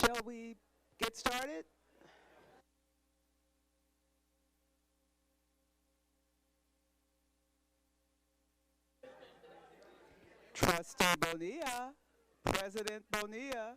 Shall we get started? Trustee Bonilla, President Bonilla.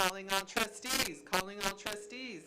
Calling on trustees, calling on trustees.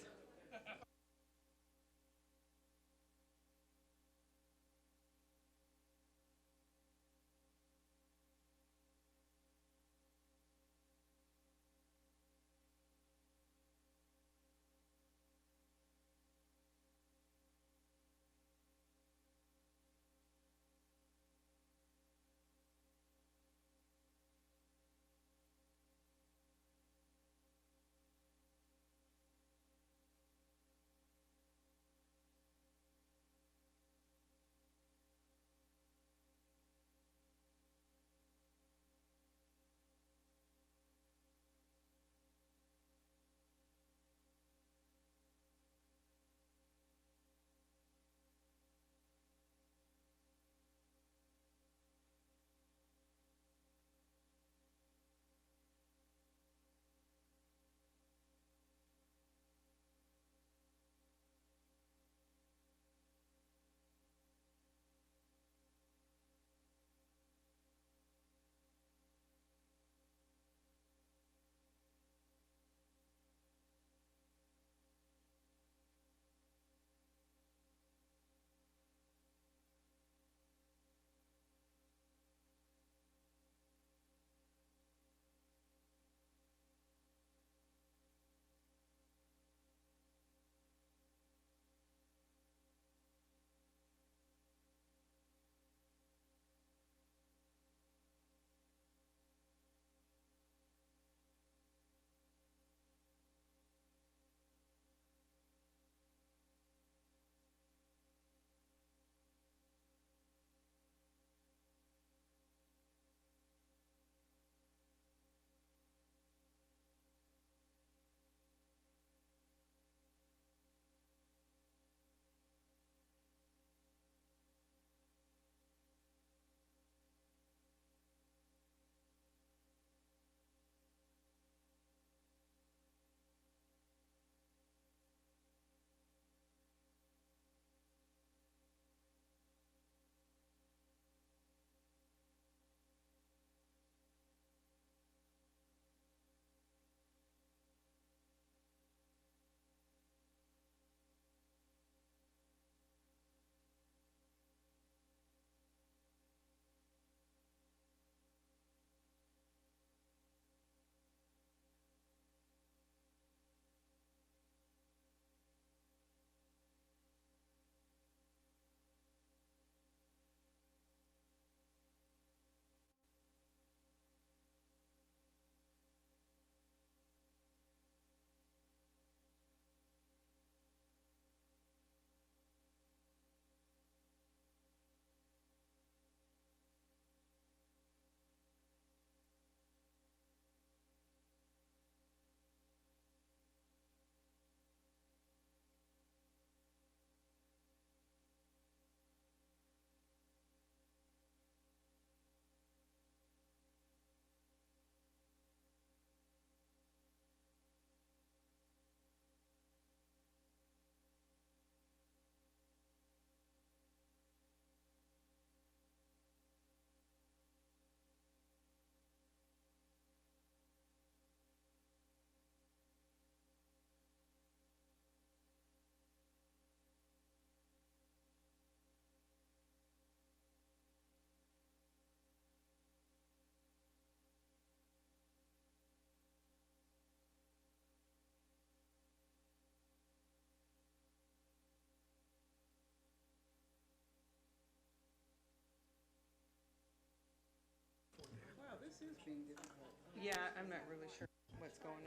Yeah, I'm not really sure what's going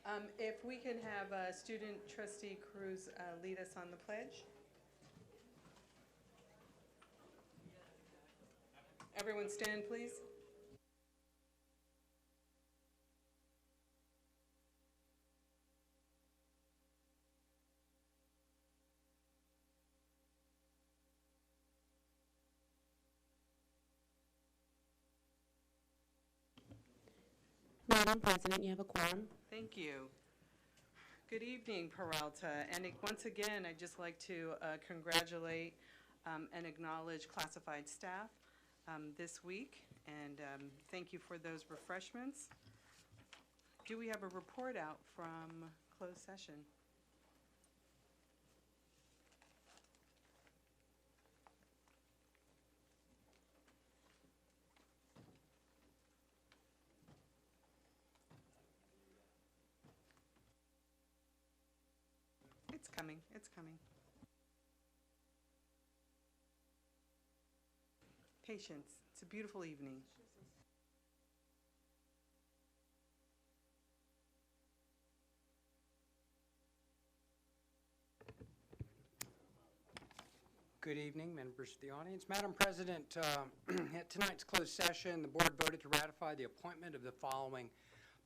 on. If we can have Student Trustee Cruz lead us on the pledge. Everyone stand, please. Madam President, you have a quorum. Thank you. Good evening, Peralta. And once again, I'd just like to congratulate and acknowledge classified staff this week. And thank you for those refreshments. Do we have a report out from closed session? It's coming, it's coming. Patience, it's a beautiful evening. Good evening, members of the audience. Madam President, at tonight's closed session, the board voted to ratify the appointment of the following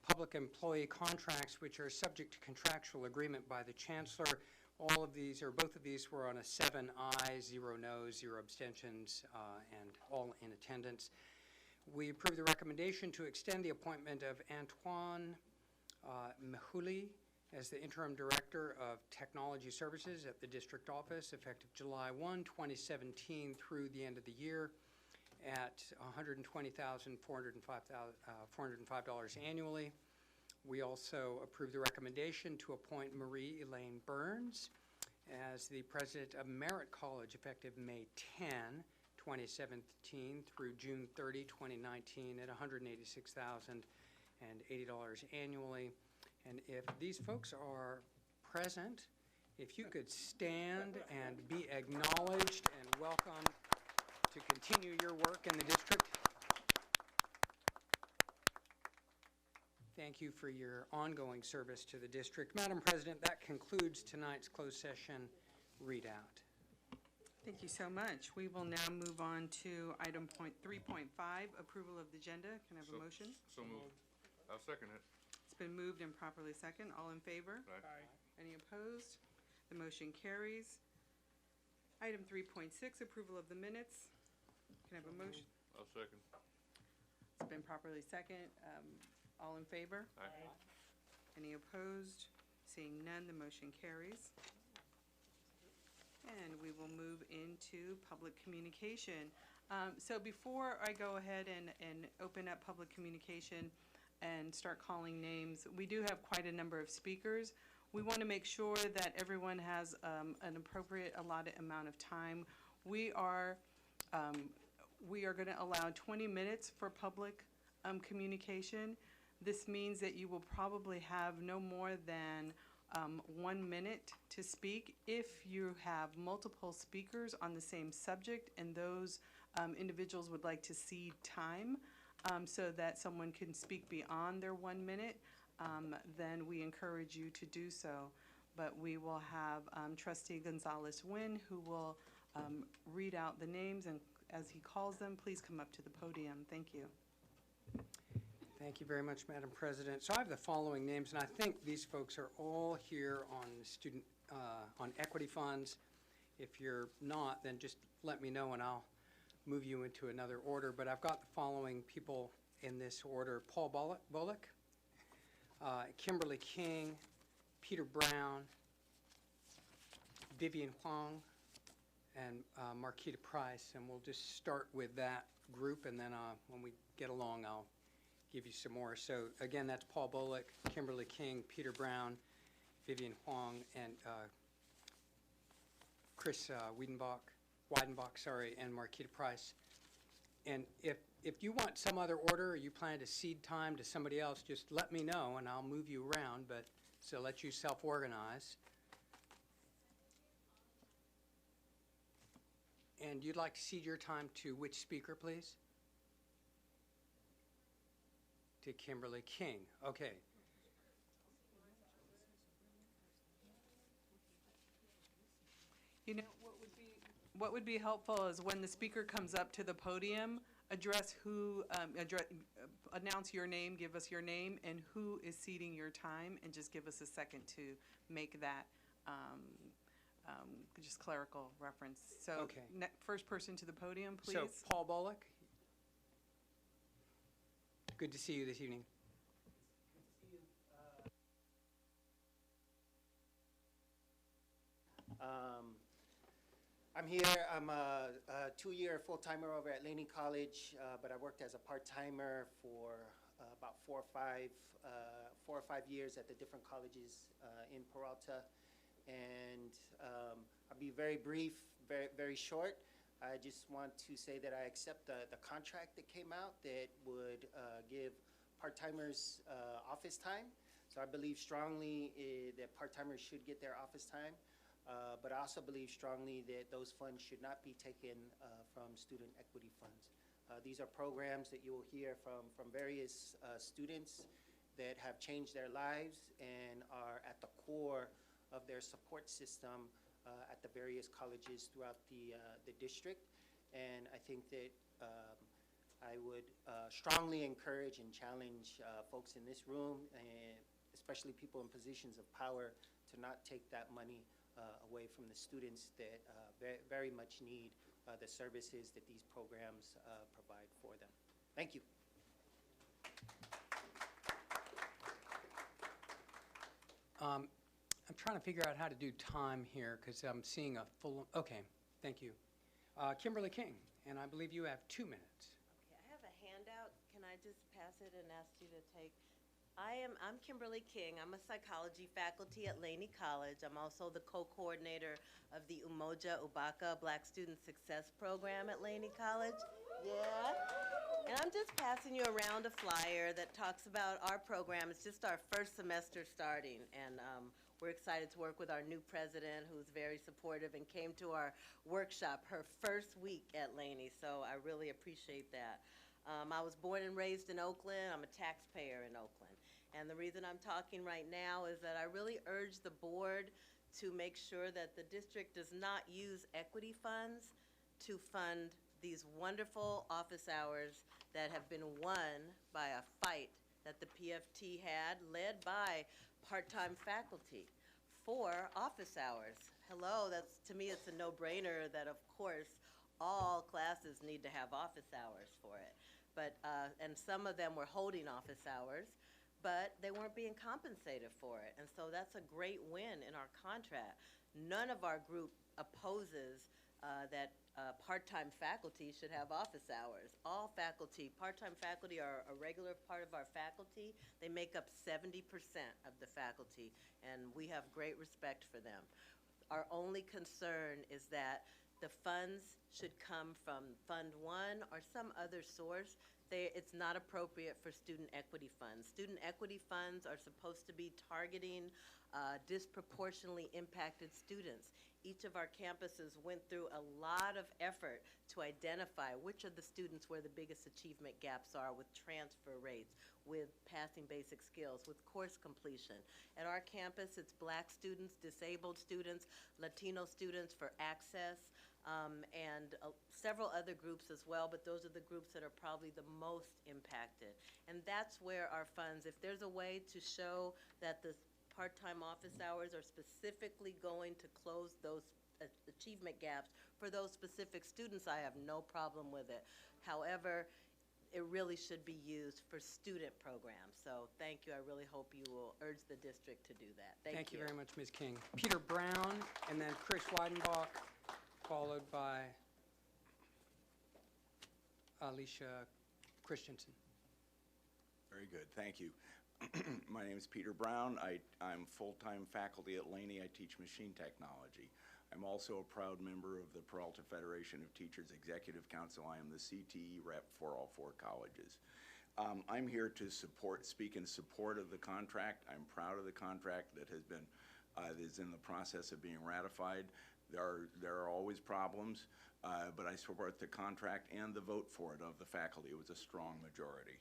public employee contracts, which are subject to contractual agreement by the Chancellor. All of these, or both of these, were on a 7 ayes, 0 noes, 0 abstentions, and all in attendance. We approve the recommendation to extend the appointment of Antoine Mehuli as the Interim Director of Technology Services at the District Office, effective July 1, 2017 through the end of the year at $120,405 annually. We also approve the recommendation to appoint Marie Elaine Burns as the President of Merit College, effective May 10, 2017 through June 30, 2019 at $186,080 annually. And if these folks are present, if you could stand and be acknowledged and welcome to continue your work in the district. Thank you for your ongoing service to the district. Madam President, that concludes tonight's closed session readout. Thank you so much. We will now move on to item 3.5, approval of the agenda. Can I have a motion? So moved. I'll second it. It's been moved and properly second. All in favor? Aye. Any opposed? The motion carries. Item 3.6, approval of the minutes. Can I have a motion? I'll second. It's been properly second. All in favor? Aye. Any opposed? Seeing none, the motion carries. And we will move into public communication. So before I go ahead and open up public communication and start calling names, we do have quite a number of speakers. We want to make sure that everyone has an appropriate allotted amount of time. We are going to allow 20 minutes for public communication. This means that you will probably have no more than 1 minute to speak. If you have multiple speakers on the same subject and those individuals would like to cede time so that someone can speak beyond their 1 minute, then we encourage you to do so. But we will have Trustee Gonzalez-Wynn, who will read out the names, and as he calls them, please come up to the podium. Thank you. Thank you very much, Madam President. So I have the following names, and I think these folks are all here on student, on equity funds. If you're not, then just let me know and I'll move you into another order. But I've got the following people in this order: Paul Bullock, Kimberly King, Peter Brown, Vivian Huang, and Marquita Price. And we'll just start with that group, and then when we get along, I'll give you some more. So again, that's Paul Bullock, Kimberly King, Peter Brown, Vivian Huang, and Chris Weidenbach, and Marquita Price. And if you want some other order, or you plan to cede time to somebody else, just let me know and I'll move you around, but so let you self-organize. And you'd like to cede your time to which speaker, please? to Kimberly King. Okay. You know, what would be helpful is when the speaker comes up to the podium, announce your name, give us your name, and who is ceding your time, and just give us a second to make that just clerical reference. So, Okay. First person to the podium, please. So, Paul Bullock. Good to see you this evening. I'm here. I'm a two-year full-timer over at Laney College, but I worked as a part-timer for about 4 or 5 years at the different colleges in Peralta. And I'll be very brief, very short. I just want to say that I accept the contract that came out that would give part-timers office time. So I believe strongly that part-timers should get their office time. But I also believe strongly that those funds should not be taken from student equity funds. These are programs that you will hear from various students that have changed their lives and are at the core of their support system at the various colleges throughout the district. And I think that I would strongly encourage and challenge folks in this room, and especially people in positions of power, to not take that money away from the students that very much need the services that these programs provide for them. Thank you. I'm trying to figure out how to do time here because I'm seeing a full, okay, thank you. Kimberly King, and I believe you have 2 minutes. Okay, I have a handout. Can I just pass it and ask you to take? I'm Kimberly King. I'm a psychology faculty at Laney College. I'm also the co-coordinator of the Umoja Ubaka Black Student Success Program at Laney College. Yeah. And I'm just passing you around a flyer that talks about our program. It's just our first semester starting, and we're excited to work with our new president, who's very supportive and came to our workshop her first week at Laney, so I really appreciate that. I was born and raised in Oakland. I'm a taxpayer in Oakland. And the reason I'm talking right now is that I really urge the board to make sure that the district does not use equity funds to fund these wonderful office hours that have been won by a fight that the PFT had, led by part-time faculty for office hours. Hello, to me it's a no-brainer that, of course, all classes need to have office hours for it. But, and some of them were holding office hours, but they weren't being compensated for it. And so that's a great win in our contract. None of our group opposes that part-time faculty should have office hours. All faculty, part-time faculty are a regular part of our faculty. They make up 70% of the faculty, and we have great respect for them. Our only concern is that the funds should come from Fund 1 or some other source. It's not appropriate for student equity funds. Student equity funds are supposed to be targeting disproportionately impacted students. Each of our campuses went through a lot of effort to identify which of the students where the biggest achievement gaps are with transfer rates, with passing basic skills, with course completion. At our campus, it's Black students, disabled students, Latino students for access, and several other groups as well, but those are the groups that are probably the most impacted. And that's where our funds, if there's a way to show that the part-time office hours are specifically going to close those achievement gaps for those specific students, I have no problem with it. However, it really should be used for student programs. So thank you. I really hope you will urge the district to do that. Thank you. Thank you very much, Ms. King. Peter Brown, and then Chris Weidenbach, followed by Alicia Christensen. Very good, thank you. My name is Peter Brown. I'm full-time faculty at Laney. I teach machine technology. I'm also a proud member of the Peralta Federation of Teachers Executive Council. I am the CTE rep for all 4 colleges. I'm here to speak in support of the contract. I'm proud of the contract that is in the process of being ratified. There are always problems, but I support the contract and the vote for it of the faculty. It was a strong majority.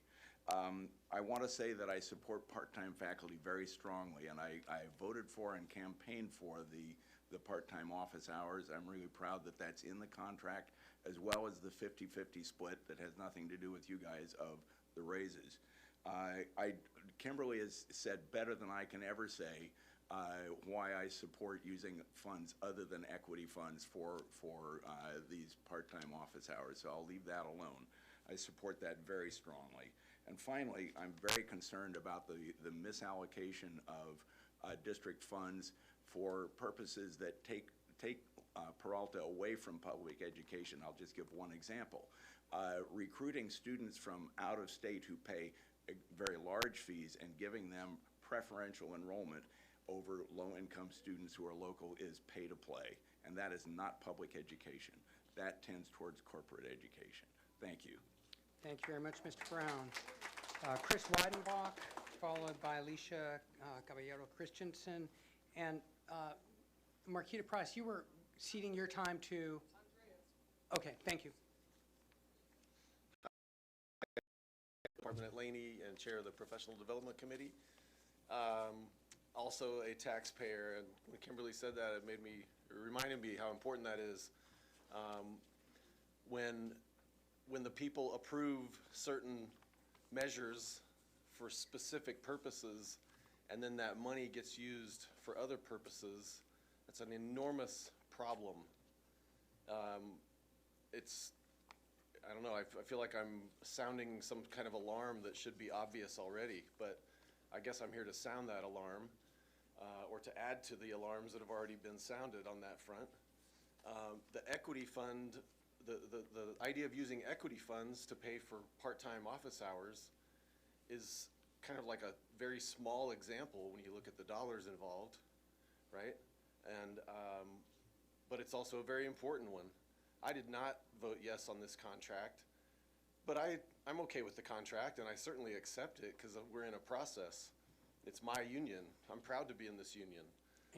I want to say that I support part-time faculty very strongly, and I voted for and campaigned for the part-time office hours. I'm really proud that that's in the contract, as well as the 50-50 split that has nothing to do with you guys of the raises. Kimberly has said better than I can ever say why I support using funds other than equity funds for these part-time office hours, so I'll leave that alone. I support that very strongly. And finally, I'm very concerned about the misallocation of district funds for purposes that take Peralta away from public education. I'll just give one example. Recruiting students from out of state who pay very large fees and giving them preferential enrollment over low-income students who are local is pay to play, and that is not public education. That tends towards corporate education. Thank you. Thank you very much, Mr. Brown. Chris Weidenbach, followed by Alicia Caballero Christensen. And Marquita Price, you were ceding your time to? Okay, thank you. Department at Laney and chair of the Professional Development Committee. Also a taxpayer, and when Kimberly said that, it reminded me how important that is. When the people approve certain measures for specific purposes, and then that money gets used for other purposes, it's an enormous problem. I don't know, I feel like I'm sounding some kind of alarm that should be obvious already, but I guess I'm here to sound that alarm, or to add to the alarms that have already been sounded on that front. The equity fund, the idea of using equity funds to pay for part-time office hours is kind of like a very small example when you look at the dollars involved, right? And, but it's also a very important one. I did not vote yes on this contract, but I'm okay with the contract, and I certainly accept it because we're in a process. It's my union. I'm proud to be in this union.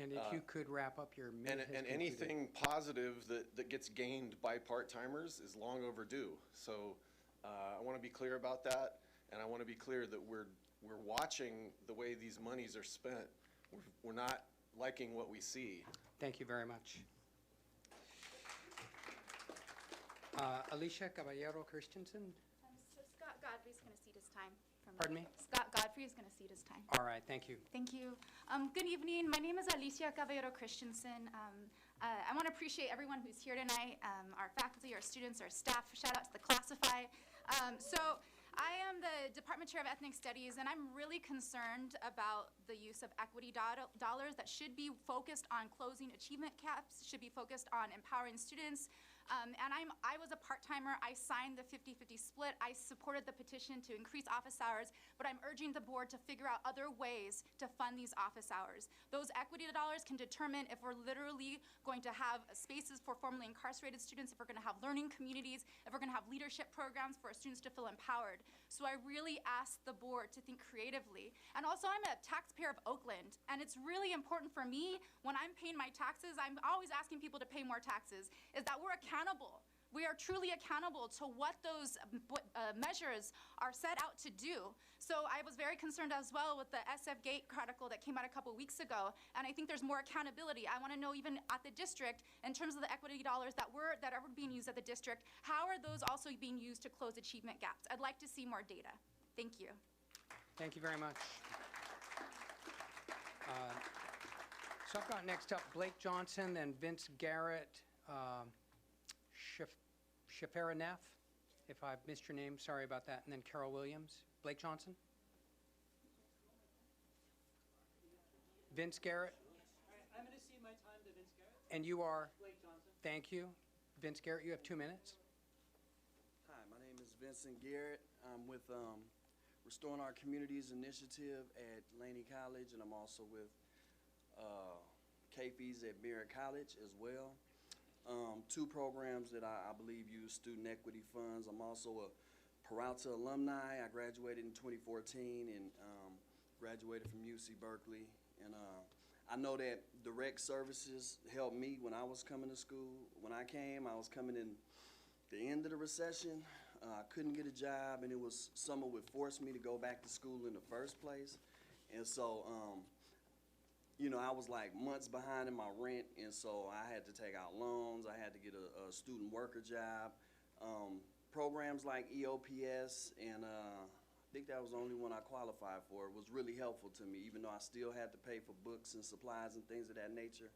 And if you could wrap up your minute. And anything positive that gets gained by part-timers is long overdue. So I want to be clear about that, and I want to be clear that we're watching the way these monies are spent. We're not liking what we see. Thank you very much. Alicia Caballero Christensen. So Scott Godfrey's going to cede his time. Pardon me? Scott Godfrey is going to cede his time. All right, thank you. Thank you. Good evening. My name is Alicia Caballero Christensen. I want to appreciate everyone who's here tonight, our faculty, our students, our staff. Shout out to the Classify. So I am the Department Chair of Ethnic Studies, and I'm really concerned about the use of equity dollars that should be focused on closing achievement gaps, should be focused on empowering students. And I was a part-timer. I signed the 50-50 split. I supported the petition to increase office hours, but I'm urging the board to figure out other ways to fund these office hours. Those equity dollars can determine if we're literally going to have spaces for formerly incarcerated students, if we're going to have learning communities, if we're going to have leadership programs for our students to feel empowered. So I really ask the board to think creatively. And also, I'm a taxpayer of Oakland, and it's really important for me when I'm paying my taxes, I'm always asking people to pay more taxes, is that we're accountable. We are truly accountable to what those measures are set out to do. So I was very concerned as well with the SF Gate article that came out a couple weeks ago, and I think there's more accountability. I want to know, even at the district, in terms of the equity dollars that are being used at the district, how are those also being used to close achievement gaps? I'd like to see more data. Thank you. Thank you very much. So I've got next up Blake Johnson, then Vince Garrett, Shafaraneff, if I've missed your name, sorry about that, and then Carol Williams. Blake Johnson? Vince Garrett? I'm going to cede my time to Vince Garrett. And you are? Blake Johnson. Thank you. Vince Garrett, you have 2 minutes. Hi, my name is Vincent Garrett. I'm with Restoring Our Communities Initiative at Laney College, and I'm also with KFES at Merritt College as well. 2 programs that I believe use student equity funds. I'm also a Peralta alumni. I graduated in 2014 and graduated from UC Berkeley. And I know that direct services helped me when I was coming to school. When I came, I was coming in the end of the recession. I couldn't get a job, and it was someone would force me to go back to school in the first place. And so, you know, I was like months behind in my rent, and so I had to take out loans. I had to get a student worker job. Programs like EOPS, and I think that was the only one I qualified for, was really helpful to me, even though I still had to pay for books and supplies and things of that nature.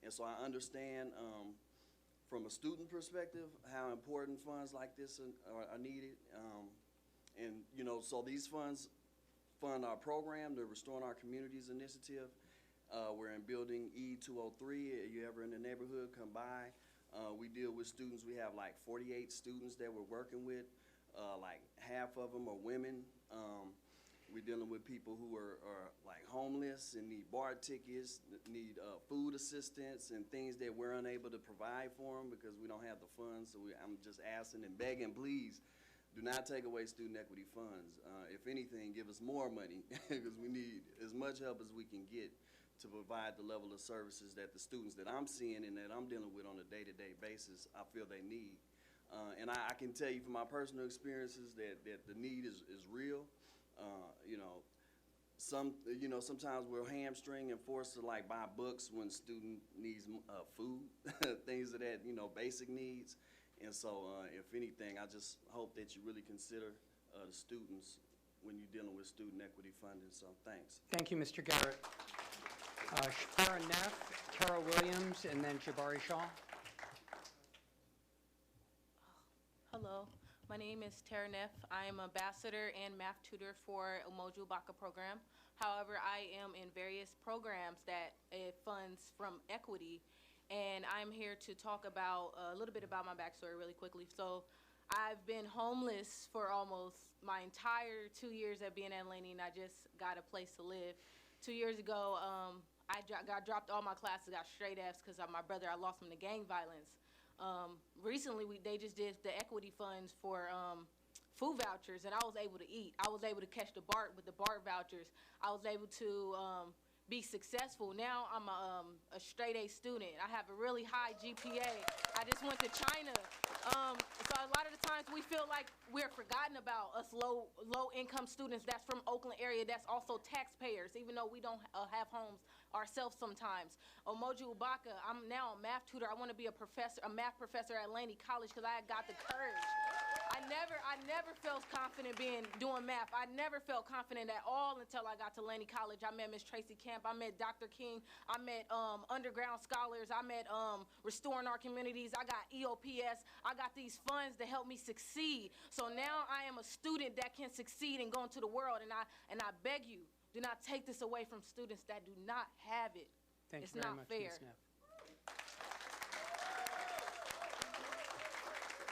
And so I understand from a student perspective how important funds like this are needed. And, you know, so these funds fund our program, the Restoring Our Communities initiative. We're in building E203. If you're ever in the neighborhood, come by. We deal with students. We have like 48 students that we're working with. Like half of them are women. We're dealing with people who are like homeless and need BART tickets, need food assistance and things that we're unable to provide for them because we don't have the funds. So I'm just asking and begging, please, do not take away student equity funds. If anything, give us more money because we need as much help as we can get to provide the level of services that the students that I'm seeing and that I'm dealing with on a day-to-day basis, I feel they need. And I can tell you from my personal experiences that the need is real. You know, sometimes we're hamstring and forced to like buy books when student needs food, things of that, you know, basic needs. And so, if anything, I just hope that you really consider the students when you're dealing with student equity funding. So, thanks. Thank you, Mr. Garrett. Shapara Neff, Tara Williams, and then Jabari Shaw. Hello, my name is Tara Neff. I am ambassador and math tutor for Umoja Ubaka program. However, I am in various programs that funds from equity, and I'm here to talk about a little bit about my backstory really quickly. So I've been homeless for almost my entire 2 years of being at Laney, and I just got a place to live. 2 years ago, I got dropped all my classes, got straight Fs because my brother, I lost him to gang violence. Recently, they just did the equity funds for food vouchers, and I was able to eat. I was able to catch the BART with the BART vouchers. I was able to be successful. Now I'm a straight A student. I have a really high GPA. I just went to China. So a lot of the times we feel like we're forgotten about, us low-income students that's from Oakland area that's also taxpayers, even though we don't have homes ourselves sometimes. Umoja Ubaka, I'm now a math tutor. I want to be a math professor at Laney College because I got the courage. I never felt confident doing math. I never felt confident at all until I got to Laney College. I met Miss Tracy Camp. I met Dr. King. I met underground scholars. I met Restoring Our Communities. I got EOPS. I got these funds to help me succeed. So now I am a student that can succeed and go into the world. And I beg you, do not take this away from students that do not have it. Thank it's you very not much, fair. Ms. Neff.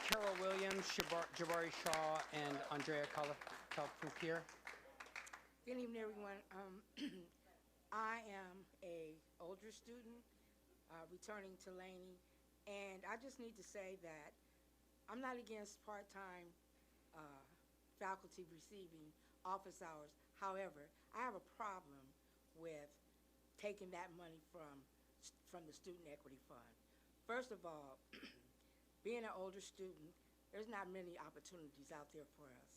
Carol Williams, Jabari Shaw, and Andrea Kalfukir. Good evening, everyone. I am a older student returning to Laney, and I just need to say that I'm not against part-time faculty receiving office hours. However, I have a problem with taking that money from the Student Equity Fund. First of all, being an older student, there's not many opportunities out there for us.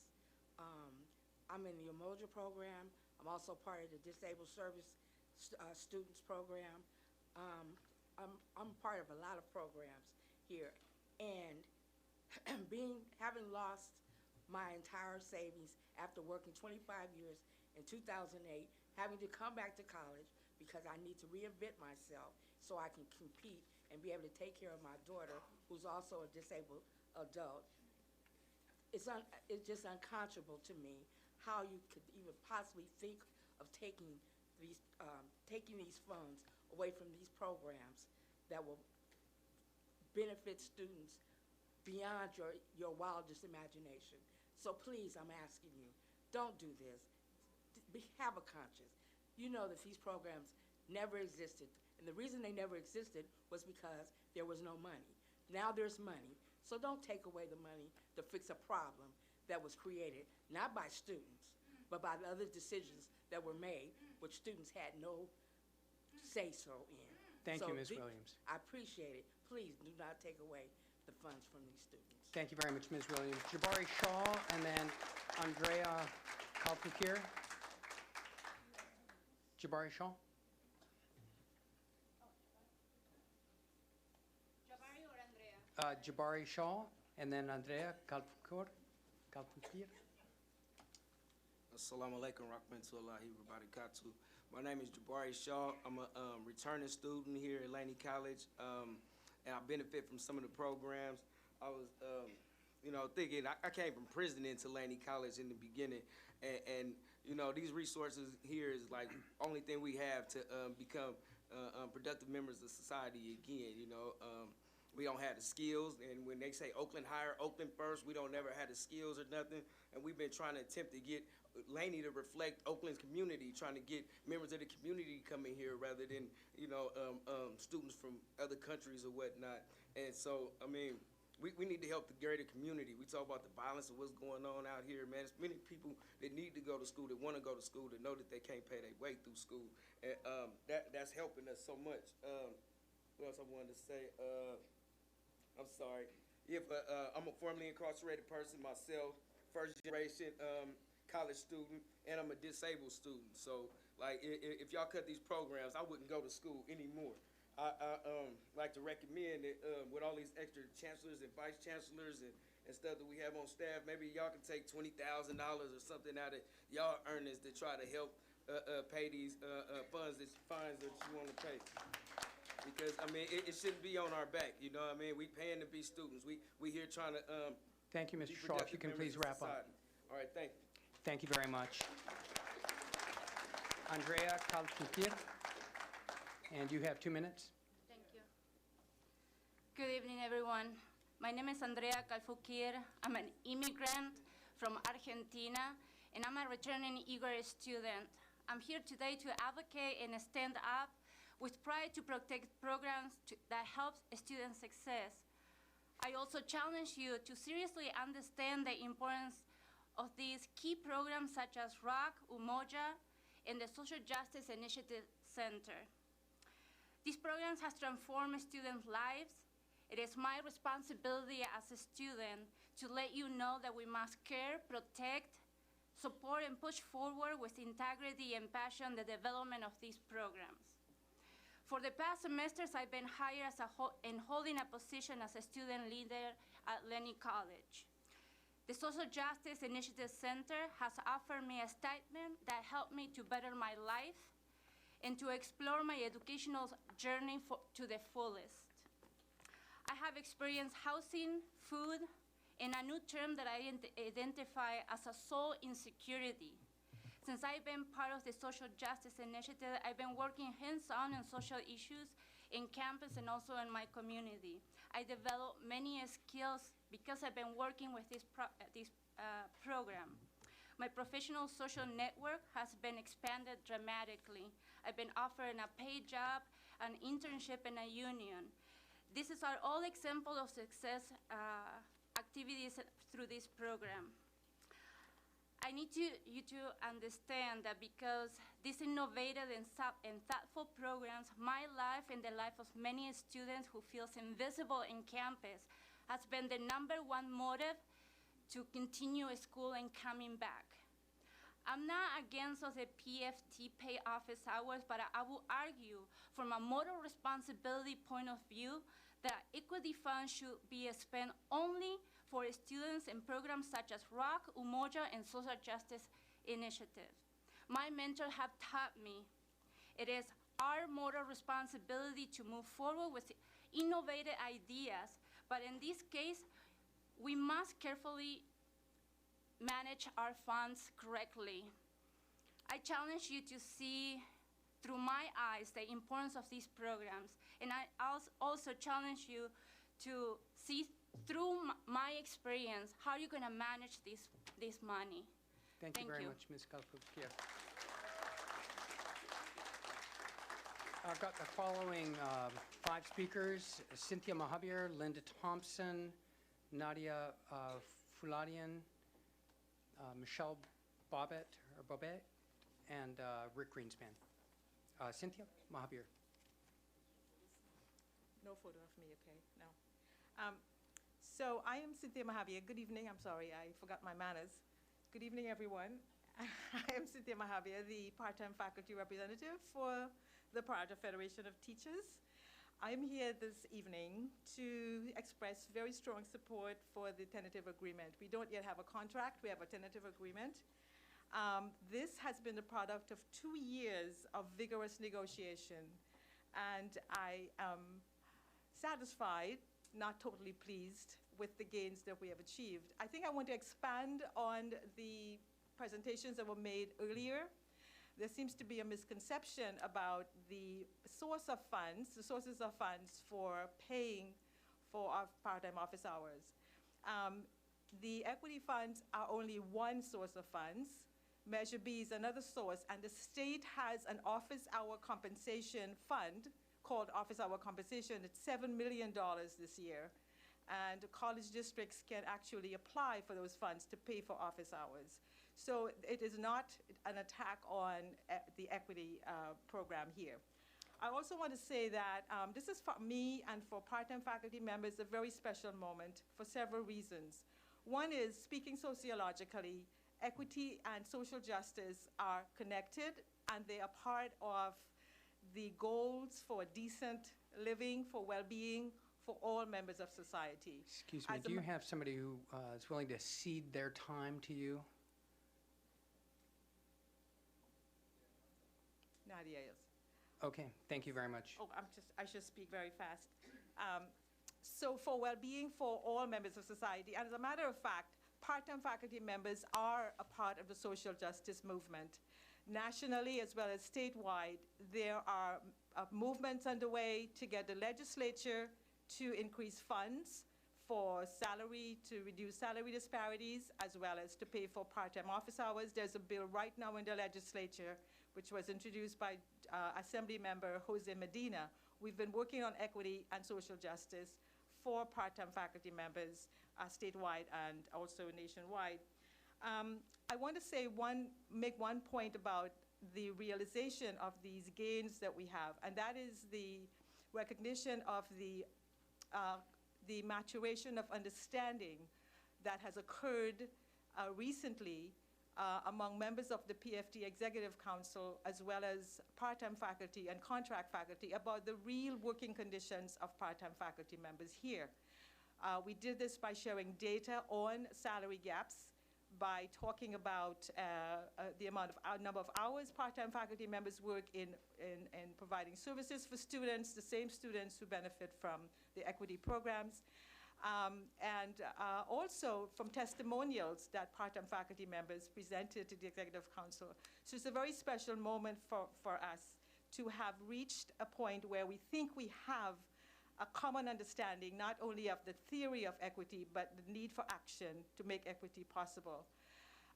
I'm in the Umoja program. I'm also part of the Disabled Service Students program. I'm part of a lot of programs here. And having lost my entire savings after working 25 years in 2008, having to come back to college because I need to reinvent myself so I can compete and be able to take care of my daughter, who's also a disabled adult. It's just unconscionable to me how you could even possibly think of taking these funds away from these programs that will benefit students beyond your wildest imagination. So please, I'm asking you, don't do this. Have a conscience. You know that these programs never existed. And the reason they never existed was because there was no money. Now there's money. So don't take away the money to fix a problem that was created, not by students, but by the other decisions that were made, which students had no say-so in. Thank you, Ms. Williams. I appreciate it. Please do not take away the funds from these students. Thank you very much, Ms. Williams. Jabari Shaw, and then Andrea Kalfukir. Jabari Shaw? Jabari or Andrea? Jabari Shaw, and then Andrea Kalfukir. Assalamu alaikum rahmatullahi wa barakatuh. My name is Jabari Shaw. I'm a returning student here at Laney College, and I benefit from some of the programs. I was, thinking I came from prison into Laney College in the beginning, and these resources here is like only thing we have to become productive members of society again. We don't have the skills, and when they say Oakland hire Oakland first, we don't never have the skills or nothing, and we've been trying to attempt to get Laney to reflect Oakland's community, trying to get members of the community coming here rather than, students from other countries or whatnot. And so, I mean, we need to help the greater community. We talk about the violence and what's going on out here, man. There's many people that need to go to school, that want to go to school, that know that they can't pay their way through school, and that's helping us so much. What else I wanted to say? I'm sorry. I'm a formerly incarcerated person myself, first generation college student, and I'm a disabled student. So, like, if y'all cut these programs, I wouldn't go to school anymore. I like to recommend that with all these extra chancellors and vice chancellors and stuff that we have on staff, maybe y'all can take $20,000 or something out of y'all earnings to try to help pay these fines that you want to pay. Because, I mean, it shouldn't be on our back, you know what I mean? We paying to be students. We here trying to Thank you, Mr. Shaw. If you can please wrap up. All right, thank you. Thank you very much. Andrea Kalfukir, and you have 2 minutes. Thank you. Good evening, everyone. My name is Andrea Kalfukir. I'm an immigrant from Argentina, and I'm a returning eager student. I'm here today to advocate and stand up with pride to protect programs that help student success. I also challenge you to seriously understand the importance of these key programs such as ROC, UMOJA, and the Social Justice Initiative Center. These programs have transformed student lives. It is my responsibility as a student to let you know that we must care, protect, support, and push forward with integrity and passion the development of these programs. For the past semesters, I've been hired and holding a position as a student leader at Laney College. The Social Justice Initiative Center has offered me a stipend that helped me to better my life and to explore my educational journey to the fullest. I have experienced housing, food, and a new term that I identify as a soul insecurity. Since I've been part of the Social Justice Initiative, I've been working hands-on on social issues in campus and also in my community. I developed many skills because I've been working with this program. My professional social network has been expanded dramatically. I've been offered a paid job, an internship, and a union. These are all examples of success activities through this program. I need you to understand that because these innovative and thoughtful programs, my life and the life of many students who feels invisible in campus has been the #1 motive to continue school and coming back. I'm not against the PFT pay office hours, but I will argue from a moral responsibility point of view that equity funds should be spent only for students in programs such as ROC, UMOJA, and Social Justice Initiative. My mentors have taught me it is our moral responsibility to move forward with innovative ideas, but in this case, we must carefully manage our funds correctly. I challenge you to see through my eyes the importance of these programs, and I also challenge you to see through my experience how you're going to manage this money. Thank you very much, Ms. Kalfukir. I've got the following 5 speakers: Cynthia Mahabir, Linda Thompson, Nadia Fuladian, Michelle Bobbitt, and Rick Greenspan. Cynthia Mahabir. No photo of me, okay? No. So I am Cynthia Mahavia. Good evening. I'm sorry, I forgot my manners. Good evening, everyone. I am Cynthia Mahavia, the part-time faculty representative for the Peralta Federation of Teachers. I'm here this evening to express very strong support for the tentative agreement. We don't yet have a contract. We have a tentative agreement. This has been the product of 2 years of vigorous negotiation, and I am satisfied, not totally pleased, with the gains that we have achieved. I think I want to expand on the presentations that were made earlier. There seems to be a misconception about the source of funds, the sources of funds for paying for our part-time office hours. The equity funds are only one source of funds. Measure B is another source, and the state has an office hour compensation fund called Office Hour Compensation. It's $7 million this year, and college districts can actually apply for those funds to pay for office hours. So it is not an attack on the equity program here. I also want to say that this is for me and for part-time faculty members a very special moment for several reasons. One is, speaking sociologically, equity and social justice are connected, and they are part of the goals for decent living, for well-being, for all members of society. Excuse me, do you have somebody who is willing to cede their time to you? Nadia is. Okay, thank you very much. Oh, I should speak very fast. So for well-being for all members of society, and as a matter of fact, part-time faculty members are a part of the social justice movement. Nationally as well as statewide, there are movements underway to get the legislature to increase funds for salary, to reduce salary disparities, as well as to pay for part-time office hours. There's a bill right now in the legislature which was introduced by Assembly Member Jose Medina. We've been working on equity and social justice for part-time faculty members statewide and also nationwide. I want to make one point about the realization of these gains that we have, and that is the recognition of the maturation of understanding that has occurred recently among members of the PFD Executive Council, as well as part-time faculty and contract faculty, about the real working conditions of part-time faculty members here. We did this by sharing data on salary gaps, by talking about the number of hours part-time faculty members work in providing services for students, the same students who benefit from the equity programs, and also from testimonials that part-time faculty members presented to the Executive Council. So it's a very special moment for us to have reached a point where we think we have a common understanding, not only of the theory of equity, but the need for action to make equity possible.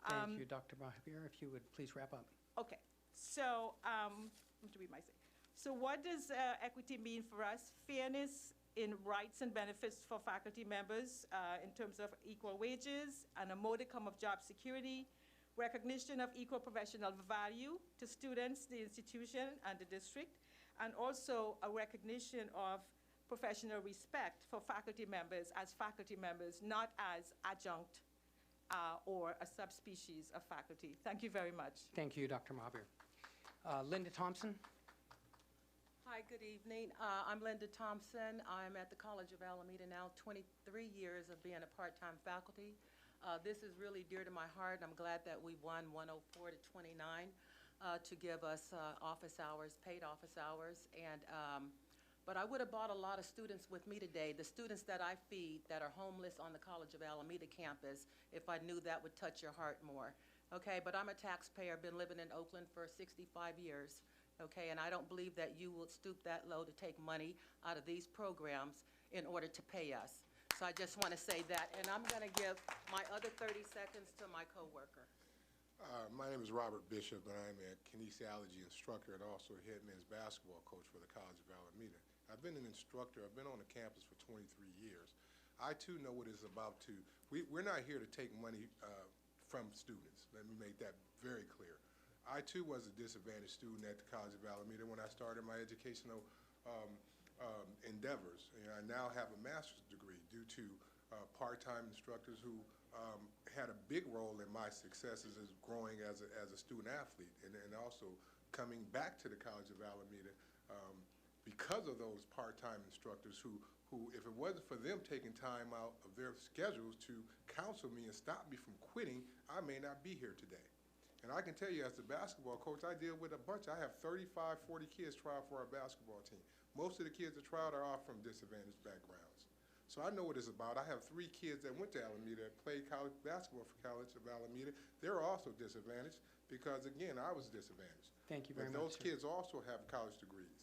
Thank you, Dr. Mahavir. If you would please wrap up. Okay, so to read my say. So what does equity mean for us? Fairness in rights and benefits for faculty members in terms of equal wages and a modicum of job security, recognition of equal professional value to students, the institution, and the district, and also a recognition of professional respect for faculty members as faculty members, not as adjunct or a subspecies of faculty. Thank you very much. Thank you, Dr. Mahavir. Linda Thompson. Hi, good evening. I'm Linda Thompson. I'm at the College of Alameda now, 23 years of being a part-time faculty. This is really dear to my heart. I'm glad that we won 104 to 29 to give us office hours, paid office hours. But I would have brought a lot of students with me today, the students that I feed that are homeless on the College of Alameda campus, if I knew that would touch your heart more. Okay, but I'm a taxpayer, been living in Oakland for 65 years. Okay, and I don't believe that you will stoop that low to take money out of these programs in order to pay us. So I just want to say that, and I'm going to give my other 30 seconds to my coworker. My name is Robert Bishop, and I'm a kinesiology instructor and also head men's basketball coach for the College of Alameda. I've been an instructor. I've been on the campus for 23 years. I, too, know what it's about to. We're not here to take money from students. Let me make that very clear. I, too, was a disadvantaged student at the College of Alameda when I started my educational endeavors. And I now have a master's degree due to part-time instructors who had a big role in my successes as growing as a student athlete, and also coming back to the College of Alameda because of those part-time instructors who, if it wasn't for them taking time out of their schedules to counsel me and stop me from quitting, I may not be here today. And I can tell you, as the basketball coach, I deal with a bunch. I have 35, 40 kids try out for our basketball team. Most of the kids that try out are all from disadvantaged backgrounds. So I know what it's about. I have 3 kids that went to Alameda that played college basketball for College of Alameda. They're also disadvantaged because, again, I was disadvantaged. Thank you very but much, those kids also have college degrees.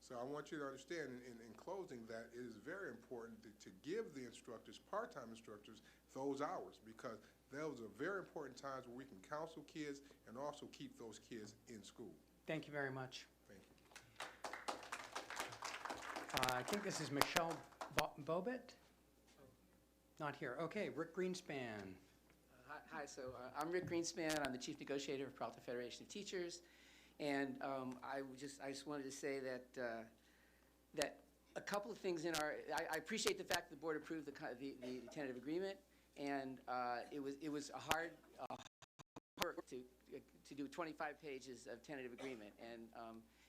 So I want you to understand in closing that it is very important to give the instructors, part-time instructors, those hours, because those are very important times where we can counsel kids and also keep those kids in school. Thank you very much. Thank you. I think this is Michelle Bobbitt? Not here. Okay, Rick Greenspan. Hi, so I'm Rick Greenspan. I'm the Chief Negotiator of Peralta Federation of Teachers. And I just wanted to say that that a couple of things in our, I appreciate the fact that the board approved the tentative agreement, and it was a hard work to do 25 pages of tentative agreement.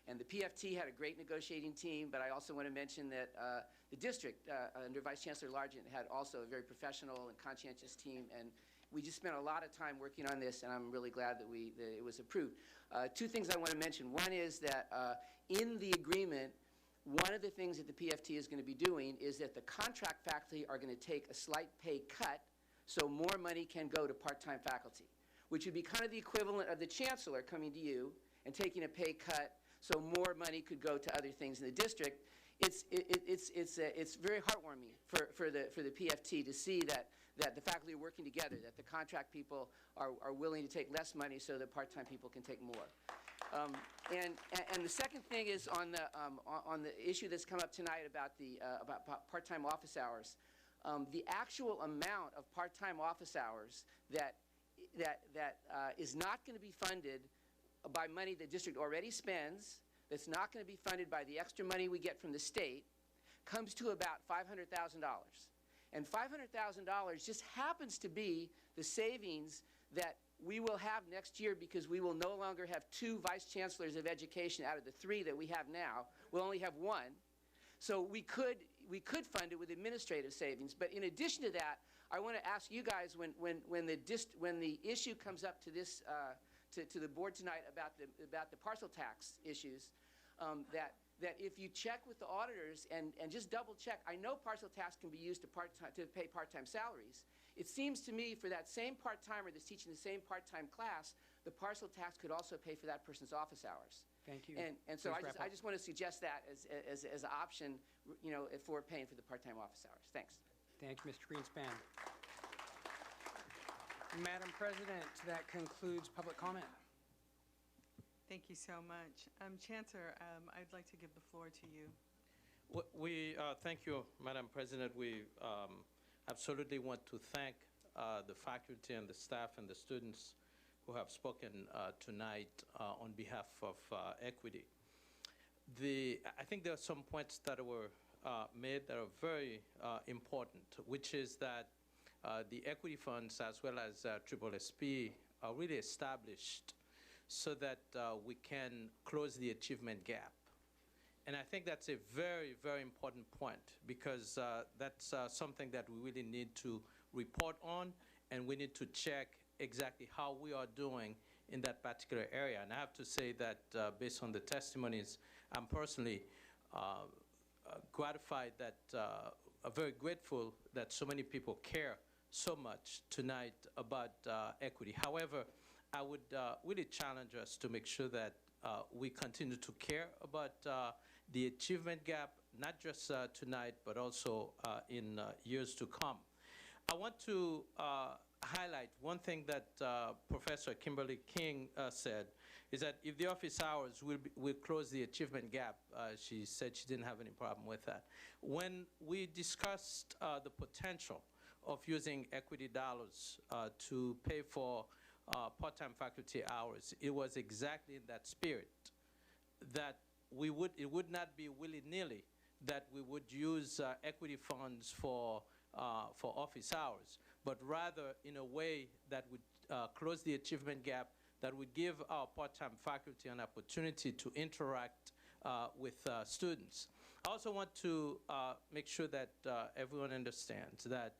And the PFT had a great negotiating team, but I also want to mention that the district under Vice Chancellor Largent had also a very professional and conscientious team, and we just spent a lot of time working on this, and I'm really glad that it was approved. 2 things I want to mention. One is that in the agreement, one of the things that the PFT is going to be doing is that the contract faculty are going to take a slight pay cut so more money can go to part-time faculty, which would be kind of the equivalent of the chancellor coming to you and taking a pay cut so more money could go to other things in the district. It's very heartwarming for the PFT to see that the faculty are working together, that the contract people are willing to take less money so that part-time people can take more. And the second thing is on the issue that's come up tonight about part-time office hours. The actual amount of part-time office hours that is not going to be funded by money the district already spends, that's not going to be funded by the extra money we get from the state, comes to about $500,000. And $500,000 just happens to be the savings that we will have next year because we will no longer have 2 vice chancellors of education out of the 3 that we have now. We'll only have 1. So we could fund it with administrative savings. But in addition to that, I want to ask you guys when the issue comes up to this to the board tonight about the parcel tax issues, that if you check with the auditors and just double check, I know parcel tax can be used to pay part-time salaries. It seems to me for that same part-timer that's teaching the same part-time class, the parcel tax could also pay for that person's office hours. Thank you. And so I just want to suggest that as an option, for paying for the part-time office hours. Thanks. Thank you, Mr. Greenspan. Madam President, that concludes public comment. Thank you so much. Chancellor, I'd like to give the floor to you. Thank you, Madam President. We absolutely want to thank the faculty and the staff and the students who have spoken tonight on behalf of equity. I think there are some points that were made that are very important, which is that the equity funds as well as SSSP are really established so that we can close the achievement gap. And I think that's a very, very important point because that's something that we really need to report on, and we need to check exactly how we are doing in that particular area. And I have to say that based on the testimonies, I'm personally gratified that, very grateful that so many people care so much tonight about equity. However, I would really challenge us to make sure that we continue to care about the achievement gap, not just tonight, but also in years to come. I want to highlight one thing that Professor Kimberly King said, is that if the office hours will close the achievement gap, she said she didn't have any problem with that. When we discussed the potential of using equity dollars to pay for part-time faculty hours, it was exactly in that spirit that it would not be willy-nilly that we would use equity funds for for office hours, but rather in a way that would close the achievement gap, that would give our part-time faculty an opportunity to interact with students. I also want to make sure that everyone understands that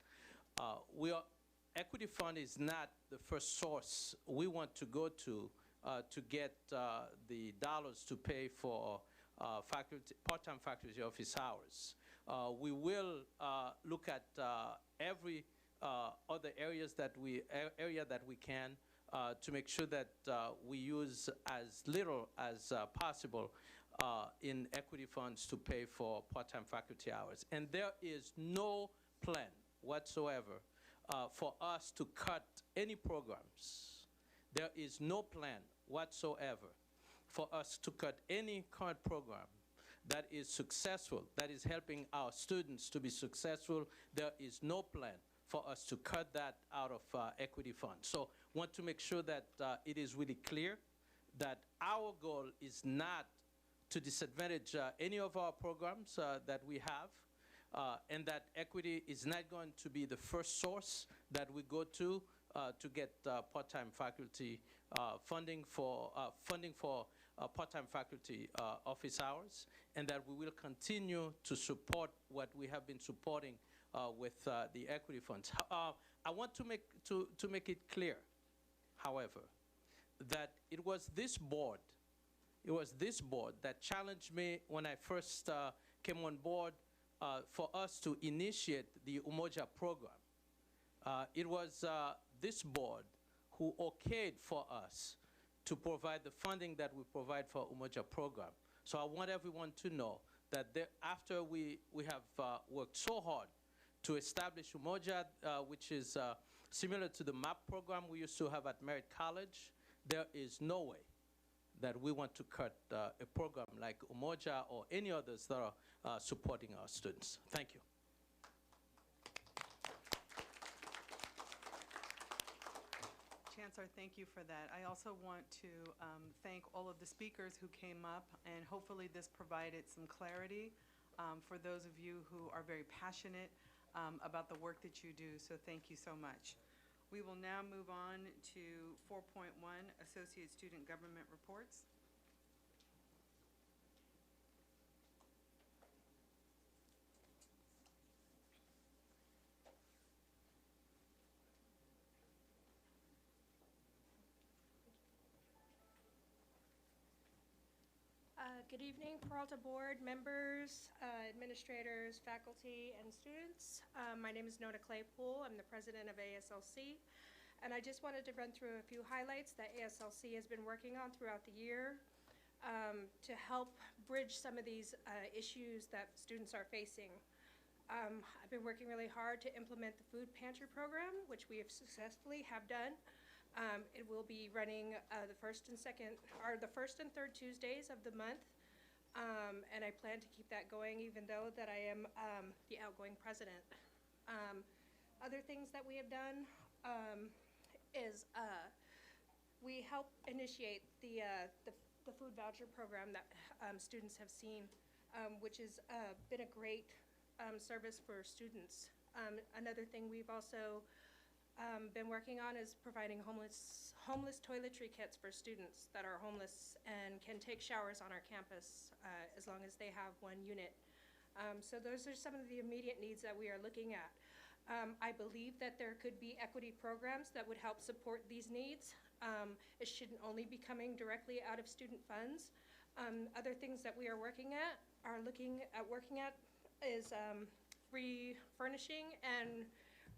Equity Fund is not the first source we want to go to get the dollars to pay for part-time faculty office hours. We will look at every other area that we can to make sure that we use as little as possible in equity funds to pay for part-time faculty hours. And there is no plan whatsoever for us to cut any programs. There is no plan whatsoever for us to cut any current program that is successful, that is helping our students to be successful. There is no plan for us to cut that out of equity funds. So want to make sure that it is really clear that our goal is not to disadvantage any of our programs that we have, and that equity is not going to be the first source that we go to get part-time faculty funding for part-time faculty office hours, and that we will continue to support what we have been supporting with the equity funds. I want to make it clear, however, that it was this board that challenged me when I first came on board for us to initiate the Umoja program. It was this board who okayed for us to provide the funding that we provide for Umoja program. So I want everyone to know that after we have worked so hard to establish Umoja, which is similar to the MAP program we used to have at Merritt College, there is no way that we want to cut a program like Umoja or any others that are supporting our students. Thank you. Chancellor, thank you for that. I also want to thank all of the speakers who came up, and hopefully this provided some clarity for those of you who are very passionate about the work that you do, so thank you so much. We will now move on to 4.1, Associate Student Government Reports. Good evening, Peralta Board members, administrators, faculty, and students. My name is Nona Claypool. I'm the president of ASLC, and I just wanted to run through a few highlights that ASLC has been working on throughout the year to help bridge some of these issues that students are facing. I've been working really hard to implement the food pantry program, which we have successfully done. It will be running the first and third Tuesdays of the month, and I plan to keep that going, even though that I am the outgoing president. Other things that we have done is we help initiate the food voucher program that students have seen, which has been a great service for students. Another thing we've also been working on is providing homeless toiletry kits for students that are homeless and can take showers on our campus as long as they have one unit. So those are some of the immediate needs that we are looking at. I believe that there could be equity programs that would help support these needs. It shouldn't only be coming directly out of student funds. Other things that we are working at is refurnishing and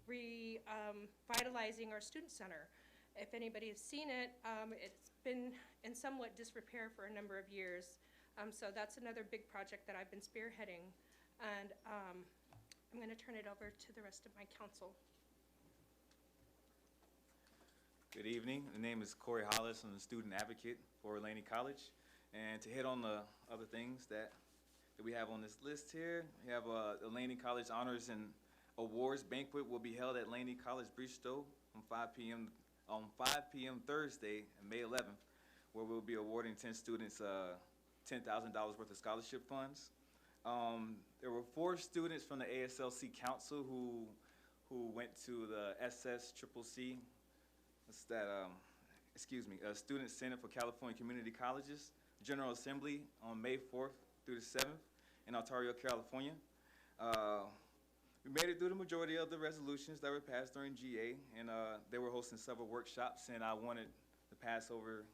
revitalizing our student center. If anybody has seen it, it's been in somewhat disrepair for a number of years. So that's another big project that I've been spearheading. And I'm going to turn it over to the rest of my council. Good evening. The name is Corey Hollis. I'm a student advocate for Laney College. And to hit on the other things that we have on this list here, we have the Laney College Honors and Awards Banquet will be held at Laney College Bistro on 5 p.m. Thursday, May 11th, where we'll be awarding 10 students $10,000 worth of scholarship funds. There were 4 students from the ASLC Council who went to the SSCCC. What's that? Student Senate for California Community Colleges General Assembly on May 4th through the 7th in Ontario, California. We made it through the majority of the resolutions that were passed during GA, and they were hosting several workshops, and I wanted to pass over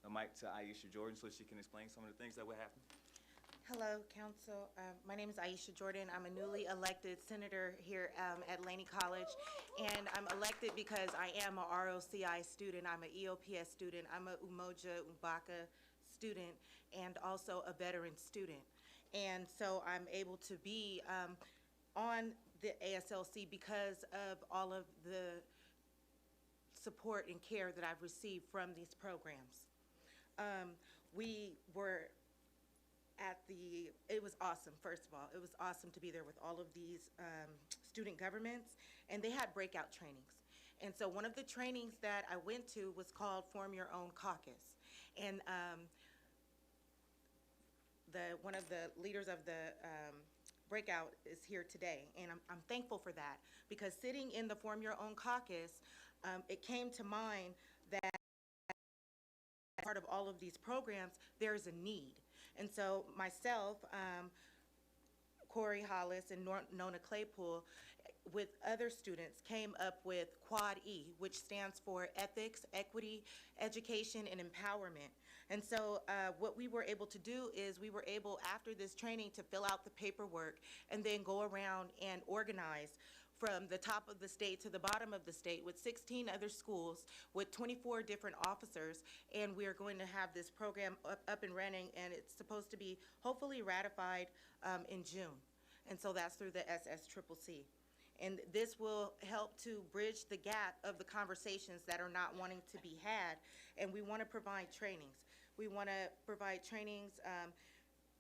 the mic to Aisha Jordan so she can explain some of the things that would happen. Hello, Council. My name is Aisha Jordan. I'm a newly elected senator here at Laney College, and I'm elected because I am a ROCI student. I'm an EOPS student. I'm a Umoja Ubaka student, and also a veteran student. And so I'm able to be on the ASLC because of all of the support and care that I've received from these programs. We were it was awesome, first of all. It was awesome to be there with all of these student governments, and they had breakout trainings. And so one of the trainings that I went to was called Form Your Own Caucus. And one of the leaders of the breakout is here today, and I'm thankful for that, because sitting in the Form Your Own Caucus, it came to mind that as part of all of these programs, there's a need. And so myself, Corey Hollis, and Nona Claypool, with other students, came up with Quad E, which stands for Ethics, Equity, Education, and Empowerment. And so what we were able to do is we were able, after this training, to fill out the paperwork and then go around and organize from the top of the state to the bottom of the state with 16 other schools with 24 different officers, and we are going to have this program up and running, and it's supposed to be hopefully ratified in June. And so that's through the SSCCC. And this will help to bridge the gap of the conversations that are not wanting to be had, and we want to provide trainings. We want to provide trainings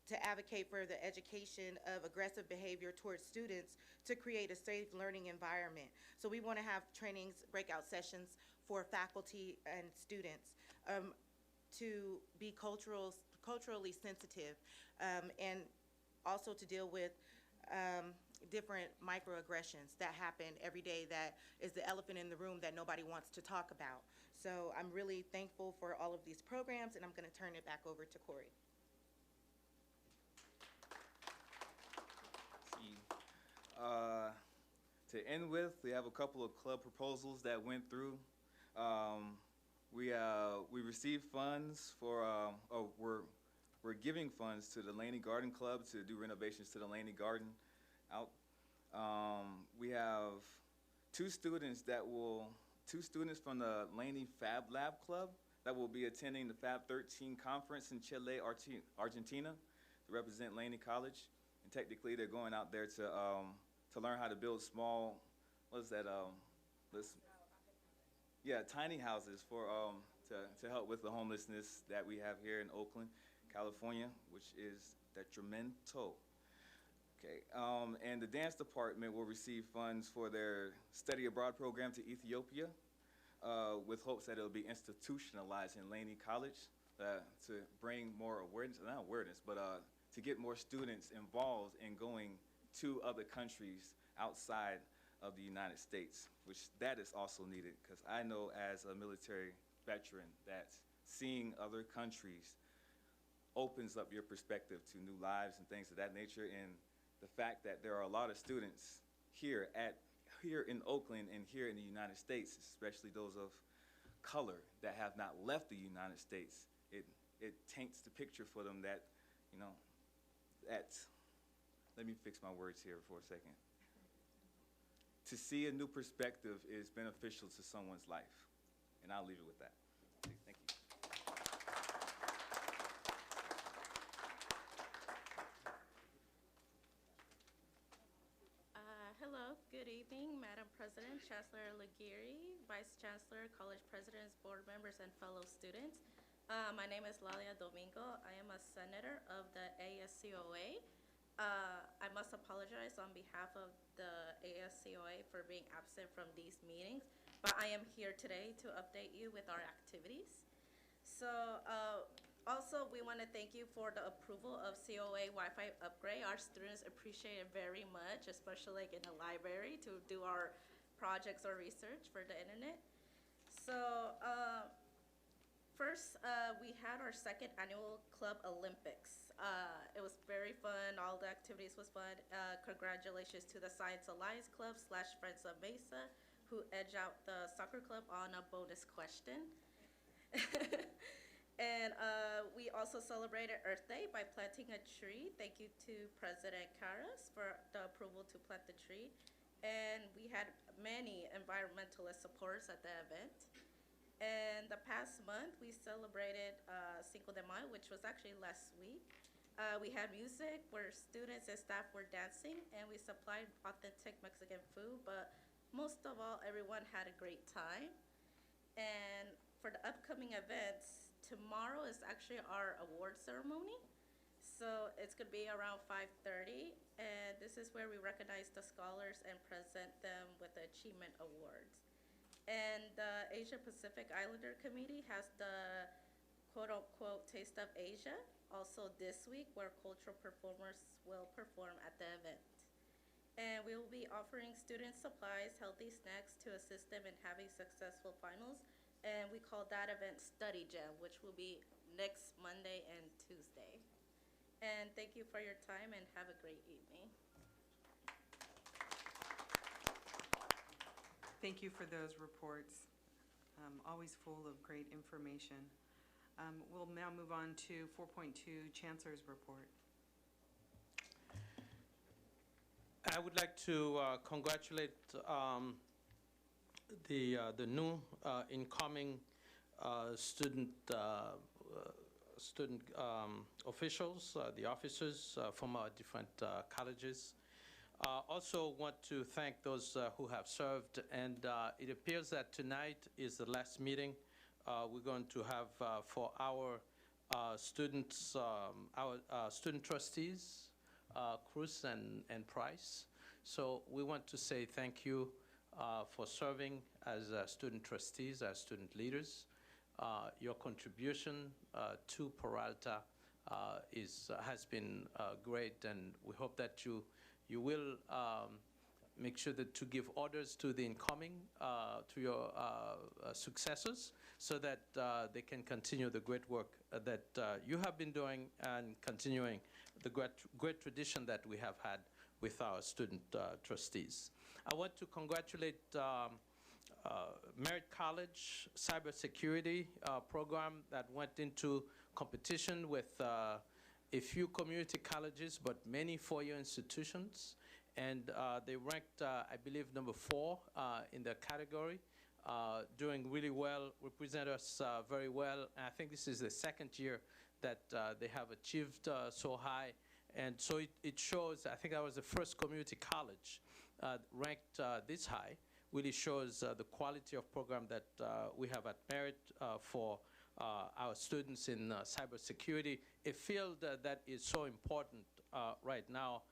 to advocate for the education of aggressive behavior towards students to create a safe learning environment. So we want to have trainings, breakout sessions for faculty and students to be culturally sensitive, and also to deal with different microaggressions that happen every day that is the elephant in the room that nobody wants to talk about. So I'm really thankful for all of these programs, and I'm going to turn it back over to Corey. To end with, we have a couple of club proposals that went through. We received funds for, we're giving funds to the Laney Garden Club to do renovations to the Laney Garden out. We have two students from the Laney Fab Lab Club that will be attending the Fab 13 conference in Chile, Argentina, to represent Laney College. And technically, they're going out there to learn how to build small, tiny houses for to help with the homelessness that we have here in Oakland, California, which is detrimental. Okay, and the dance department will receive funds for their study abroad program to Ethiopia, with hopes that it'll be institutionalized in Laney College to bring more awareness, not awareness, but to get more students involved in going to other countries outside of the United States, which that is also needed, because I know as a military veteran that seeing other countries opens up your perspective to new lives and things of that nature. And the fact that there are a lot of students here in Oakland and here in the United States, especially those of color that have not left the United States, it taints the picture for them that, let me fix my words here for a second. To see a new perspective is beneficial to someone's life, and I'll leave it with that. Thank you. Hello, good evening, Madam President, Chancellor Laguirre, Vice Chancellor, College Presidents, Board Members, and fellow students. My name is Lalia Domingo. I am a senator of the ASCOA. I must apologize on behalf of the ASCOA for being absent from these meetings, but I am here today to update you with our activities. So Also, we want to thank you for the approval of COA Wi-Fi upgrade. Our students appreciate it very much, especially like in the library to do our projects or research for the internet. So first, we had our second annual Club Olympics. It was very fun. All the activities was fun. Congratulations to the Science Alliance Club / Friends of Mesa, who edged out the soccer club on a bonus question. And we also celebrated Earth Day by planting a tree. Thank you to President Karas for the approval to plant the tree. And we had many environmentalist supporters at the event. And the past month, we celebrated Cinco de Mayo, which was actually last week. We had music where students and staff were dancing, and we supplied authentic Mexican food, but most of all, everyone had a great time. And for the upcoming events, tomorrow is actually our award ceremony. So it's going to be around 5:30, and this is where we recognize the scholars and present them with the achievement awards. And the Asia Pacific Islander Committee has the quote-unquote Taste of Asia also this week, where cultural performers will perform at the event. And we will be offering students supplies, healthy snacks to assist them in having successful finals. And we call that event Study Jam, which will be next Monday and Tuesday. And thank you for your time and have a great evening. Thank you for those reports, always full of great information. We'll now move on to 4.2, Chancellor's Report. I would like to congratulate the new incoming student officials, the officers from our different colleges. Also want to thank those who have served, and it appears that tonight is the last meeting we're going to have for our students, our student trustees, Cruz and Price. So we want to say thank you for serving as student trustees, as student leaders. Your contribution to Peralta has been great, and we hope that you will make sure that to give orders to the incoming, to your successors, so that they can continue the great work that you have been doing and continuing the great tradition that we have had with our student trustees. I want to congratulate Merit College cybersecurity program that went into competition with a few community colleges, but many four-year institutions. And they ranked, I believe, number 4 in their category, doing really well, represent us very well. And I think this is the second year that they have achieved so high. And so it shows, I think that was the first community college ranked this high. Really shows the quality of program that we have at Merit for our students in cybersecurity, a field that is so important right now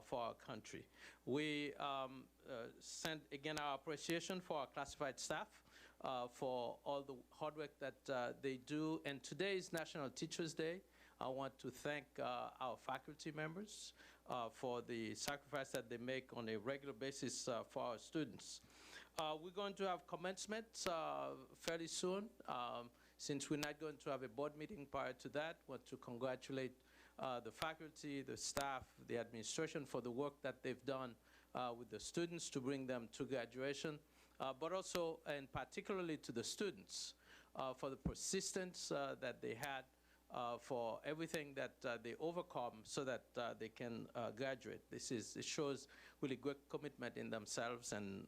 for our country. We send again our appreciation for our classified staff for all the hard work that they do. And today is National Teachers Day. I want to thank our faculty members for the sacrifice that they make on a regular basis for our students. We're going to have commencement fairly soon. Since we're not going to have a board meeting prior to that, I want to congratulate the faculty, the staff, the administration for the work that they've done with the students to bring them to graduation, but also and particularly to the students for the persistence that they had, for everything that they overcome so that they can graduate. It shows really great commitment in themselves and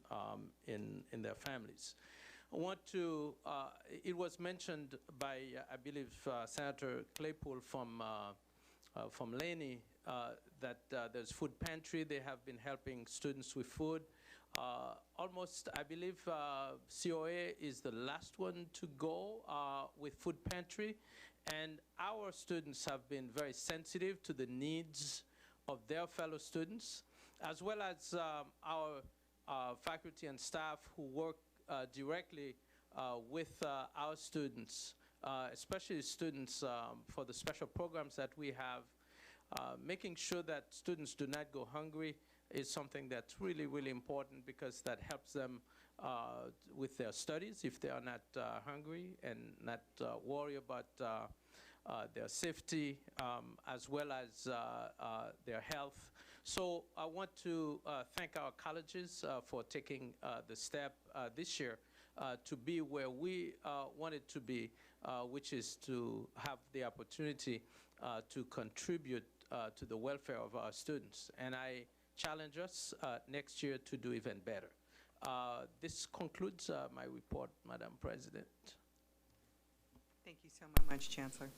in their families. I want to, it was mentioned by, I believe, Senator Claypool from Laney, that there's food pantry. They have been helping students with food. Almost, I believe, COA is the last one to go with food pantry. And our students have been very sensitive to the needs of their fellow students, as well as our faculty and staff who work directly with our students especially students for the special programs that we have. Making sure that students do not go hungry is something that's really, really important, because that helps them with their studies if they are not hungry, and not worry about their safety as well as their health. So I want to thank our colleges for taking the step this year to be where we wanted to be, which is to have the opportunity to contribute to the welfare of our students. And I challenge us next year to do even better. This concludes my report, Madam President. Thank you so much, Chancellor.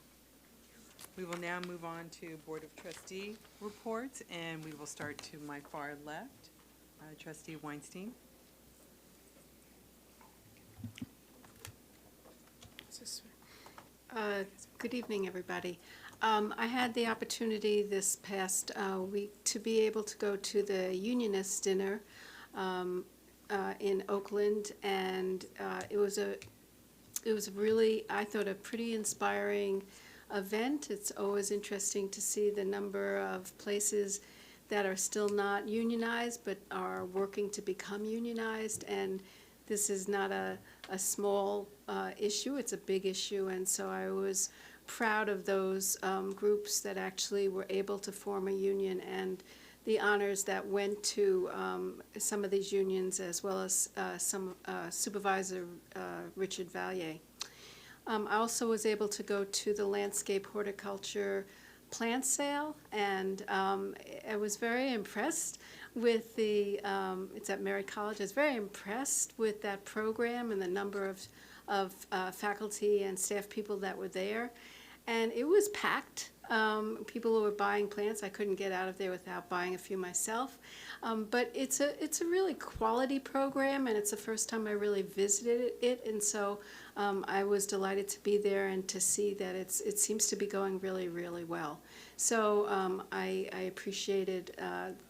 We will now move on to Board of Trustee reports, and we will start to my far left, Trustee Weinstein. Good evening, everybody. I had the opportunity this past week to be able to go to the Unionist dinner in Oakland, and it was really, I thought, a pretty inspiring event. It's always interesting to see the number of places that are still not unionized but are working to become unionized, and this is not a small issue, it's a big issue, and so I was proud of those groups that actually were able to form a union, and the honors that went to some of these unions, as well as some Supervisor Richard Vallier. I also was able to go to the landscape horticulture plant sale, and I was very impressed with the, it's at Mary College, I was very impressed with that program and the number of faculty and staff people that were there. And it was packed. People who were buying plants, I couldn't get out of there without buying a few myself. But it's a really quality program, and it's the first time I really visited it, and so I was delighted to be there and to see that it seems to be going really, really well. So I appreciated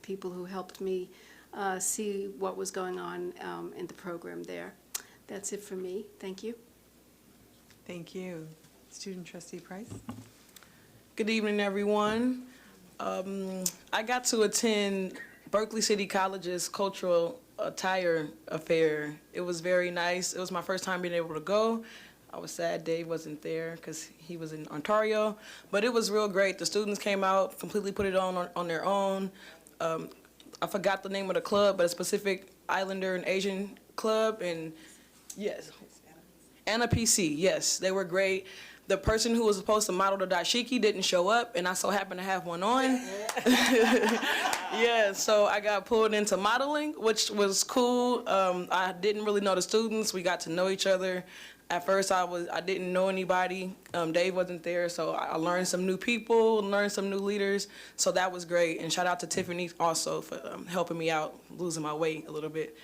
people who helped me see what was going on in the program there. That's it for me. Thank you. Thank you. Student Trustee Price. Good evening, everyone. I got to attend Berkeley City College's cultural attire affair. It was very nice. It was my first time being able to go. I was sad Dave wasn't there because he was in Ontario, but it was real great. The students came out, completely put it on their own. I forgot the name of the club, but a specific Islander and Asian club, and yes, Anna PC, yes, they were great. The person who was supposed to model the dashiki didn't show up, and I so happened to have one on. Yeah, so I got pulled into modeling, which was cool. I didn't really know the students. We got to know each other. At first, I didn't know anybody. Dave wasn't there, so I learned some new people, learned some new leaders. So that was great. And shout out to Tiffany also for helping me out, losing my weight a little bit.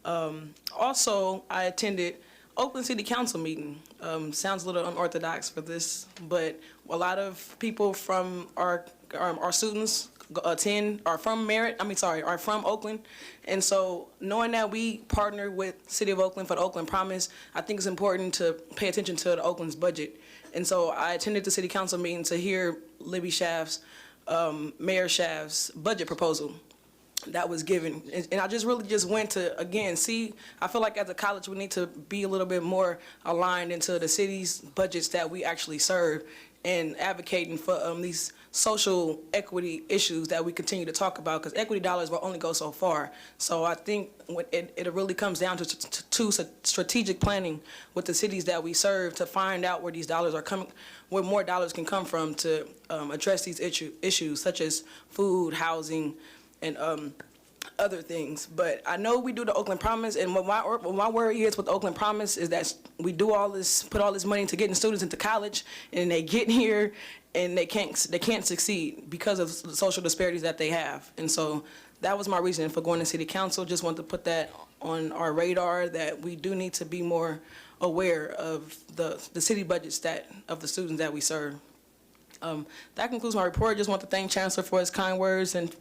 Also, I attended Oakland City Council meeting. Sounds a little unorthodox for this, but a lot of people from our students are from Oakland. And so knowing that we partner with City of Oakland for the Oakland Promise, I think it's important to pay attention to the Oakland's budget. And so I attended the City Council meeting to hear Libby Schaaf's, Mayor Schaaf's budget proposal that was given. And I just really just went to, again, see, I feel like as a college we need to be a little bit more aligned into the city's budgets that we actually serve, and advocating for these social equity issues that we continue to talk about, because equity dollars will only go so far. So I think it really comes down to strategic planning with the cities that we serve to find out where these dollars are coming, where more dollars can come from to address these issues such as food, housing, and other things. But I know we do the Oakland Promise, and what my worry is with the Oakland Promise is that we do all this, put all this money into getting students into college, and they get here and they can't succeed because of the social disparities that they have. And so that was my reason for going to City Council. Just wanted to put that on our radar, that we do need to be more aware of the city budgets of the students that we serve. That concludes my report. Just want to thank Chancellor for his kind words, and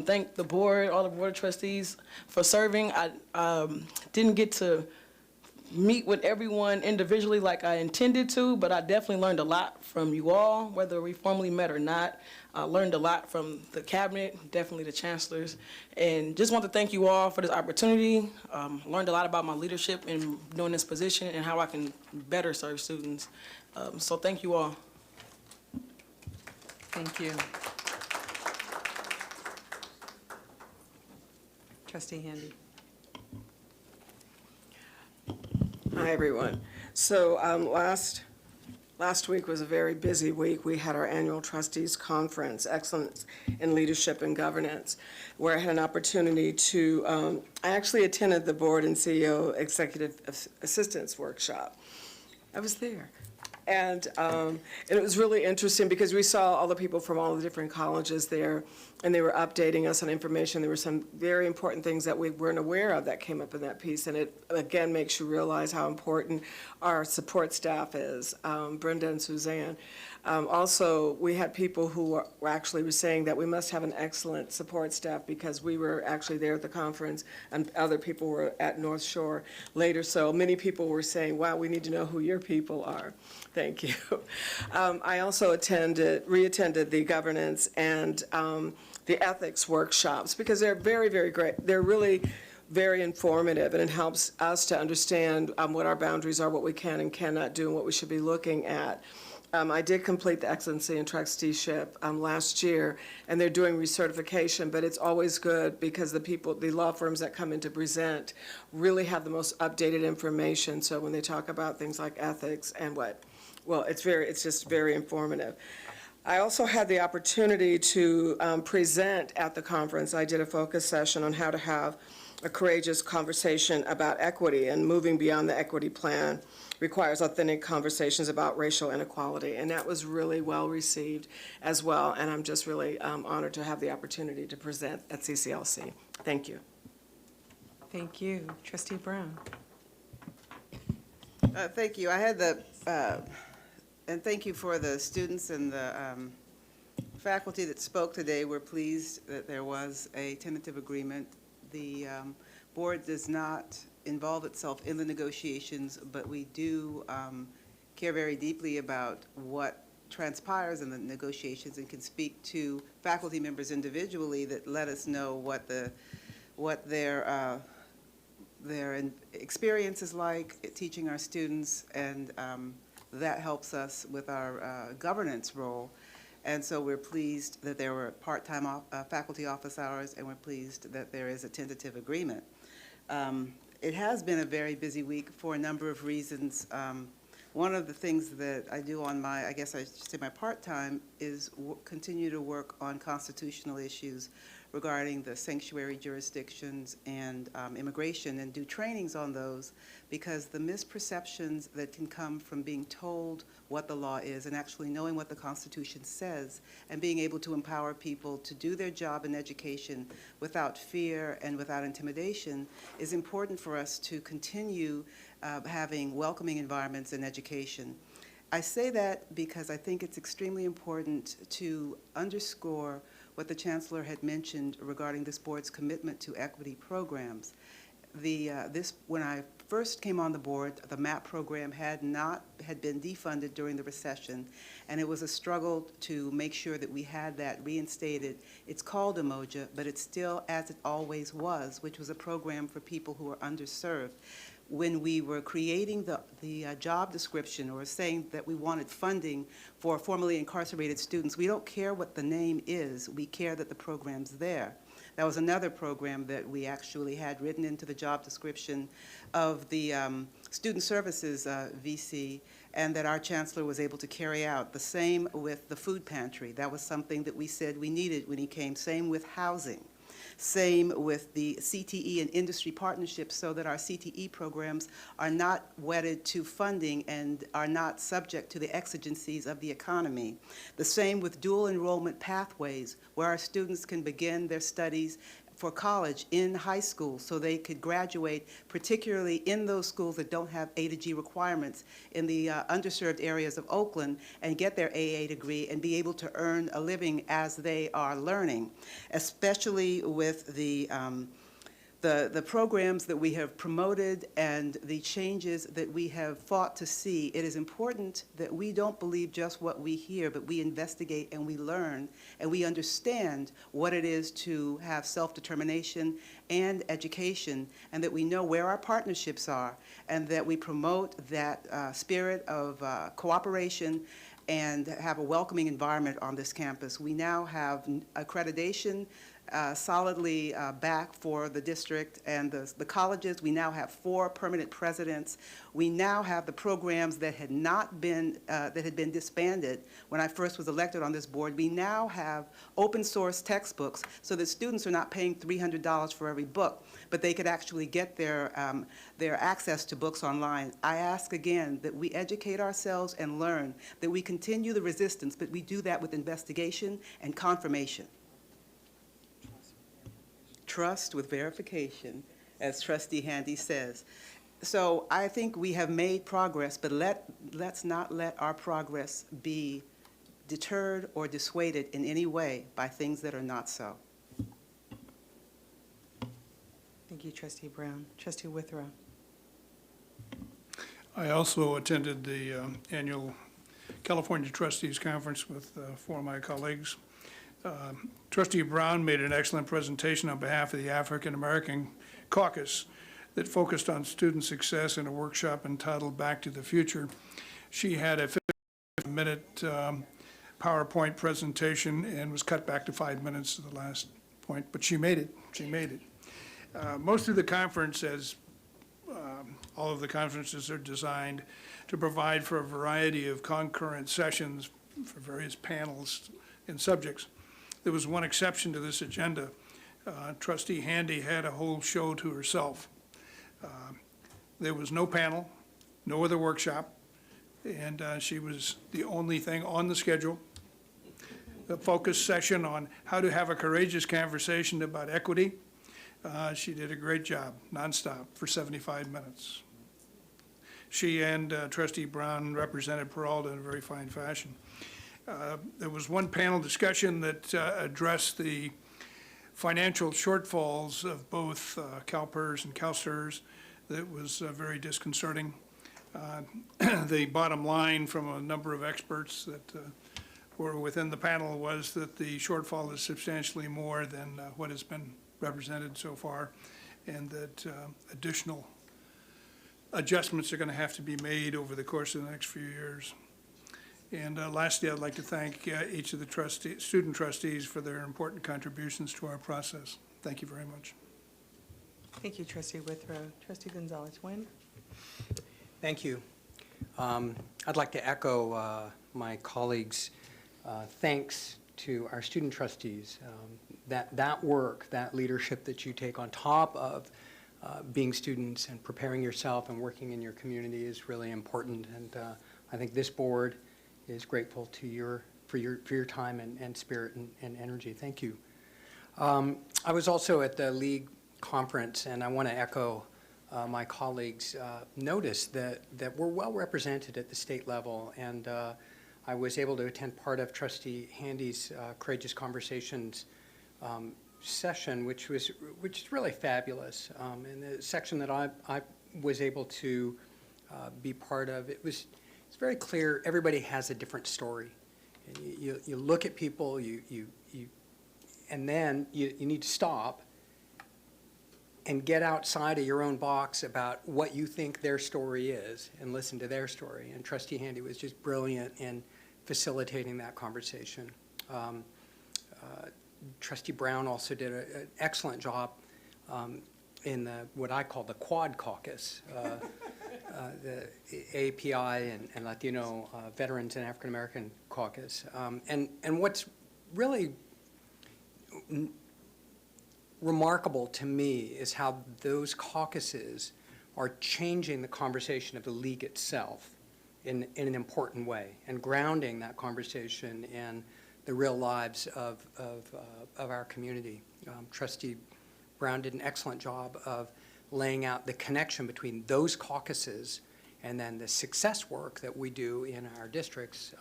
thank the board, all the board of trustees for serving. I didn't get to meet with everyone individually like I intended to, but I definitely learned a lot from you all, whether we formally met or not. I learned a lot from the cabinet, definitely the chancellors, and just want to thank you all for this opportunity. Learned a lot about my leadership in doing this position and how I can better serve students. So thank you all. Thank you. Trustee Handy. Hi, everyone. So last week was a very busy week. We had our annual Trustees Conference, Excellence in Leadership and Governance, where I had an opportunity to, I actually attended the Board and CEO Executive Assistance Workshop. I was there. And it was really interesting because we saw all the people from all the different colleges there, and they were updating us on information. There were some very important things that we weren't aware of that came up in that piece, and it, again, makes you realize how important our support staff is, Brenda and Suzanne. Also, we had people who were actually saying that we must have an excellent support staff because we were actually there at the conference, and other people were at North Shore later. So many people were saying, wow, we need to know who your people are. Thank you. I also re-attended the governance and the ethics workshops because they're very, very great. They're really very informative, and it helps us to understand what our boundaries are, what we can and cannot do, and what we should be looking at. I did complete the Excellency in Trusteeship last year, and they're doing recertification, but it's always good because the law firms that come in to present really have the most updated information. So when they talk about things like ethics and it's just very informative. I also had the opportunity to present at the conference. I did a focus session on how to have a courageous conversation about equity, and moving beyond the equity plan requires authentic conversations about racial inequality, and that was really well received as well, and I'm just really honored to have the opportunity to present at CCLC. Thank you. Thank you. Trustee Brown. Thank you. I had and thank you for the students and the faculty that spoke today. We're pleased that there was a tentative agreement. The board does not involve itself in the negotiations, but we do care very deeply about what transpires in the negotiations and can speak to faculty members individually that let us know what their experience is like teaching our students, and that helps us with our governance role. And so we're pleased that there were part-time faculty office hours, and we're pleased that there is a tentative agreement. It has been a very busy week for a number of reasons. One of the things that I do on my, I guess I should say my part-time, is continue to work on constitutional issues regarding the sanctuary jurisdictions and immigration, and do trainings on those, because the misperceptions that can come from being told what the law is and actually knowing what the Constitution says and being able to empower people to do their job in education without fear and without intimidation is important for us to continue having welcoming environments in education. I say that because I think it's extremely important to underscore what the Chancellor had mentioned regarding this board's commitment to equity programs. When I first came on the board, the MAP program had been defunded during the recession, and it was a struggle to make sure that we had that reinstated. It's called Umoja, but it's still as it always was, which was a program for people who are underserved. When we were creating the job description, or saying that we wanted funding for formerly incarcerated students, we don't care what the name is, we care that the program's there. That was another program that we actually had written into the job description of the Student Services VC, and that our Chancellor was able to carry out. The same with the food pantry. That was something that we said we needed when he came. Same with housing. Same with the CTE and industry partnerships, so that our CTE programs are not wedded to funding and are not subject to the exigencies of the economy. The same with dual enrollment pathways, where our students can begin their studies for college in high school so they could graduate, particularly in those schools that don't have A to G requirements in the underserved areas of Oakland, and get their AA degree and be able to earn a living as they are learning, especially with the the programs that we have promoted and the changes that we have fought to see, it is important that we don't believe just what we hear, but we investigate and we learn and we understand what it is to have self-determination and education, and that we know where our partnerships are, and that we promote that spirit of cooperation and have a welcoming environment on this campus. We now have accreditation solidly back for the district and the colleges. We now have 4 permanent presidents. We now have the programs that had not been, that had been disbanded when I first was elected on this board. We now have open source textbooks so that students are not paying $300 for every book, but they could actually get their access to books online. I ask again that we educate ourselves and learn, that we continue the resistance, but we do that with investigation and confirmation. Trust with verification, as Trustee Handy says. So I think we have made progress, but let's not let our progress be deterred or dissuaded in any way by things that are not so. Thank you, Trustee Brown. Trustee Withrow. I also attended the annual California Trustees Conference with 4 of my colleagues. Trustee Brown made an excellent presentation on behalf of the African American Caucus that focused on student success in a workshop entitled Back to the Future. She had a 50-minute PowerPoint presentation and was cut back to 5 minutes at the last point, but she made it. She made it. Most of the conference, as all of the conferences are designed to provide for a variety of concurrent sessions for various panels and subjects. There was one exception to this agenda. Trustee Handy had a whole show to herself. There was no panel, no other workshop, and she was the only thing on the schedule. A focus session on how to have a courageous conversation about equity. She did a great job, nonstop, for 75 minutes. She and Trustee Brown represented Peralta in a very fine fashion. There was one panel discussion that addressed the financial shortfalls of both CalPERS and CalSTRS that was very disconcerting. The bottom line from a number of experts that were within the panel was that the shortfall is substantially more than what has been represented so far, and that additional adjustments are going to have to be made over the course of the next few years. And lastly, I'd like to thank each of the student trustees for their important contributions to our process. Thank you very much. Thank you, Trustee Withrow. Trustee Gonzalez-Wynn. Thank you. I'd like to echo my colleagues' thanks to our student trustees. That work, that leadership that you take on top of being students and preparing yourself and working in your community is really important. And I think this board is grateful to for your time and spirit and energy. Thank you. I was also at the League conference, and I want to echo my colleagues' notice that we're well represented at the state level, and I was able to attend part of Trustee Handy's Courageous Conversations session, which is really fabulous. And the section that I was able to be part of, it's very clear everybody has a different story. And you look at people, and then you need to stop and get outside of your own box about what you think their story is and listen to their story. And Trustee Handy was just brilliant in facilitating that conversation. Trustee Brown also did an excellent job in what I call the Quad Caucus, the API and Latino Veterans and African American Caucus. And what's really remarkable to me is how those caucuses are changing the conversation of the League itself in an important way, and grounding that conversation in the real lives of our community. Trustee Brown did an excellent job of laying out the connection between those caucuses and then the success work that we do in our districts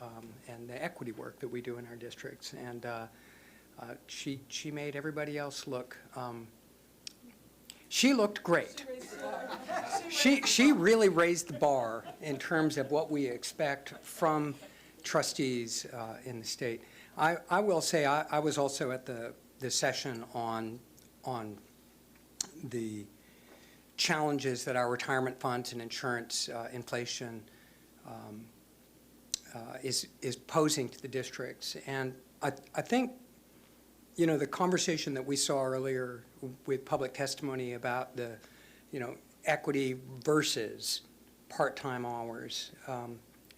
and the equity work that we do in our districts. And she made everybody else look She looked great. She really raised the bar in terms of what we expect from trustees in the state. I will say I was also at the session on the challenges that our retirement funds and insurance inflation is posing to the districts. And I think, you know, the conversation that we saw earlier with public testimony about the, you know, equity versus part-time hours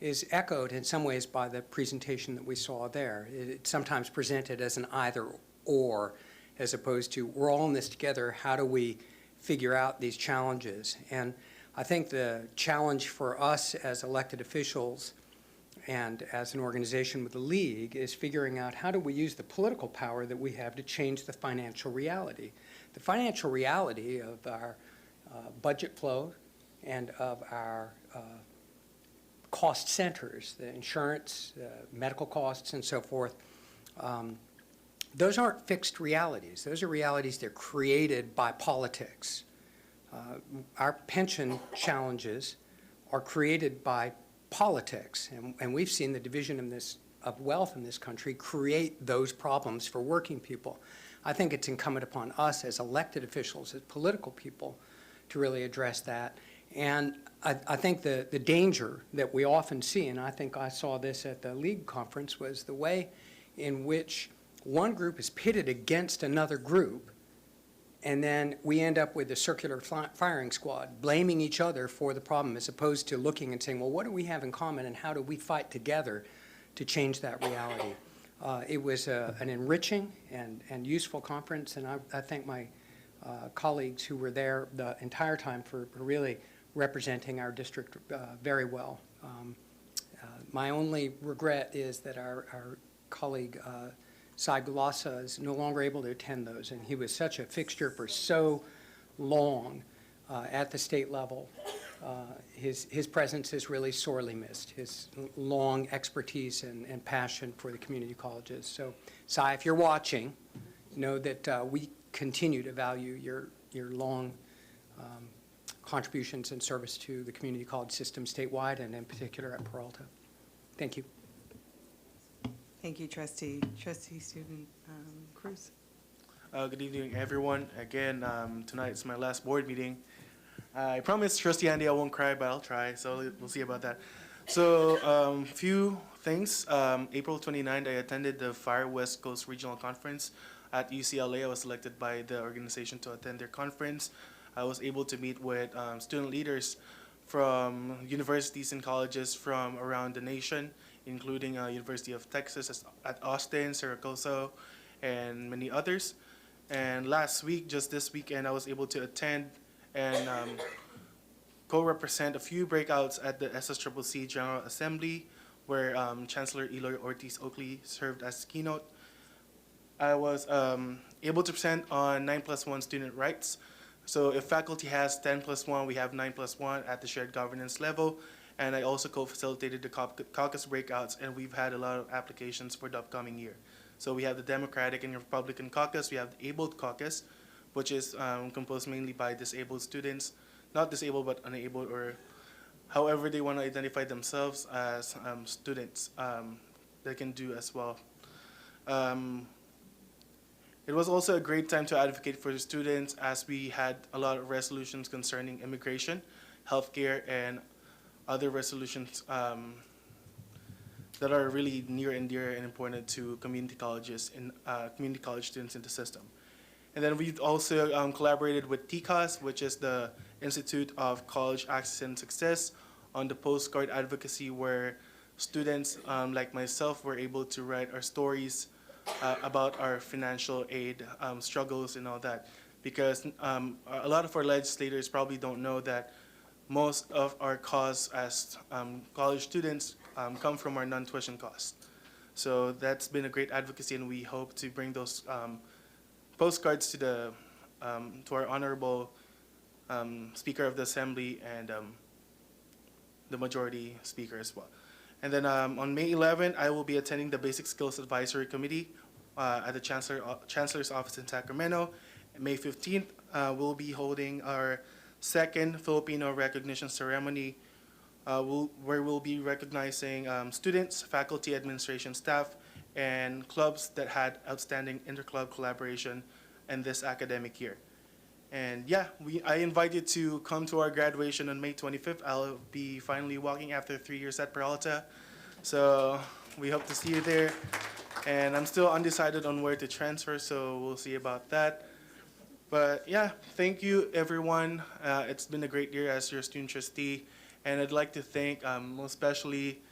is echoed in some ways by the presentation that we saw there. It's sometimes presented as an either or, as opposed to we're all in this together, how do we figure out these challenges? And I think the challenge for us as elected officials and as an organization with the league is figuring out how do we use the political power that we have to change the financial reality. The financial reality of our budget flow and of our cost centers, the insurance, medical costs, and so forth, those aren't fixed realities. Those are realities that are created by politics. Our pension challenges are created by politics, and we've seen the division of wealth in this country create those problems for working people. I think it's incumbent upon us as elected officials, as political people, to really address that. And I think the danger that we often see, and I think I saw this at the League conference, was the way in which one group is pitted against another group, and then we end up with a circular firing squad, blaming each other for the problem, as opposed to looking and saying, well, what do we have in common, and how do we fight together to change that reality? It was an enriching and useful conference, and I thank my colleagues who were there the entire time for really representing our district very well. My only regret is that our colleague Sai Gulasa is no longer able to attend those, and he was such a fixture for so long at the state level. His presence is really sorely missed, his long expertise and passion for the community colleges. So, Sai, if you're watching, know that we continue to value your long contributions and service to the community college system statewide and in particular at Peralta. Thank you. Thank you, Trustee. Trustee Student Cruz. Good evening, everyone. Again, tonight's my last board meeting. I promised Trustee Andy I won't cry, but I'll try, so we'll see about that. So, few things. April 29th, I attended the Fire West Coast Regional Conference at UCLA. I was selected by the organization to attend their conference. I was able to meet with student leaders from universities and colleges from around the nation, including University of Texas at Austin, Syracuse, and many others. And last week, just this weekend, I was able to attend and co-represent a few breakouts at the SSCCC General Assembly, where Chancellor Eloy Ortiz-Oakley served as keynote. I was able to present on 9+1 student rights. So if faculty has 10+1, we have 9+1 at the shared governance level. And I also co-facilitated the caucus breakouts, and we've had a lot of applications for the upcoming year. So we have the Democratic and Republican caucus, we have the Abled caucus, which is composed mainly by disabled students, not disabled but unable, or however they want to identify themselves as students, they can do as well. It was also a great time to advocate for the students, as we had a lot of resolutions concerning immigration, healthcare, and other resolutions that are really near and dear and important to community colleges and community college students in the system. And then we've also collaborated with TCOS, which is the Institute of College Access and Success, on the postcard advocacy, where students like myself were able to write our stories about our financial aid struggles and all that. Because a lot of our legislators probably don't know that most of our costs as college students come from our non-tuition costs. So that's been a great advocacy, and we hope to bring those postcards to the to our honorable Speaker of the Assembly and the Majority Speaker as well. And then on May 11th, I will be attending the Basic Skills Advisory Committee at the Chancellor's Office in Sacramento. May 15th, we'll be holding our second Filipino recognition ceremony, where we'll be recognizing students, faculty, administration staff, and clubs that had outstanding interclub collaboration in this academic year. And yeah, I invite you to come to our graduation on May 25th. I'll be finally walking after 3 years at Peralta. So we hope to see you there. And I'm still undecided on where to transfer, so we'll see about that. But yeah, thank you everyone. It's been a great year as your student trustee. And I'd like to thank most especially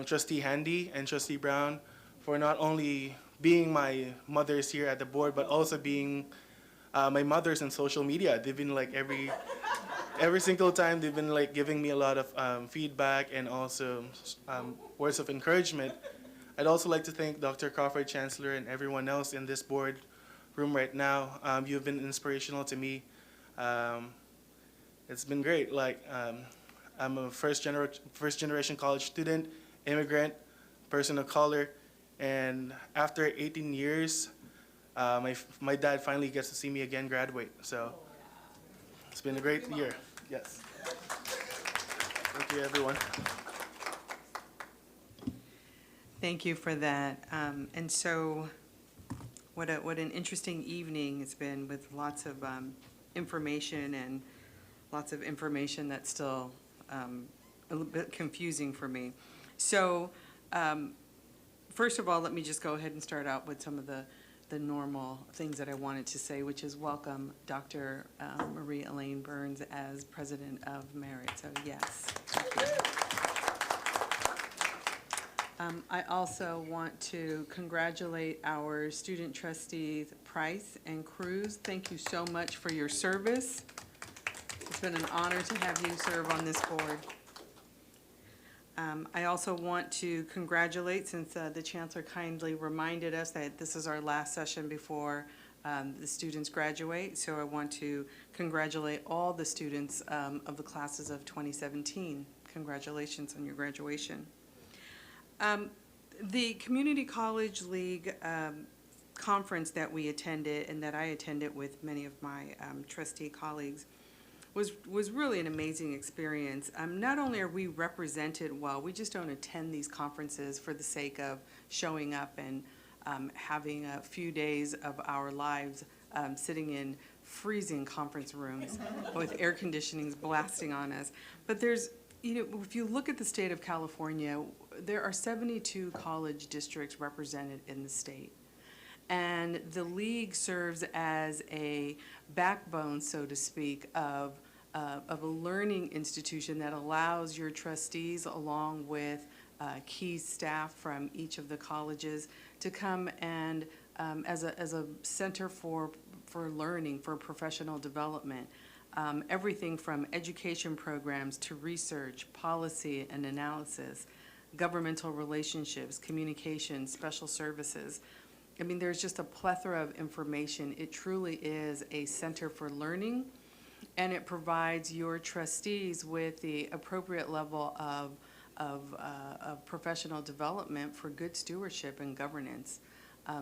Trustee Handy and Trustee Brown for not only being my mothers here at the board, but also being my mothers in social media. They've been like every single time they've been like giving me a lot of feedback and also words of encouragement. I'd also like to thank Dr. Crawford, Chancellor, and everyone else in this board room right now. You've been inspirational to me. It's been great. Like I'm a first generation college student, immigrant, person of color, and after 18 years, my dad finally gets to see me again graduate. So it's been a great year. Yes. Thank you, everyone. Thank you for that. And so what an interesting evening it's been with lots of information and lots of information that's still a little bit confusing for me. So first of all, let me just go ahead and start out with some of the normal things that I wanted to say, which is welcome Dr. Marie Elaine Burns as President of Merit. So yes. I also want to congratulate our student trustees, Price and Cruz. Thank you so much for your service. It's been an honor to have you serve on this board. I also want to congratulate, since the Chancellor kindly reminded us that this is our last session before the students graduate, so I want to congratulate all the students of the classes of 2017. Congratulations on your graduation. The Community College League conference that we attended and that I attended with many of my trustee colleagues was really an amazing experience. Not only are we represented well, we just don't attend these conferences for the sake of showing up and having a few days of our lives sitting in freezing conference rooms with air conditionings blasting on us. But there's, if you look at the state of California, there are 72 college districts represented in the state. And the league serves as a backbone, so to speak, of a learning institution that allows your trustees, along with key staff from each of the colleges, to come and as a center for learning, for professional development. Everything from education programs to research, policy and analysis, governmental relationships, communications, special services. I mean, there's just a plethora of information. It truly is a center for learning, and it provides your trustees with the appropriate level of professional development for good stewardship and governance.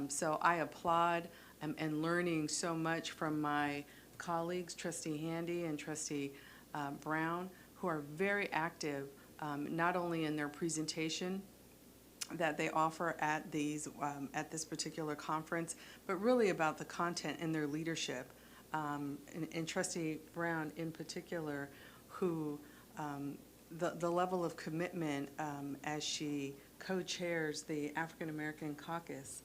So I applaud and learning so much from my colleagues, Trustee Handy and Trustee Brown, who are very active, not only in their presentation that they offer at this particular conference, but really about the content and their leadership. And Trustee Brown in particular, who the level of commitment as she co-chairs the African American Caucus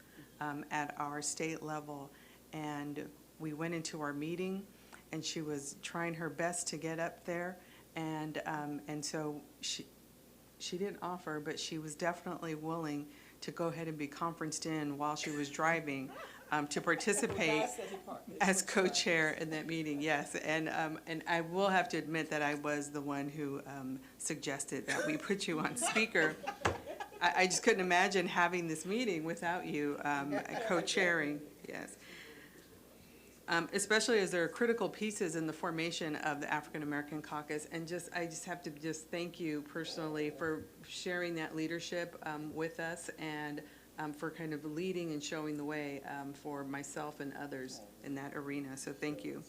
at our state level. And we went into our meeting and she was trying her best to get up there, and so she didn't offer, but she was definitely willing to go ahead and be conferenced in while she was driving to participate as co-chair in that meeting. Yes, and I will have to admit that I was the one who suggested that we put you on speaker. I just couldn't imagine having this meeting without you co-chairing. Yes. Especially as there are critical pieces in the formation of the African American Caucus, and I just have to thank you personally for sharing that leadership with us, and for kind of leading and showing the way for myself and others in that arena. So thank you.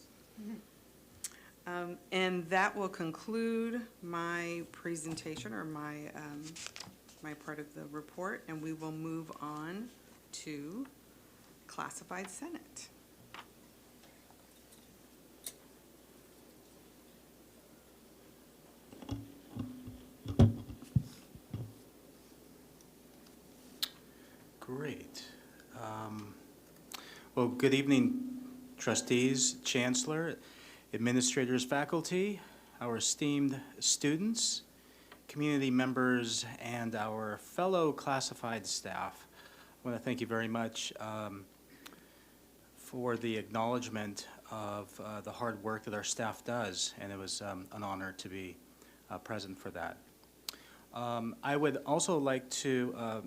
And that will conclude my presentation or my part of the report, and we will move on to classified Senate. Great. Well, good evening, trustees, chancellor, administrators, faculty, our esteemed students, community members, and our fellow classified staff. I want to thank you very much for the acknowledgement of the hard work that our staff does, and it was an honor to be present for that. I would also like to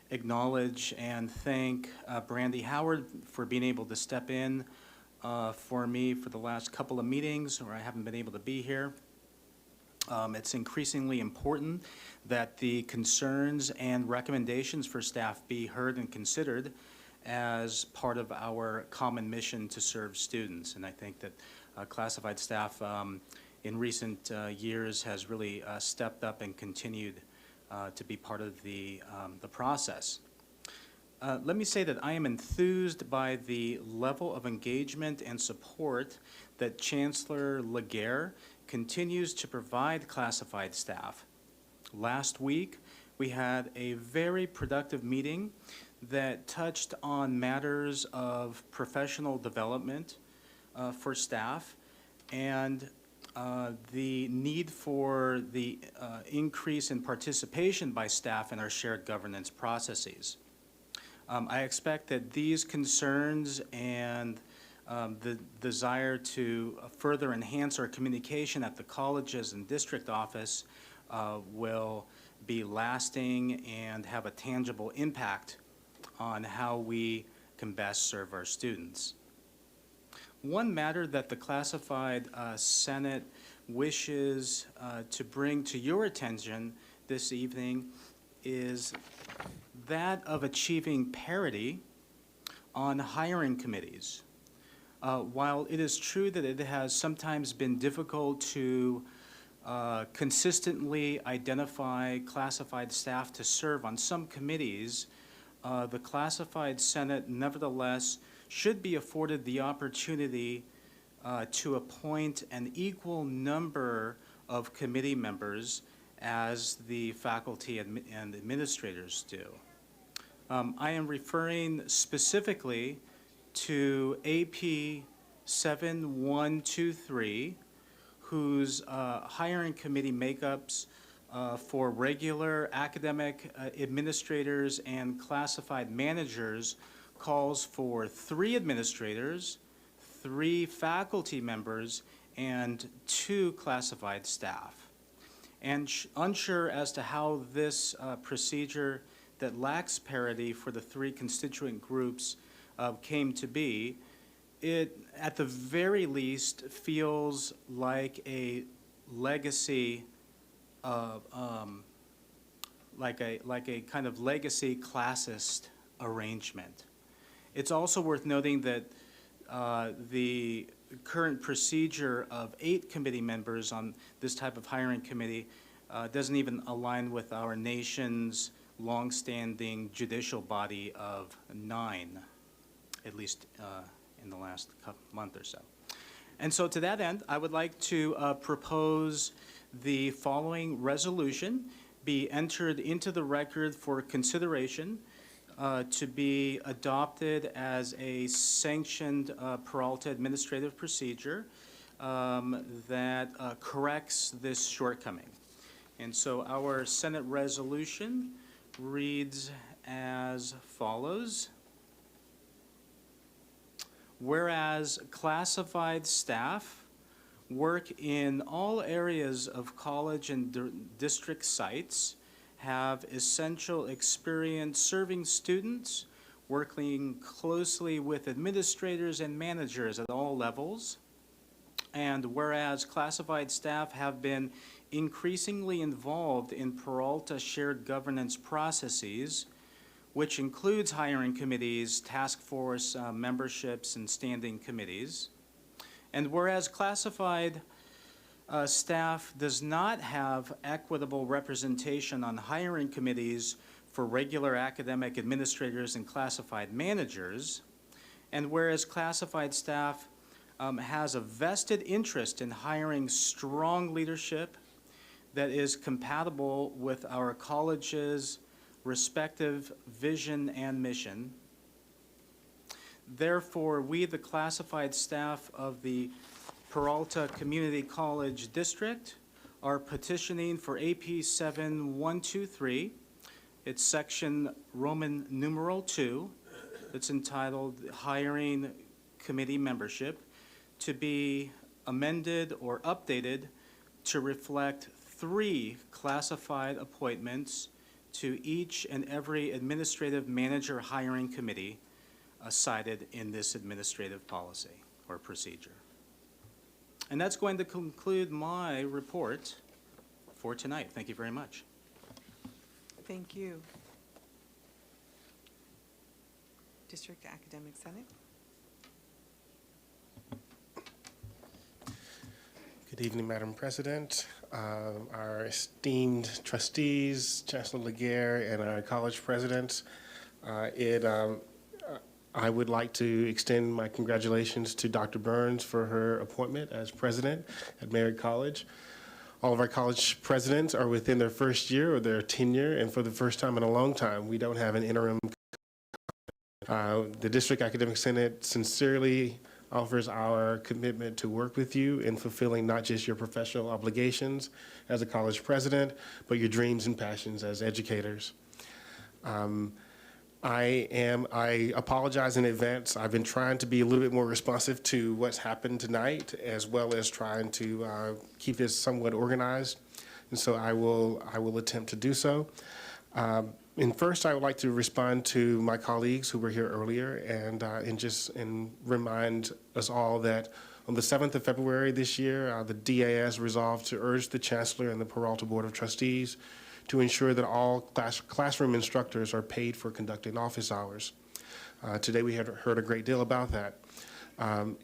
acknowledge and thank Brandy Howard for being able to step in for me for the last couple of meetings where I haven't been able to be here. It's increasingly important that the concerns and recommendations for staff be heard and considered as part of our common mission to serve students. And I think that classified staff in recent years has really stepped up and continued to be part of the process. Let me say that I am enthused by the level of engagement and support that Chancellor Laguerre continues to provide classified staff. Last week, we had a very productive meeting that touched on matters of professional development for staff and the need for the increase in participation by staff in our shared governance processes. I expect that these concerns and the desire to further enhance our communication at the colleges and district office will be lasting and have a tangible impact on how we can best serve our students. One matter that the classified Senate wishes to bring to your attention this evening is that of achieving parity on hiring committees. While it is true that it has sometimes been difficult to consistently identify classified staff to serve on some committees, the classified Senate nevertheless should be afforded the opportunity to appoint an equal number of committee members as the faculty and administrators do. I am referring specifically to AP 7123, whose hiring committee makeups for regular academic administrators and classified managers calls for 3 administrators, 3 faculty members, and 2 classified staff. And unsure as to how this procedure that lacks parity for the 3 constituent groups came to be, it at the very least feels like a legacy of like a kind of legacy classist arrangement. It's also worth noting that the current procedure of 8 committee members on this type of hiring committee doesn't even align with our nation's longstanding judicial body of 9, at least in the last month or so. And so to that end, I would like to propose the following resolution be entered into the record for consideration to be adopted as a sanctioned Peralta administrative procedure that corrects this shortcoming. And so our Senate resolution reads as follows. Whereas classified staff work in all areas of college and district sites, have essential experience serving students, working closely with administrators and managers at all levels, and whereas classified staff have been increasingly involved in Peralta shared governance processes, which includes hiring committees, task force memberships, and standing committees. And whereas classified staff does not have equitable representation on hiring committees for regular academic administrators and classified managers, and whereas classified staff has a vested interest in hiring strong leadership that is compatible with our college's respective vision and mission. Therefore, we, the classified staff of the Peralta Community College District, are petitioning for AP 7123. It's section Roman numeral 2. It's entitled Hiring Committee Membership, to be amended or updated to reflect 3 classified appointments to each and every administrative manager hiring committee cited in this administrative policy or procedure. And that's going to conclude my report for tonight. Thank you very much. Thank you. District Academic Senate. Good evening, Madam President, our esteemed trustees, Chancellor Laguerre, and our college presidents. I would like to extend my congratulations to Dr. Burns for her appointment as president at Merritt College. All of our college presidents are within their first year or their tenure, and for the first time in a long time, we don't have an interim. The District Academic Senate sincerely offers our commitment to work with you in fulfilling not just your professional obligations as a college president, but your dreams and passions as educators. I apologize in advance. I've been trying to be a little bit more responsive to what's happened tonight, as well as trying to keep this somewhat organized, and so I will attempt to do so. And first, I would like to respond to my colleagues who were here earlier and remind us all that on the 7th of February this year, the DAS resolved to urge the Chancellor and the Peralta Board of Trustees to ensure that all classroom instructors are paid for conducting office hours. Today, we had heard a great deal about that.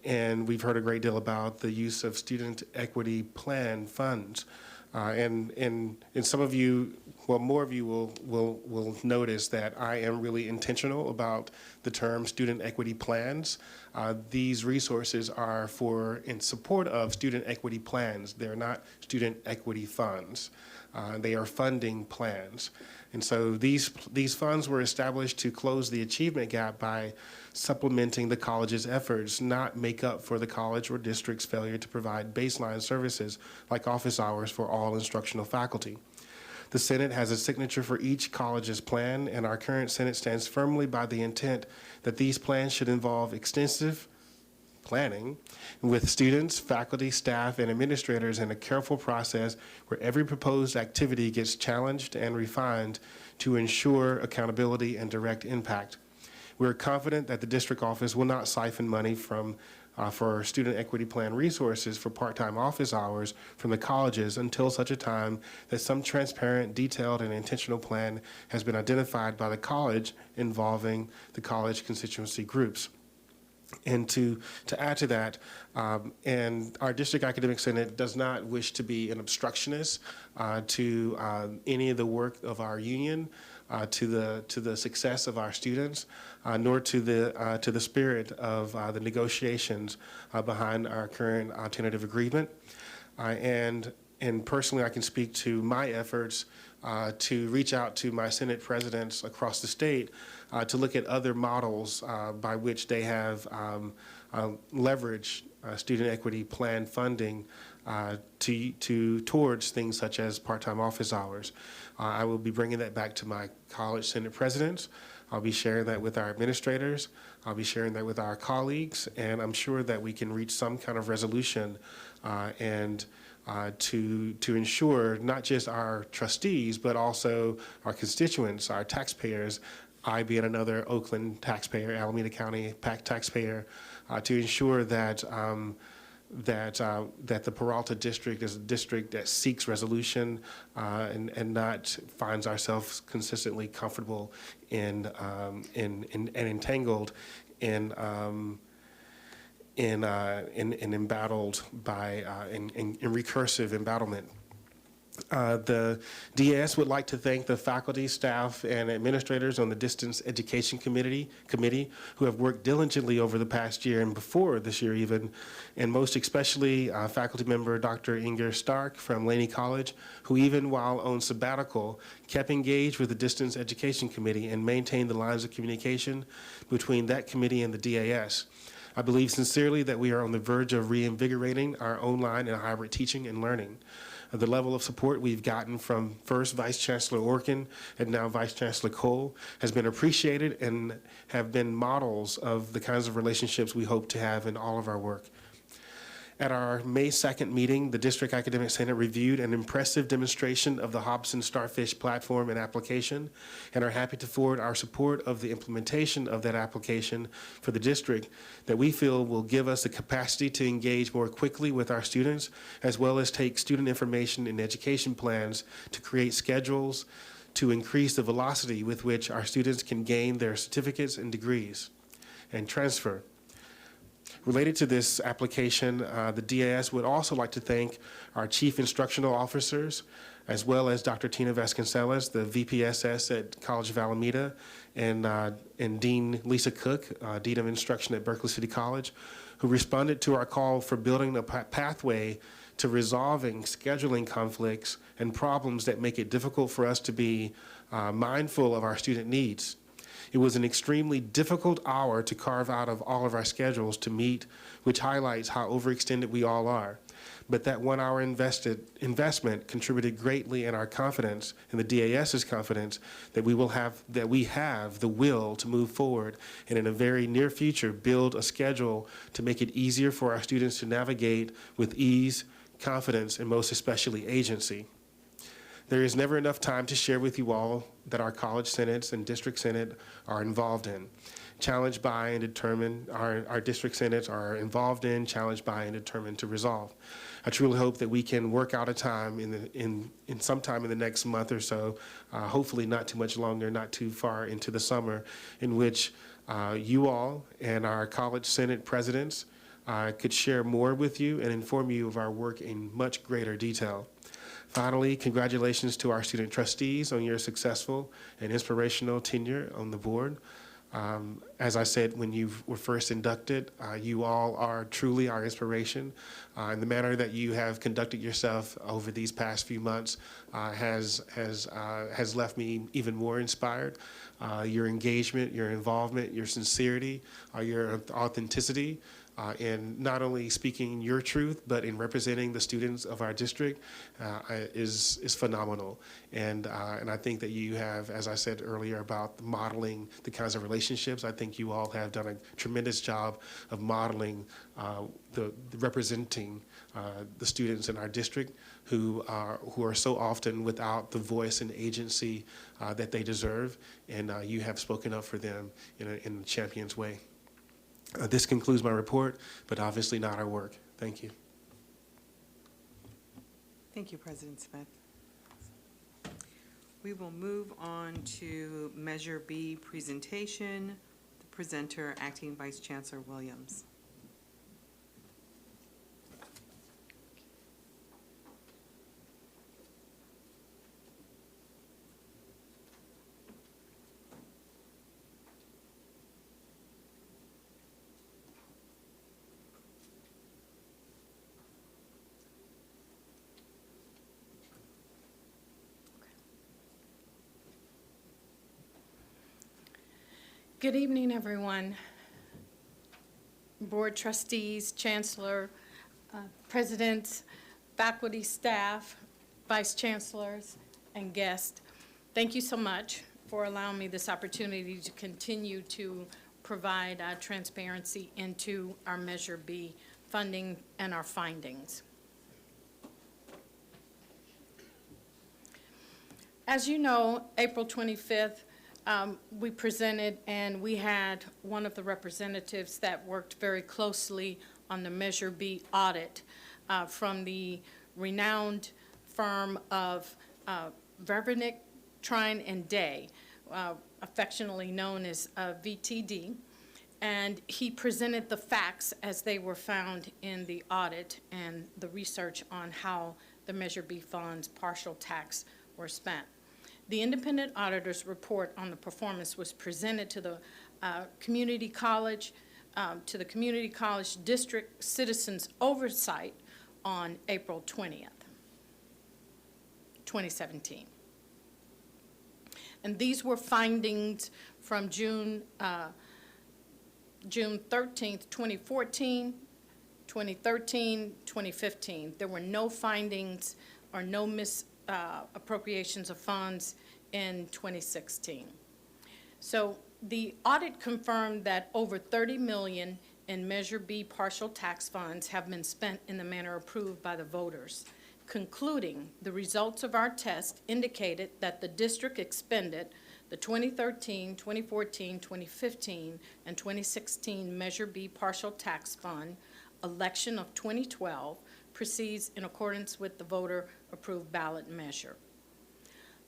And we've heard a great deal about the use of student equity plan funds. And some of you, well, more of you will notice that I am really intentional about the term student equity plans. These resources are in support of student equity plans. They're not student equity funds. They are funding plans. And so these funds were established to close the achievement gap by supplementing the college's efforts, not make up for the college or district's failure to provide baseline services like office hours for all instructional faculty. The Senate has a signature for each college's plan, and our current Senate stands firmly by the intent that these plans should involve extensive planning with students, faculty, staff, and administrators in a careful process where every proposed activity gets challenged and refined to ensure accountability and direct impact. We're confident that the district office will not siphon money for student equity plan resources for part-time office hours from the colleges until such a time that some transparent, detailed, and intentional plan has been identified by the college involving the college constituency groups. And to add to that, and our District Academic Senate does not wish to be an obstructionist to any of the work of our union, to the success of our students, nor to the spirit of the negotiations behind our current tentative agreement. And personally, I can speak to my efforts to reach out to my Senate presidents across the state to look at other models by which they have leveraged student equity plan funding towards things such as part-time office hours. I will be bringing that back to my college Senate presidents. I'll be sharing that with our administrators. I'll be sharing that with our colleagues, and I'm sure that we can reach some kind of resolution to ensure not just our trustees, but also our constituents, our taxpayers, I being another Oakland taxpayer, Alameda County taxpayer, to ensure that that the Peralta district is a district that seeks resolution and not finds ourselves consistently comfortable and entangled in embattled by in recursive embattlement. The DAS would like to thank the faculty, staff, and administrators on the Distance Education Committee who have worked diligently over the past year and before this year even, and most especially faculty member Dr. Inger Stark from Laney College, who even while on sabbatical kept engaged with the Distance Education Committee and maintained the lines of communication between that committee and the DAS. I believe sincerely that we are on the verge of reinvigorating our online and hybrid teaching and learning. The level of support we've gotten from first Vice Chancellor Orkin and now Vice Chancellor Cole has been appreciated and have been models of the kinds of relationships we hope to have in all of our work. At our May 2nd meeting, the District Academic Senate reviewed an impressive demonstration of the Hobson Starfish platform and application, and are happy to forward our support of the implementation of that application for the district that we feel will give us the capacity to engage more quickly with our students, as well as take student information and education plans to create schedules to increase the velocity with which our students can gain their certificates and degrees and transfer. Related to this application, the DAS would also like to thank our Chief Instructional Officers, as well as Dr. Tina Vasconcelos, the VPSS at College of Alameda, and Dean Lisa Cook, Dean of Instruction at Berkeley City College, who responded to our call for building a pathway to resolving scheduling conflicts and problems that make it difficult for us to be mindful of our student needs. It was an extremely difficult hour to carve out of all of our schedules to meet, which highlights how overextended we all are. But that 1 hour investment contributed greatly in our confidence, in the DAS's confidence, that we have the will to move forward and in a very near future build a schedule to make it easier for our students to navigate with ease, confidence, and most especially agency. There is never enough time to share with you all that our college senates and district senate are involved in. Challenged by and determined, our district senates are involved in, challenged by, and determined to resolve. I truly hope that we can work out a time in sometime in the next month or so, hopefully not too much longer, not too far into the summer, in which you all and our college senate presidents could share more with you and inform you of our work in much greater detail. Finally, congratulations to our student trustees on your successful and inspirational tenure on the board. As I said when you were first inducted, you all are truly our inspiration. And the manner that you have conducted yourself over these past few months has left me even more inspired. Your engagement, your involvement, your sincerity, your authenticity, in not only speaking your truth, but in representing the students of our district is phenomenal. And I think that you have, as I said earlier, about modeling the kinds of relationships, I think you all have done a tremendous job of modeling representing the students in our district who are so often without the voice and agency that they deserve, and you have spoken up for them in a champion's way. This concludes my report, but obviously not our work. Thank you. Thank you, President Smith. We will move on to Measure B presentation. The presenter, Acting Vice Chancellor Williams. Good evening, everyone. Board trustees, chancellor, presidents, faculty, staff, vice chancellors, and guests. Thank you so much for allowing me this opportunity to continue to provide transparency into our Measure B funding and our findings. As you know, April 25th, we presented, and we had one of the representatives that worked very closely on the Measure B audit from the renowned firm of Vervinick, Trine, and Day, affectionately known as VTD. and he presented the facts as they were found in the audit and the research on how the Measure B funds partial tax were spent. The independent auditor's report on the performance was presented to the community college district citizens oversight on April 20th, 2017. And these were findings from June 13th, 2014, 2013, 2015. There were no findings or no misappropriations of funds in 2016. So the audit confirmed that over $30 million in Measure B partial tax funds have been spent in the manner approved by the voters, concluding the results of our test indicated that the district expended the 2013, 2014, 2015, and 2016 Measure B partial tax fund. Election of 2012 proceeds in accordance with the voter-approved ballot measure.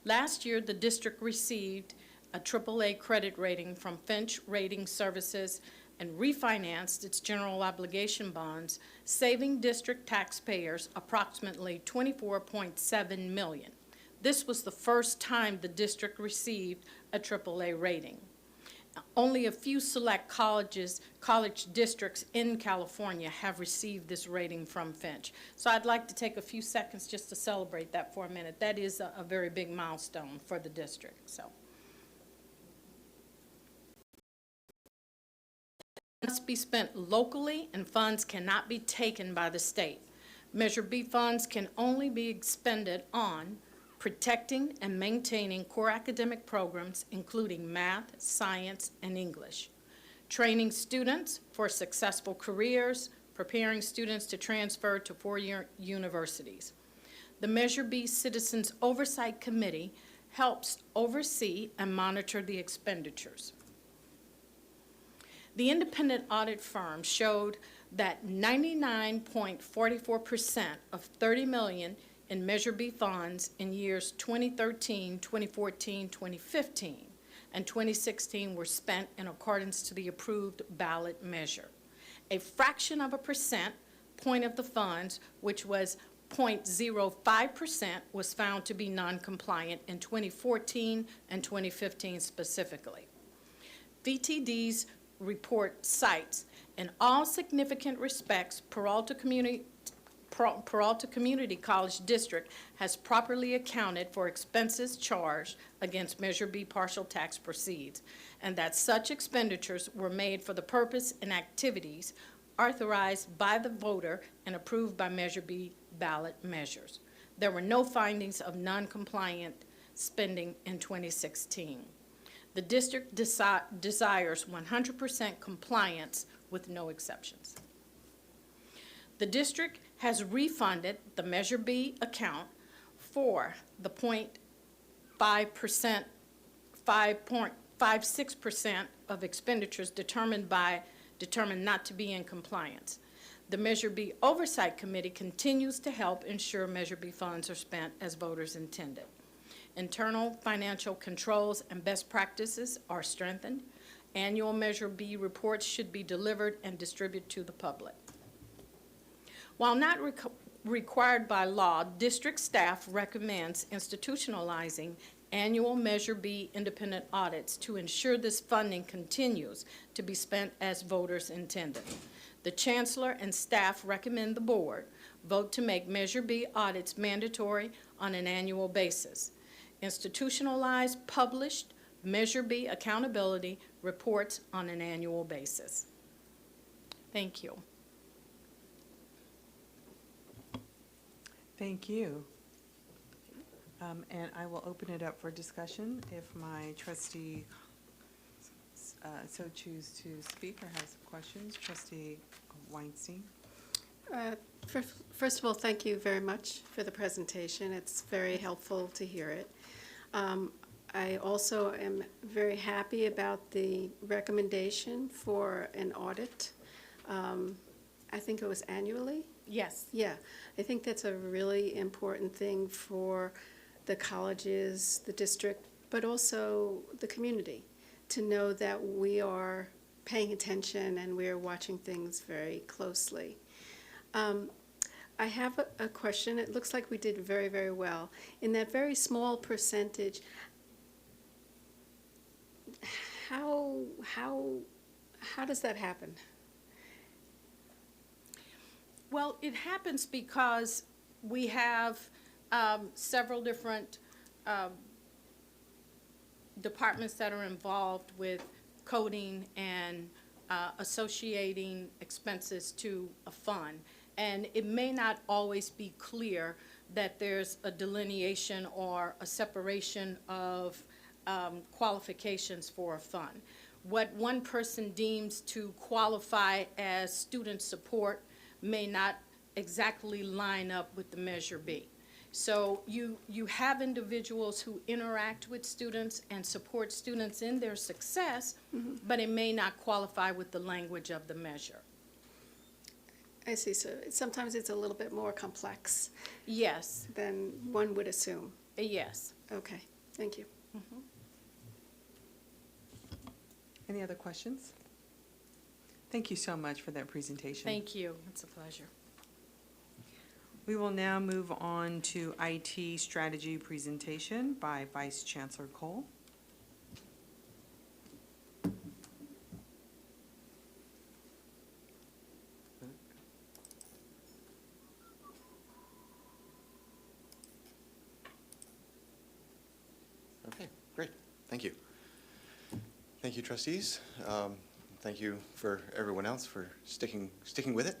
Last year, the district received a AAA credit rating from Finch Rating Services and refinanced its general obligation bonds, saving district taxpayers approximately $24.7 million. This was the first time the district received a AAA rating. Only a few select college districts in California have received this rating from Finch. So I'd like to take a few seconds just to celebrate that for a minute. That is a very big milestone for the district. So. Must be spent locally, and funds cannot be taken by the state. Measure B funds can only be expended on protecting and maintaining core academic programs, including math, science, and English, training students for successful careers, preparing students to transfer to four-year universities. The Measure B Citizens Oversight Committee helps oversee and monitor the expenditures. The independent audit firm showed that 99.44% of $30 million in Measure B funds in years 2013, 2014, 2015, and 2016 were spent in accordance to the approved ballot measure. A fraction of a percent point of the funds, which was 0.05%, was found to be non-compliant in 2014 and 2015 specifically. VTD's report cites, in all significant respects, Peralta Community College District has properly accounted for expenses charged against Measure B partial tax proceeds, and that such expenditures were made for the purpose and activities authorized by the voter and approved by Measure B ballot measures. There were no findings of non-compliant spending in 2016. The district desires 100% compliance with no exceptions. The district has refunded the Measure B account for the 5.56% of expenditures determined not to be in compliance. The Measure B Oversight Committee continues to help ensure Measure B funds are spent as voters intended. Internal financial controls and best practices are strengthened. Annual Measure B reports should be delivered and distributed to the public. While not required by law, district staff recommends institutionalizing annual Measure B independent audits to ensure this funding continues to be spent as voters intended. The Chancellor and staff recommend the board vote to make Measure B audits mandatory on an annual basis. Institutionalize published Measure B accountability reports on an annual basis. Thank you. Thank you. And I will open it up for discussion if my trustee so choose to speak or has questions. Trustee Weinstein. First of all, thank you very much for the presentation. It's very helpful to hear it. I also am very happy about the recommendation for an audit. I think it was annually? Yes. Yeah, I think that's a really important thing for the colleges, the district, but also the community, to know that we are paying attention and we're watching things very closely. I have a question. It looks like we did very, very well. In that very small percentage, how does that happen? Well, it happens because we have several different departments that are involved with coding and associating expenses to a fund. And it may not always be clear that there's a delineation or a separation of qualifications for a fund. What one person deems to qualify as student support may not exactly line up with the Measure B. So you have individuals who interact with students and support students in their success, but it may not qualify with the language of the measure. I see. So sometimes it's a little bit more complex. Yes. Than one would assume. Yes. Okay. Thank you. Any other questions? Thank you so much for that presentation. Thank you. It's a pleasure. We will now move on to IT strategy presentation by Vice Chancellor Cole. Okay, great. Thank you. Thank you, trustees. Thank you for everyone else for sticking with it.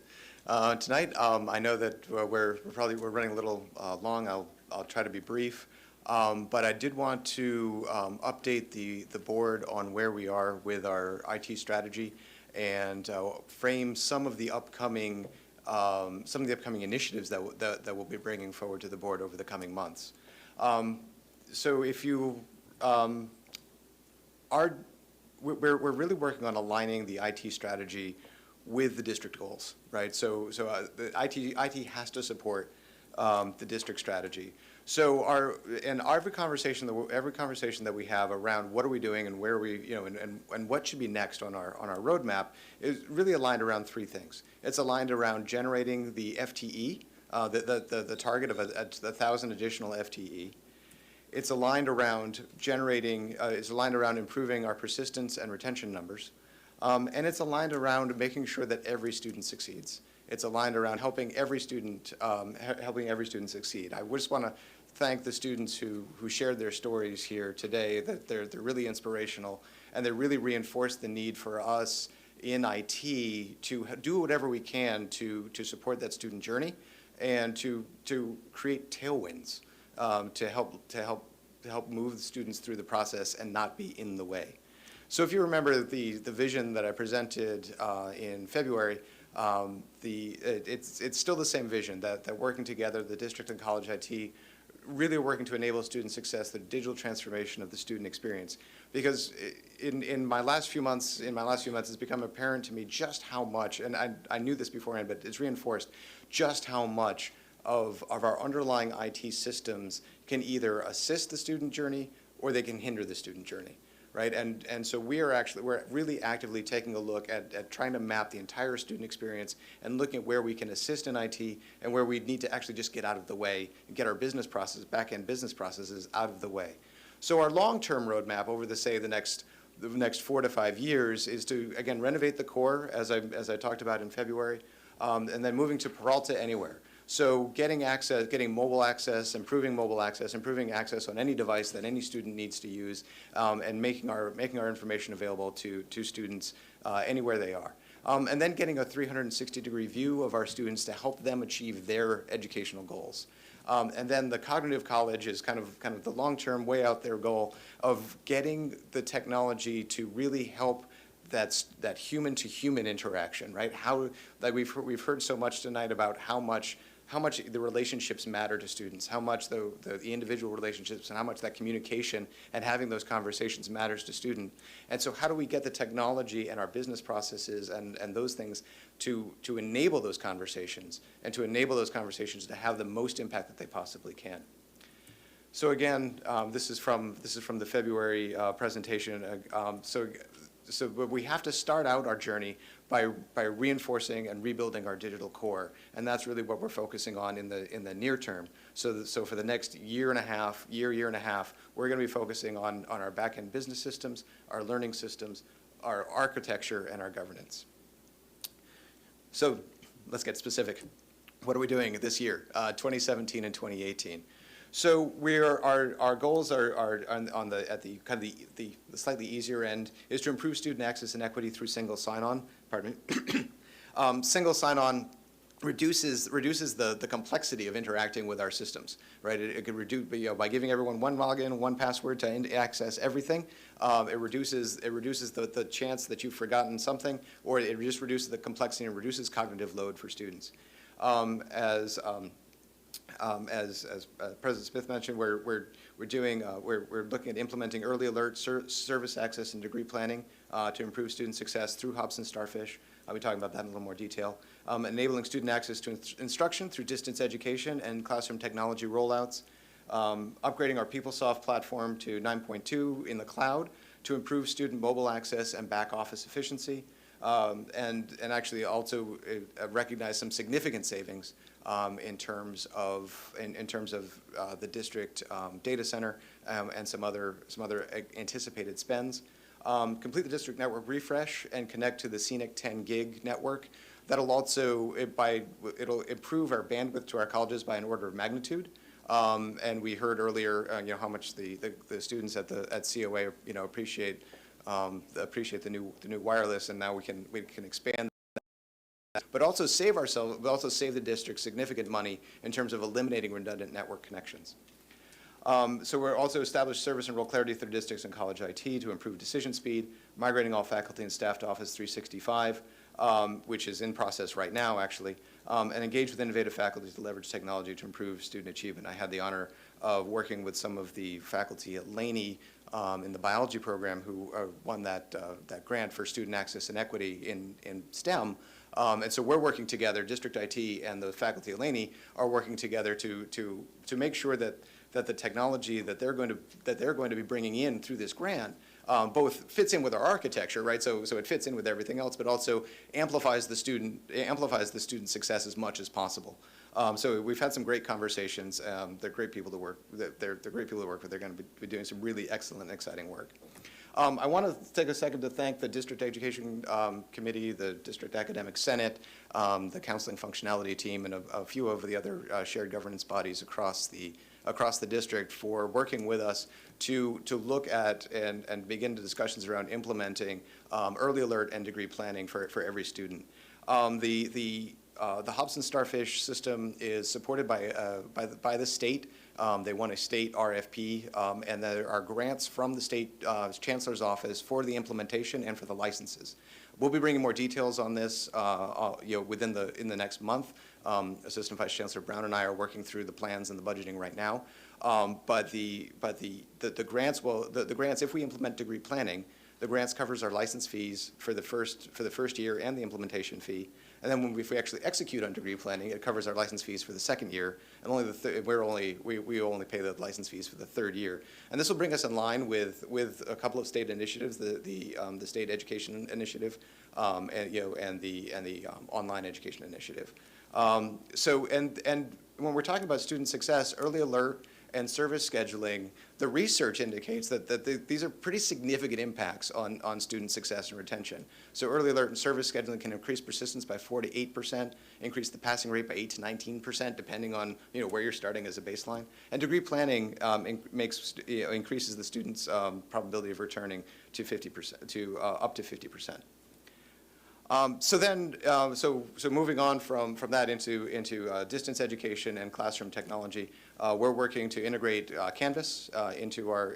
Tonight, I know that we're running a little long. I'll try to be brief. But I did want to update the board on where we are with our IT strategy and frame some of the upcoming initiatives that we'll be bringing forward to the board over the coming months. So if you we're really working on aligning the IT strategy with the district goals, right? So the IT has to support the district strategy. So every conversation that we have around what are we doing and where are we, and what should be next on our roadmap is really aligned around three things. It's aligned around generating the FTE, the target of 1,000 additional FTE. It's aligned around improving our persistence and retention numbers. And it's aligned around making sure that every student succeeds. It's aligned around helping every student succeed. I just want to thank the students who shared their stories here today, that they're really inspirational, and they really reinforce the need for us in IT to do whatever we can to support that student journey and to create tailwinds to help move the students through the process and not be in the way. So if you remember the vision that I presented in February, it's still the same vision, that working together, the district and college IT, really working to enable student success, the digital transformation of the student experience. Because in my last few months, it's become apparent to me just how much, and I knew this beforehand, but it's reinforced, just how much of our underlying IT systems can either assist the student journey or they can hinder the student journey. Right, and so we're really actively taking a look at trying to map the entire student experience and looking at where we can assist in IT and where we need to actually just get out of the way and get our business processes, back-end business processes out of the way. So our long-term roadmap over the next 4 to 5 years is to, again, renovate the core, as I talked about in February, and then moving to Peralta Anywhere. So getting mobile access, improving access on any device that any student needs to use, and making our information available to students anywhere they are. And then getting a 360-degree view of our students to help them achieve their educational goals. And then the cognitive college is kind of the long-term, way out there goal of getting the technology to really help that human-to-human interaction, right? We've heard so much tonight about how much the relationships matter to students, how much the individual relationships and how much that communication and having those conversations matters to students. And so how do we get the technology and our business processes and those things to enable those conversations and to enable those conversations to have the most impact that they possibly can? So again, this is from the February presentation. but we have to start out our journey by reinforcing and rebuilding our digital core, and that's really what we're focusing on in the near term. So for the next year and a half, we're going to be focusing on our back-end business systems, our learning systems, our architecture, and our governance. So let's get specific. What are we doing this year, 2017 and 2018? So our goals are at the kind of the slightly easier end is to improve student access and equity through single sign-on. Pardon me. Single sign-on reduces the complexity of interacting with our systems, right? It can reduce, by giving everyone one login, one password to access everything. It reduces the chance that you've forgotten something, or it just reduces the complexity and reduces cognitive load for students. As President Smith mentioned, we're looking at implementing early alert service access and degree planning to improve student success through Hobson Starfish. I'll be talking about that in a little more detail. Enabling student access to instruction through distance education and classroom technology rollouts. Upgrading our PeopleSoft platform to 9.2 in the cloud to improve student mobile access and back office efficiency. And actually also recognize some significant savings in terms of the district data center and some other anticipated spends. Complete the district network refresh and connect to the scenic 10 gig network. That'll also it'll improve our bandwidth to our colleges by an order of magnitude. And we heard earlier how much the students at COA appreciate the new wireless, and now we can expand that, but also save the district significant money in terms of eliminating redundant network connections. So we're also established service and role clarity through districts and college IT to improve decision speed, migrating all faculty and staff to Office 365, which is in process right now, actually, and engage with innovative faculty to leverage technology to improve student achievement. I had the honor of working with some of the faculty at Laney in the biology program who won that grant for student access and equity in STEM. And so we're working together, District IT and the faculty at Laney are working together to make sure that the technology that they're going to be bringing in through this grant both fits in with our architecture, right? So it fits in with everything else, but also amplifies the student success as much as possible. So we've had some great conversations. They're great people to work. They're great people to work with. They're going to be doing some really excellent, exciting work. I want to take a second to thank the District Education Committee, the District Academic Senate, the Counseling Functionality Team, and a few of the other shared governance bodies across the district for working with us to look at and begin the discussions around implementing early alert and degree planning for every student. The Hobson Starfish system is supported by the state. They won a state RFP, and there are grants from the state chancellor's office for the implementation and for the licenses. We'll be bringing more details on this, in the next month. Assistant Vice Chancellor Brown and I are working through the plans and the budgeting right now. But the grants if we implement degree planning, the grants covers our license fees for the first year and the implementation fee. And then if we actually execute on degree planning, it covers our license fees for the second year, and we only pay the license fees for the third year. And this will bring us in line with a couple of state initiatives, the state education initiative, and the online education initiative. And when we're talking about student success, early alert and service scheduling, the research indicates that these are pretty significant impacts on student success and retention. So early alert and service scheduling can increase persistence by 4 to 8%, increase the passing rate by 8 to 19%, depending on where you're starting as a baseline. And degree planning increases the student's probability of returning to 50% to up to 50%. So moving on from that into distance education and classroom technology, we're working to integrate Canvas into our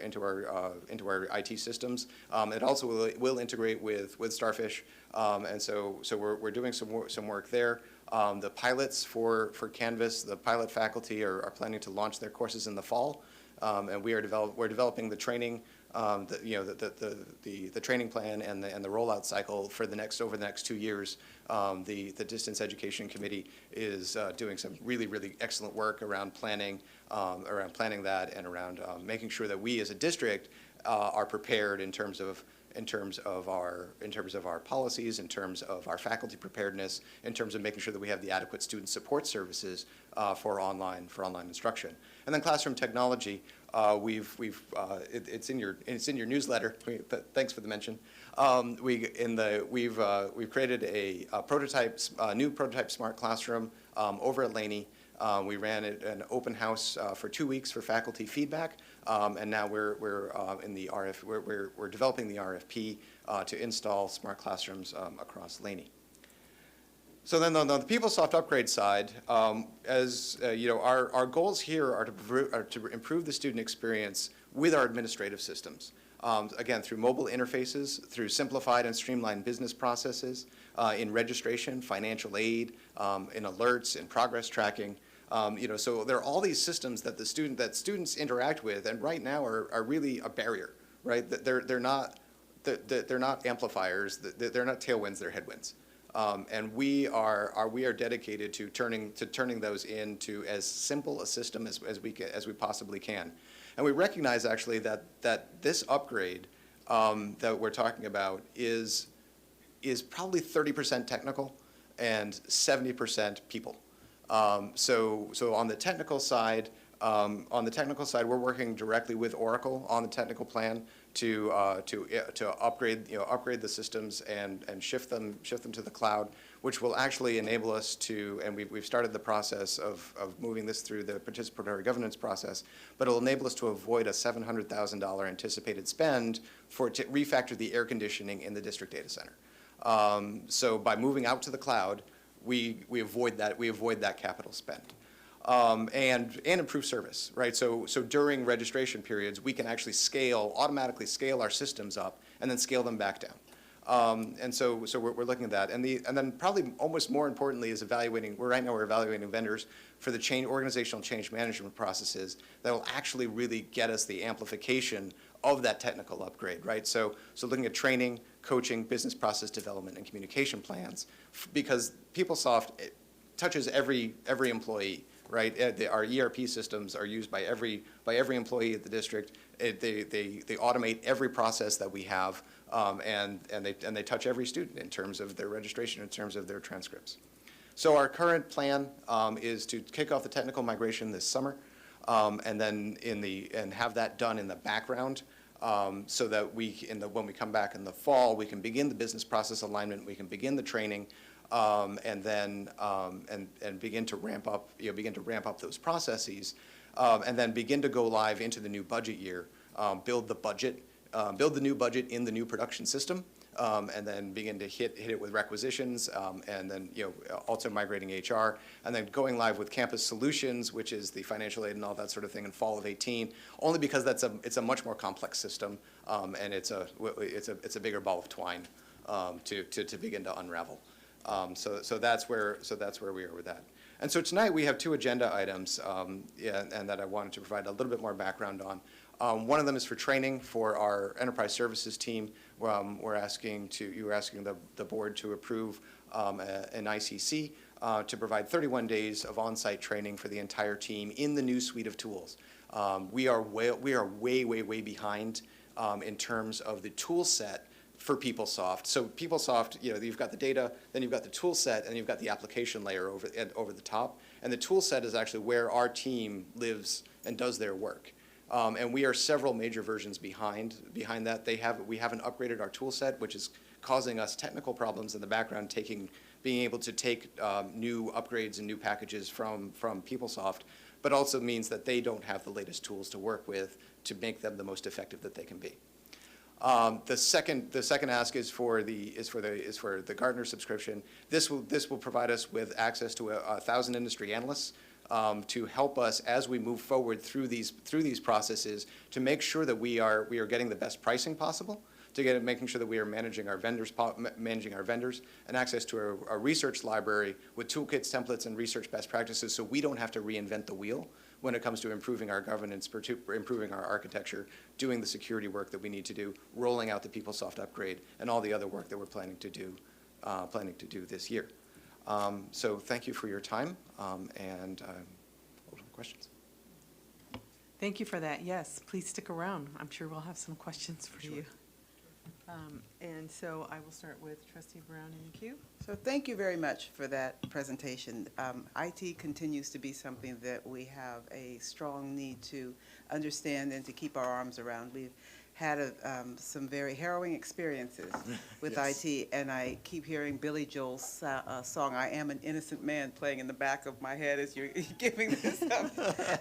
IT systems. It also will integrate with Starfish, and so we're doing some work there. The pilots for Canvas, the pilot faculty are planning to launch their courses in the fall, and we're developing the training. The training plan and the rollout cycle for over the next 2 years. The Distance Education Committee is doing some really excellent work around planning that and around making sure that we as a district are prepared in terms of in terms of our policies, in terms of our faculty preparedness, in terms of making sure that we have the adequate student support services for online instruction. And then classroom technology, it's in your newsletter. Thanks for the mention. We've created a new prototype smart classroom over at Laney. We ran an open house for 2 weeks for faculty feedback, and now we're developing the RFP to install smart classrooms across Laney. So then on the PeopleSoft upgrade side, our goals here are to improve the student experience with our administrative systems. Again, through mobile interfaces, through simplified and streamlined business processes, in registration, financial aid, in alerts, in progress tracking. So there are all these systems that students interact with, and right now are really a barrier, right? They're not amplifiers. They're not tailwinds. They're headwinds. And we are dedicated to turning those into as simple a system as we possibly can. And we recognize actually that this upgrade that we're talking about is probably 30% technical and 70% people. So on the technical side, we're working directly with Oracle on the technical plan to upgrade the systems and shift them to the cloud, which will actually enable us to, and we've started the process of moving this through the participatory governance process, but it'll enable us to avoid a $700,000 anticipated spend to refactor the air conditioning in the district data center. So by moving out to the cloud, we avoid that capital spend. And improve service, right? So during registration periods, we can actually automatically scale our systems up and then scale them back down. And so we're looking at that. And then probably almost more importantly is right now we're evaluating vendors for the organizational change management processes that will actually really get us the amplification of that technical upgrade, right? So looking at training, coaching, business process development, and communication plans, because PeopleSoft touches every employee. Right, our ERP systems are used by every employee at the district. They automate every process that we have, and they touch every student in terms of their registration, in terms of their transcripts. So our current plan is to kick off the technical migration this summer, and then have that done in the background, so that when we come back in the fall, we can begin the business process alignment, we can begin the training. And then begin to ramp up those processes, and then begin to go live into the new budget year. Build the new budget in the new production system, and then begin to hit it with requisitions, and then also migrating HR, and then going live with Campus Solutions, which is the financial aid and all that sort of thing in fall of 2018. Only because it's a much more complex system, and it's a bigger ball of twine to begin to unravel. So that's where we are with that. And so tonight we have 2 agenda items, and that I wanted to provide a little bit more background on. One of them is for training for our enterprise services team. You were asking the board to approve an ICC to provide 31 days of on-site training for the entire team in the new suite of tools. We are way behind in terms of the tool set for PeopleSoft. So PeopleSoft, you've got the data, then you've got the tool set, and you've got the application layer over the top. And the tool set is actually where our team lives and does their work. And we are several major versions behind that. We haven't upgraded our tool set, which is causing us technical problems in the background, being able to take new upgrades and new packages from PeopleSoft, but also means that they don't have the latest tools to work with to make them the most effective that they can be. The second ask is for the Gartner subscription. This will provide us with access to 1,000 industry analysts to help us as we move forward through these processes to make sure that we are getting the best pricing possible, making sure that we are managing our vendors, and access to a research library with toolkits, templates, and research best practices, so we don't have to reinvent the wheel when it comes to improving our governance, improving our architecture, doing the security work that we need to do, rolling out the PeopleSoft upgrade, and all the other work that we're planning to do this year. So thank you for your time, and open for questions. Thank you for that. Yes, please stick around. I'm sure we'll have some questions for you. And so I will start with Trustee Brown in the queue. So thank you very much for that presentation. IT continues to be something that we have a strong need to understand and to keep our arms around. We've had some very harrowing experiences with Yes. IT, and I keep hearing Billy Joel's song, "I Am an Innocent Man," playing in the back of my head as you're giving this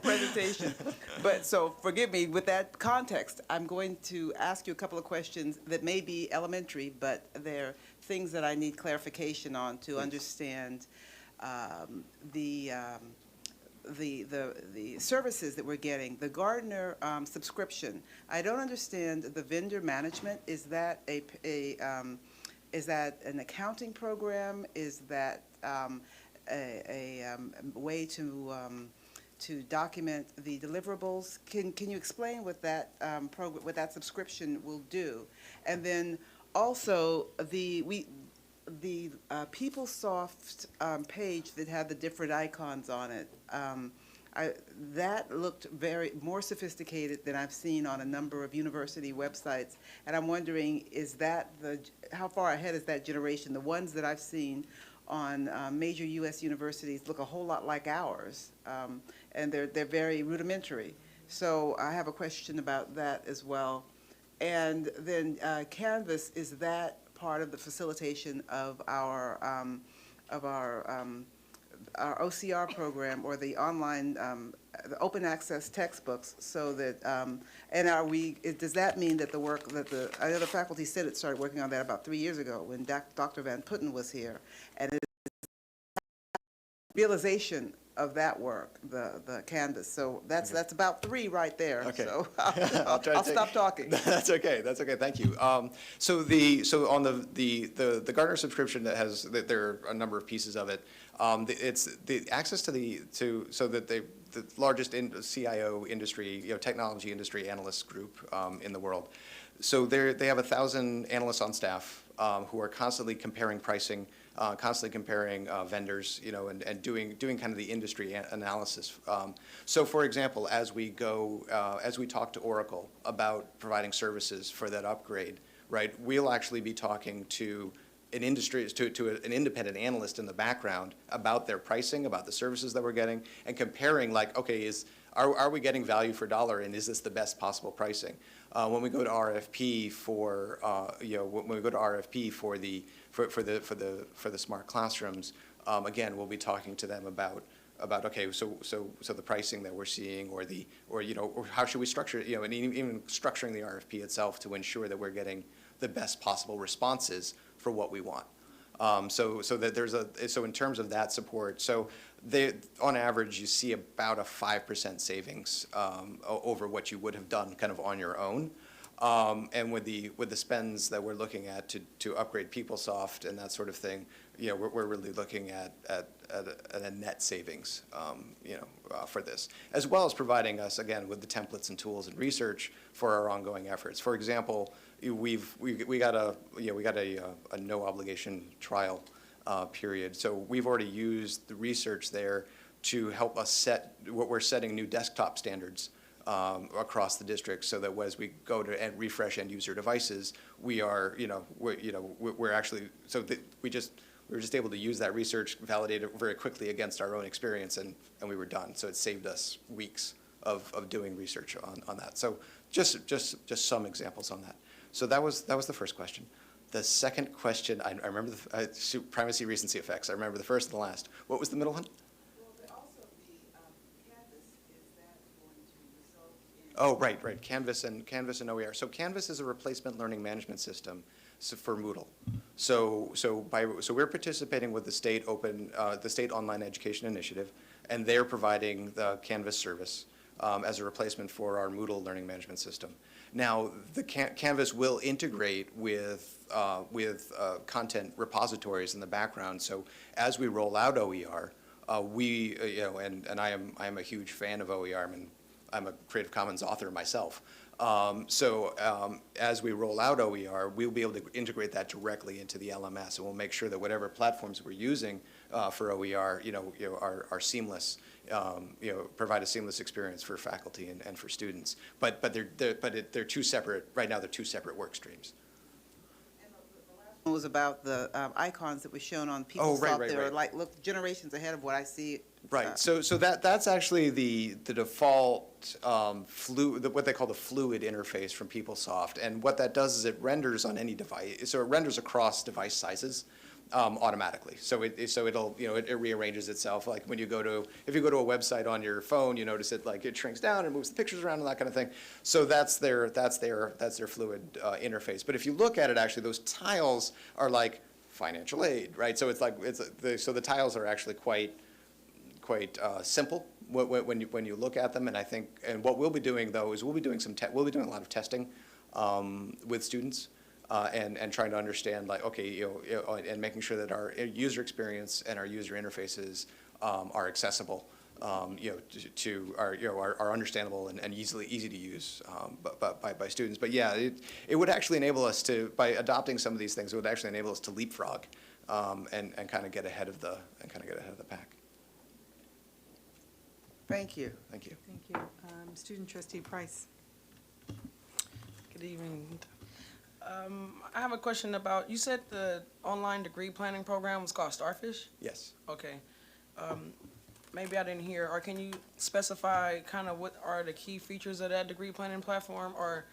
presentation. But so forgive me, with that context, I'm going to ask you a couple of questions that may be elementary, but they're things that I need clarification on to understand the services that we're getting. The Gardner subscription, I don't understand the vendor management. Is that is that an accounting program? Is that a way to document the deliverables? Can you explain what that what that subscription will do? And then also the PeopleSoft page that had the different icons on it, that looked more sophisticated than I've seen on a number of university websites. And I'm wondering, how far ahead is that generation? The ones that I've seen on major U.S. universities look a whole lot like ours, and they're very rudimentary. So I have a question about that as well. And then Canvas, is that part of the facilitation of our OCR program, or the online, the open access textbooks, so that, and does that mean that the work that I know the faculty said it started working on that about 3 years ago when Dr. Van Putten was here, and it's realization of that work, the Canvas. So that's about 3 right there. Okay. So I'll try to I'll stop talking. That's okay. That's okay. Thank you. So on the Gardner subscription there are a number of pieces of it. It's the access so that the largest CIO industry, technology industry analyst group in the world. So they have 1,000 analysts on staff who are constantly comparing pricing, constantly comparing vendors, and doing kind of the industry analysis. So, for example, as we talk to Oracle about providing services for that upgrade, right, we'll actually be talking to an independent analyst in the background about their pricing, about the services that we're getting, and comparing, like, okay, are we getting value for dollar, and is this the best possible pricing? When we go to RFP for the smart classrooms, again, we'll be talking to them about okay, so the pricing that we're seeing, or how should we structure it, and even structuring the RFP itself to ensure that we're getting the best possible responses for what we want. So in terms of that support, on average, you see about a 5% savings over what you would have done kind of on your own. And with the spends that we're looking at to upgrade PeopleSoft and that sort of thing, we're really looking at a net savings, for this, as well as providing us, again, with the templates and tools and research for our ongoing efforts. For example, we got a no obligation trial period. So we've already used the research there to help us we're setting new desktop standards across the district, so that as we go to refresh end user devices, we're actually, we were just able to use that research, validate it very quickly against our own experience, and we were done. So it saved us weeks of doing research on that. So just some examples on that. So that was the first question. The second question, I remember the primacy recency effects. I remember the first and the last. What was the middle one? Well, also the Canvas, is that going to result in? Oh, right. Canvas and OER. So Canvas is a replacement learning management system for Moodle. So we're participating with the state online education initiative, and they're providing the Canvas service as a replacement for our Moodle learning management system. Now, the Canvas will integrate with content repositories in the background. So as we roll out OER, and I am a huge fan of OER. I'm a Creative Commons author myself. As we roll out OER, we'll be able to integrate that directly into the LMS, and we'll make sure that whatever platforms we're using for OER, are seamless. Provide a seamless experience for faculty and for students. But they're two separate. Right now, they're two separate work streams. was about the icons that were shown on Oh, right, PeopleSoft. right, They're right. like, look, generations ahead of what I see. Right, so that's actually the default what they call the fluid interface from PeopleSoft. And what that does is it renders on any device, so it renders across device sizes automatically. So it'll, it rearranges itself. Like when you go to, if you go to a website on your phone, you notice it like it shrinks down and moves the pictures around and that kind of thing. So that's their fluid interface. But if you look at it, actually, those tiles are like financial aid, right? So it's like, so the tiles are actually quite simple when you look at them. And I think, and what we'll be doing though is we'll be doing a lot of testing with students and trying to understand, like, okay, and making sure that our user experience and our user interfaces are accessible, to are understandable and easy to use by students. But yeah, it would actually enable us to, by adopting some of these things, it would actually enable us to leapfrog and kind of get ahead of the pack. Thank you. Thank you. Thank you. Student Trustee Price. Good evening. I have a question about, you said the online degree planning program was called Starfish? Yes. Okay. Maybe I didn't hear, or can you specify kind of what are the key features of that degree planning platform? Or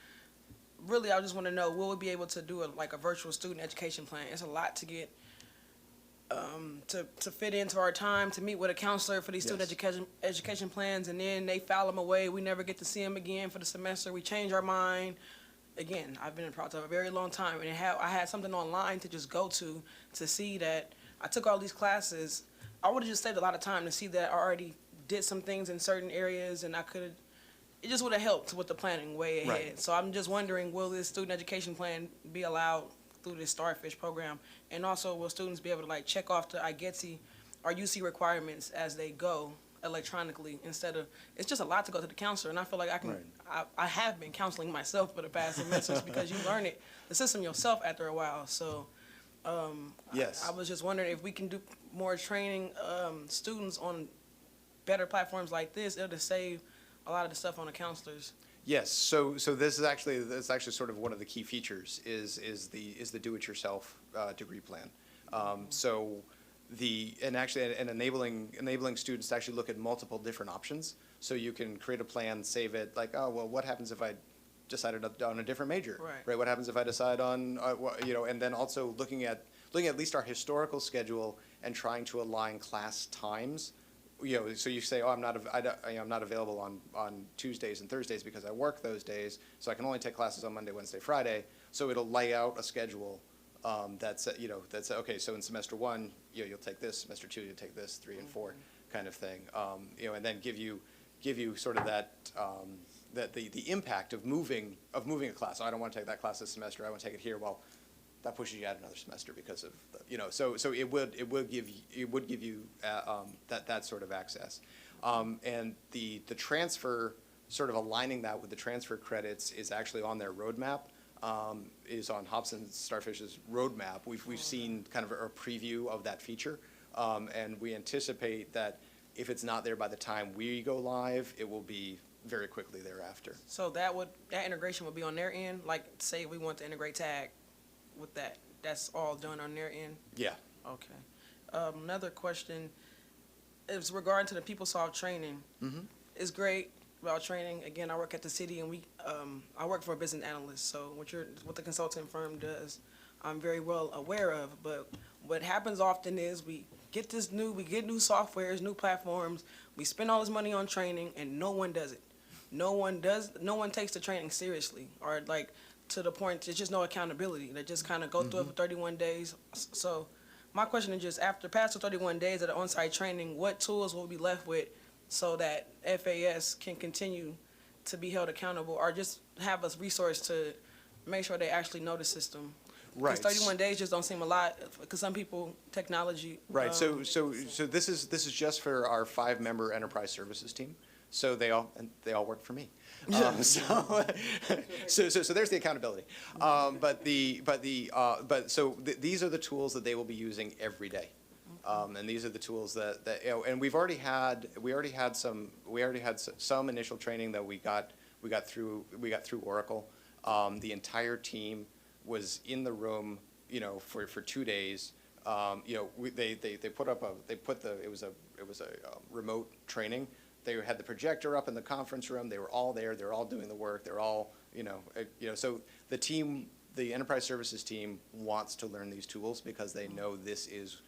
really, I just want to know, will we be able to do like a virtual student education plan? It's a lot to get, to fit into our time, to meet with a counselor for these student education plans, and then they file them away. We never get to see them again for the semester. We change our mind. Again, I've been in Peralta a very long time, and I had something online to just go to see that I took all these classes. I would have just saved a lot of time to see that I already did some things in certain areas, and it just would have helped with the planning way ahead. Right. So I'm just wondering, will this student education plan be allowed through this Starfish program? And also, will students be able to like check off the IGETSI or UC requirements as they go electronically, instead of, it's just a lot to go to the counselor, and I feel like I have been counseling myself for the past semesters because you learn the system yourself after a while. So yes, I was just wondering if we can do more training students on better platforms like this. It'll save a lot of the stuff on the counselors. Yes, so this is actually sort of one of the key features is the do-it-yourself degree plan. And enabling students to actually look at multiple different options. So you can create a plan, save it, like, oh, well, what happens if I decided on a different major? Right. What happens if I decide on, and then also looking at least our historical schedule and trying to align class times. So you say, oh, I'm not available on Tuesdays and Thursdays because I work those days, so I can only take classes on Monday, Wednesday, Friday. So it'll lay out a schedule that's okay. So in semester one, you'll take this. Semester two, you'll take this. 3 and 4, kind of thing. And then give you sort of that the impact of moving a class. I don't want to take that class this semester. I want to take it here. Well, that pushes you out another semester because of so it would give you that sort of access, and the transfer, sort of aligning that with the transfer credits, is actually on their roadmap. Is on Hobson Starfish's roadmap. We've seen kind of a preview of that feature, and we anticipate that if it's not there by the time we go live, it will be very quickly thereafter. So that integration would be on their end. Like, say we want to integrate tag with that. That's all done on their end? Yeah. Okay. Another question is regarding to the PeopleSoft training. Mm-hmm. It's great about training. Again, I work at the city, and I work for a business analyst. So what the consulting firm does, I'm very well aware of. But what happens often is we get new softwares, new platforms. We spend all this money on training, and no one does it. No one takes the training seriously, or like, to the point, there's just no accountability. They just kind of go through it for 31 days. So my question is just, after past the 31 days of the on-site training, what tools will we be left with so that FAS can continue to be held accountable, or just have a resource to make sure they actually know the system? Right. Because 31 days just don't seem a lot, because some people, technology. Right. So this is just for our 5-member enterprise services team. So they all work for me. So there's the accountability. These are the tools that they will be using every day. And these are the tools that and we already had some initial training that we got through Oracle. The entire team was in the room for 2 days. They put up it was a remote training. They had the projector up in the conference room. They were all there. They're all doing the work. They're all, so the team, the enterprise services team wants to learn these tools because they know this is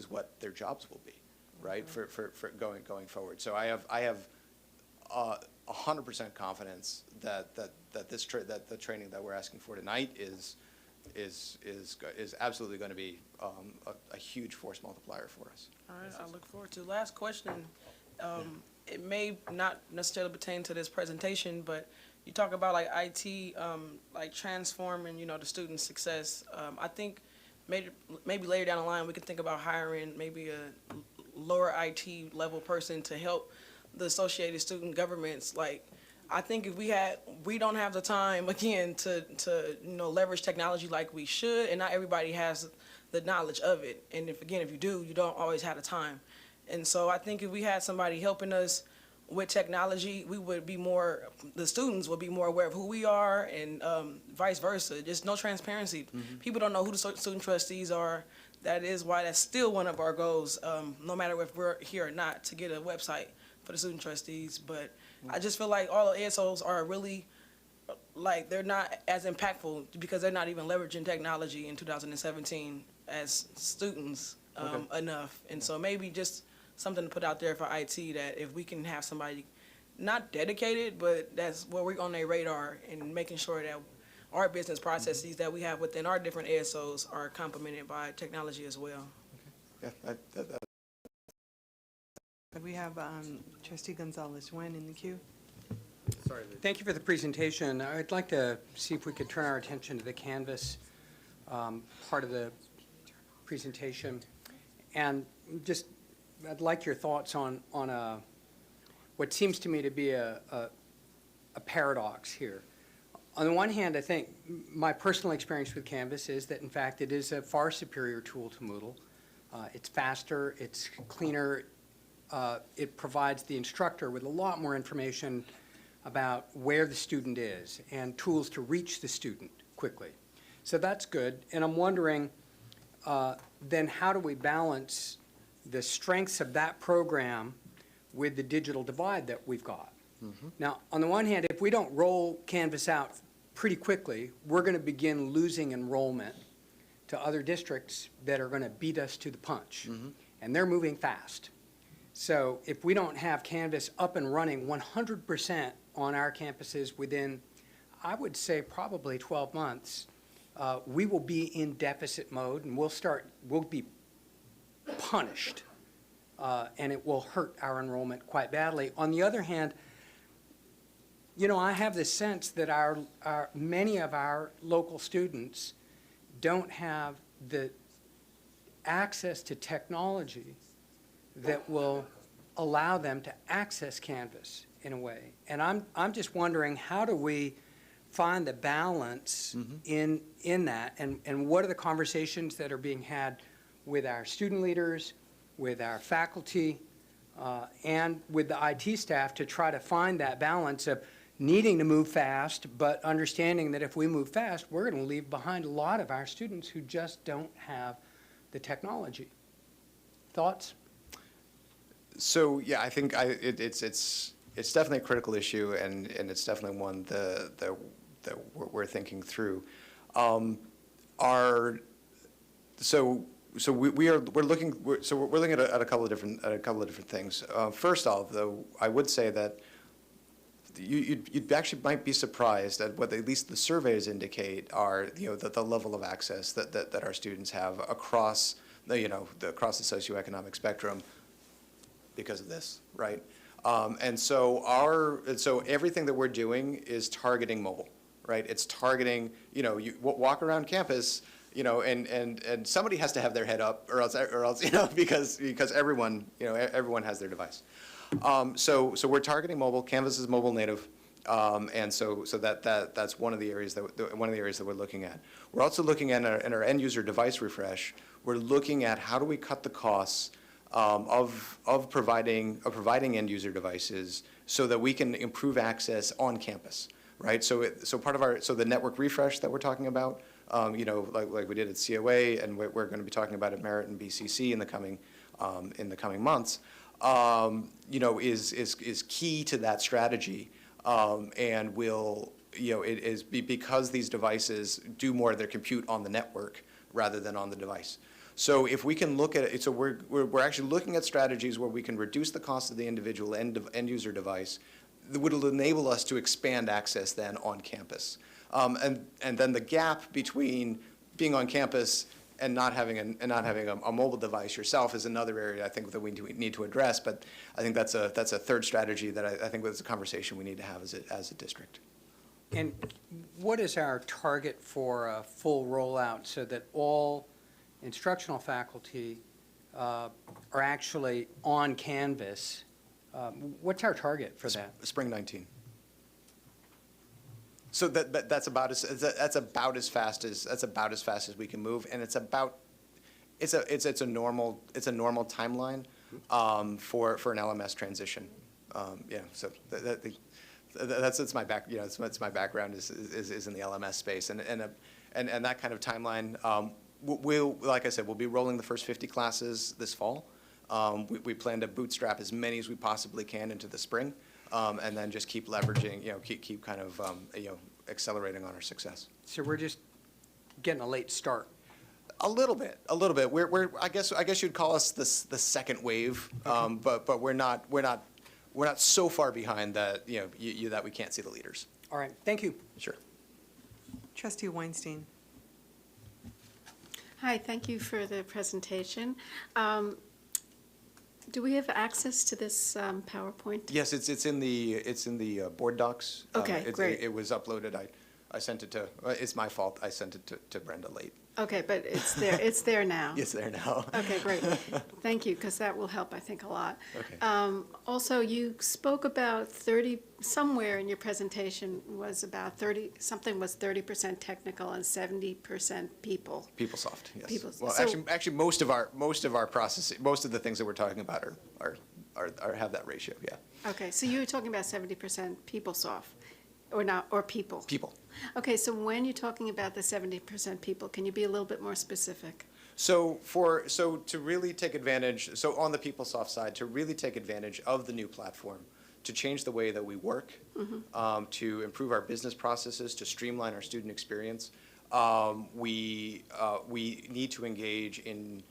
what their jobs will be, right? For going forward. So I have 100% confidence that the training that we're asking for tonight is absolutely going to be a huge force multiplier for us. All right, I look forward to. Last question. It may not necessarily pertain to this presentation, but you talk about like IT, like transforming, the student success. I think maybe later down the line we could think about hiring maybe a lower IT level person to help the associated student governments. Like, I think if we don't have the time again to leverage technology like we should, and not everybody has the knowledge of it. And if you do, you don't always have the time. And so I think if we had somebody helping us with technology, the students would be more aware of who we are, and vice versa. Just no transparency. Mm-hmm. People don't know who the student trustees are. That is why that's still one of our goals, no matter if we're here or not, to get a website for the student trustees. But I just feel like all the ASOs are really, like, they're not as impactful because they're not even leveraging technology in 2017 as students enough. And so maybe just something to put out there for IT, that if we can have somebody not dedicated, but that's where we're on their radar, and making sure that our business processes that we have within our different ASOs are complemented by technology as well. Yeah, We have Trustee Gonzalez-Wynn in the queue. Thank you for the presentation. I'd like to see if we could turn our attention to the Canvas part of the presentation. And just, I'd like your thoughts on what seems to me to be a paradox here. On the one hand, I think my personal experience with Canvas is that, in fact, it is a far superior tool to Moodle. It's faster, it's cleaner, it provides the instructor with a lot more information about where the student is and tools to reach the student quickly. So that's good. And I'm wondering, then how do we balance the strengths of that program with the digital divide that we've got? Mm-hmm. Now, on the one hand, if we don't roll Canvas out pretty quickly, we're going to begin losing enrollment to other districts that are going to beat us to the punch. Mm-hmm. And they're moving fast. So if we don't have Canvas up and running 100% on our campuses within, I would say, probably 12 months, we will be in deficit mode, and we'll be punished, and it will hurt our enrollment quite badly. On the other hand, I have this sense that many of our local students don't have the access to technology that will allow them to access Canvas in a way. And I'm just wondering, how do we find the balance in that, and what are the conversations that are being had with our student leaders, with our faculty, and with the IT staff to try to find that balance of needing to move fast, but understanding that if we move fast, we're going to leave behind a lot of our students who just don't have the technology. Thoughts? So yeah, I think it's definitely a critical issue, and it's definitely one that we're thinking through. We're looking at a couple of different things. First off, though, I would say that you'd actually might be surprised at what at least the surveys indicate are the level of access that our students have across across the socioeconomic spectrum because of this, right? And so everything that we're doing is targeting mobile, right? It's targeting, you walk around campus, and somebody has to have their head up, or else, because everyone has their device. So we're targeting mobile. Canvas is mobile native, and so that's one of the areas that we're looking at. We're also looking at in our end user device refresh. We're looking at how do we cut the costs of providing end user devices so that we can improve access on campus, right? So part of the network refresh that we're talking about, like we did at COA, and we're going to be talking about at Merit and BCC in the coming months, is key to that strategy, and will, it is because these devices do more of their compute on the network rather than on the device. So if we can look at it, so we're actually looking at strategies where we can reduce the cost of the individual end user device that would enable us to expand access then on campus. And then the gap between being on campus and not having a mobile device yourself is another area I think that we need to address. But I think that's a third strategy that I think is a conversation we need to have as a district. And what is our target for a full rollout so that all instructional faculty are actually on Canvas? What's our target for that? Spring 19. So that's about as fast as we can move, and it's a normal timeline for an LMS transition. So that's my my background is in the LMS space, and that kind of timeline. Like I said, we'll be rolling the first 50 classes this fall. We plan to bootstrap as many as we possibly can into the spring, and then just keep leveraging, keep kind of, accelerating on our success. So we're just getting a late start. A little bit. I guess you'd call us the second wave, okay. But we're not so far behind that that we can't see the leaders. All right. Thank you. Sure. Trustee Weinstein. Hi, thank you for the presentation. Do we have access to this PowerPoint? Yes, it's in the board docs. Okay, great. It was uploaded. I sent it to. It's my fault. I sent it to Brenda late. Okay, but it's there. It's there now. It's there now. Okay, great. Thank you, because that will help, I think, a lot. Okay. Also, you spoke about 30, somewhere in your presentation was about 30, something was 30% technical and 70% people. PeopleSoft, yes. People- Well, so- actually, most of our processing, most of the things that we're talking about are have that ratio. Yeah. Okay, so you were talking about 70% PeopleSoft, or not, or people? People. Okay, so when you're talking about the 70% people, can you be a little bit more specific? So to really take advantage, so on the PeopleSoft side, to really take advantage of the new platform, to change the way that we work, to improve our business processes, to streamline our student experience, we need to engage in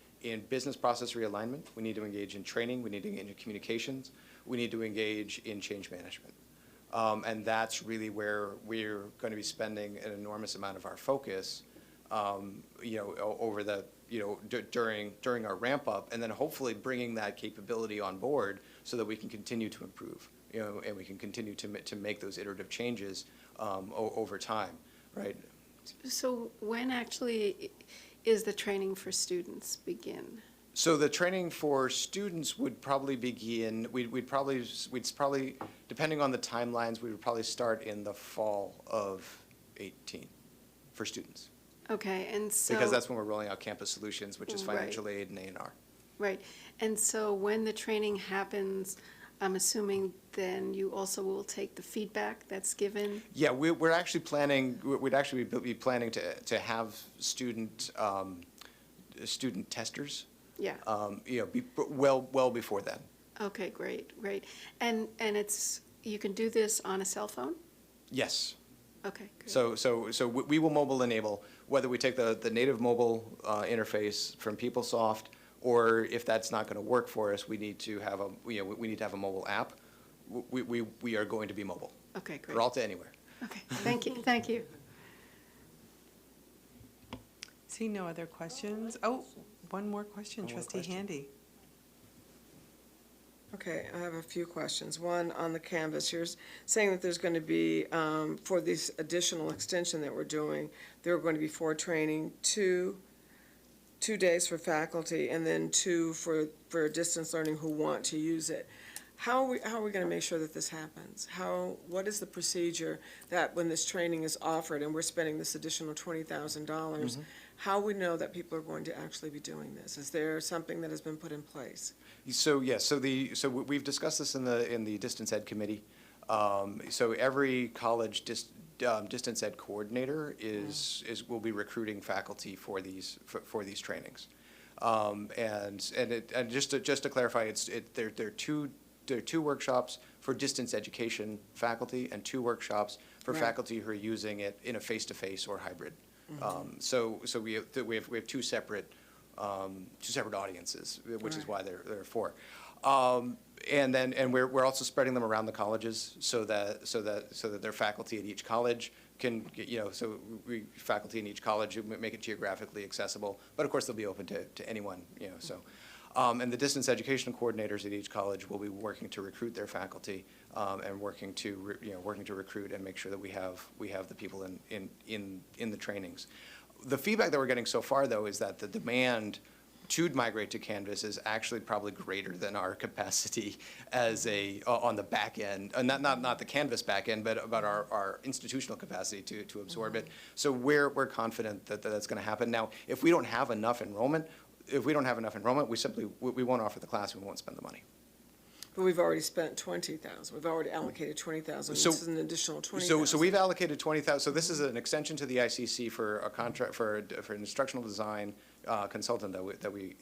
business process realignment. We need to engage in training. We need to engage in communications. We need to engage in change management. And that's really where we're going to be spending an enormous amount of our focus, over the, during our ramp up, and then hopefully bringing that capability on board so that we can continue to improve, and we can continue to make those iterative changes over time, right? So when actually is the training for students begin? So the training for students would probably begin, we'd probably, depending on the timelines, we would probably start in the fall of 18 for students. Okay, and so. Because that's when we're rolling out Campus Solutions, which is Right. financial aid and A&R. Right, and so when the training happens, I'm assuming then you also will take the feedback that's given? Yeah, we're actually planning, we'd actually be planning to have student testers. Yeah. Well before then. Okay, great. And it's, you can do this on a cell phone? Yes. Okay, great. So we will mobile enable, whether we take the native mobile interface from PeopleSoft, or if that's not going to work for us, we need to have a mobile app. We are going to be mobile. Okay, great. Peralta anywhere. Okay, thank you. See no other questions? Oh, one more question, Trustee Handy. Okay, I have a few questions. One, on the Canvas, you're saying that there's going to be, for this additional extension that we're doing, there are going to be 4 training, 2 days for faculty, and then 2 for distance learning who want to use it. How are we going to make sure that this happens? What is the procedure that when this training is offered and we're spending this additional $20,000, how we know that people are going to actually be doing this? Is there something that has been put in place? So yes, so we've discussed this in the distance ed committee. So every college distance ed coordinator will be recruiting faculty for these trainings. And just to clarify, there are two workshops for distance education faculty and 2 workshops for Right. faculty who are using it in a face-to-face or hybrid. So we have two separate audiences, which is why there are 4. And we're also spreading them around the colleges so that their faculty at each college can, faculty in each college make it geographically accessible, but of course they'll be open to anyone, so. And the distance education coordinators at each college will be working to recruit their faculty and working to recruit and make sure that we have the people in the trainings. The feedback that we're getting so far, though, is that the demand to migrate to Canvas is actually probably greater than our capacity as on the back end, not the Canvas back end, but about our institutional capacity to absorb it. So we're confident that that's going to happen. Now, if we don't have enough enrollment, we won't offer the class and we won't spend the money. But we've already spent 20,000. We've already allocated 20,000. So- This is an additional 20,000. So we've allocated 20,000. So this is an extension to the ICC for a contract for an instructional design consultant that we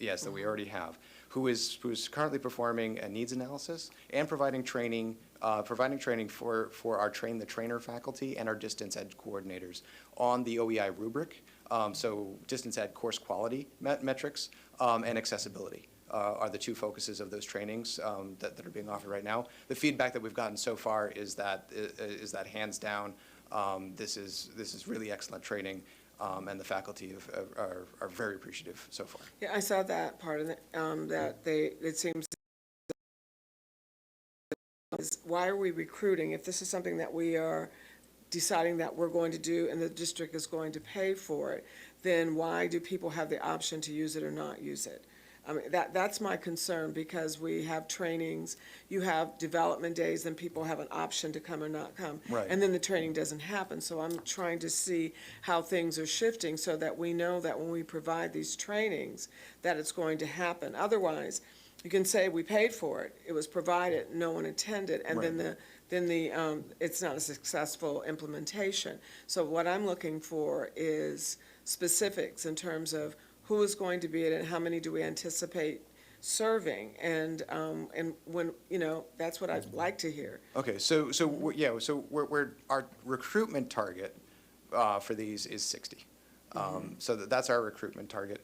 already have, who is currently performing a needs analysis and providing training for our train the trainer faculty and our distance ed coordinators on the OEI rubric. So distance ed course quality metrics and accessibility. Are the 2 focuses of those trainings that are being offered right now. The feedback that we've gotten so far is that hands down, this is really excellent training, and the faculty are very appreciative so far. Yeah, I saw that part of it, it seems, why are we recruiting? If this is something that we are deciding that we're going to do and the district is going to pay for it, then why do people have the option to use it or not use it? I mean, that's my concern, because we have trainings, you have development days, and people have an option to come or not come. Right. And then the training doesn't happen. So I'm trying to see how things are shifting so that we know that when we provide these trainings, that it's going to happen. Otherwise, you can say we paid for it, it was provided, no one attended, and then it's not a successful implementation. So what I'm looking for is specifics in terms of who is going to be it and how many do we anticipate serving, and when, that's what I'd like to hear. Okay, so our recruitment target for these is 60. So that's our recruitment target.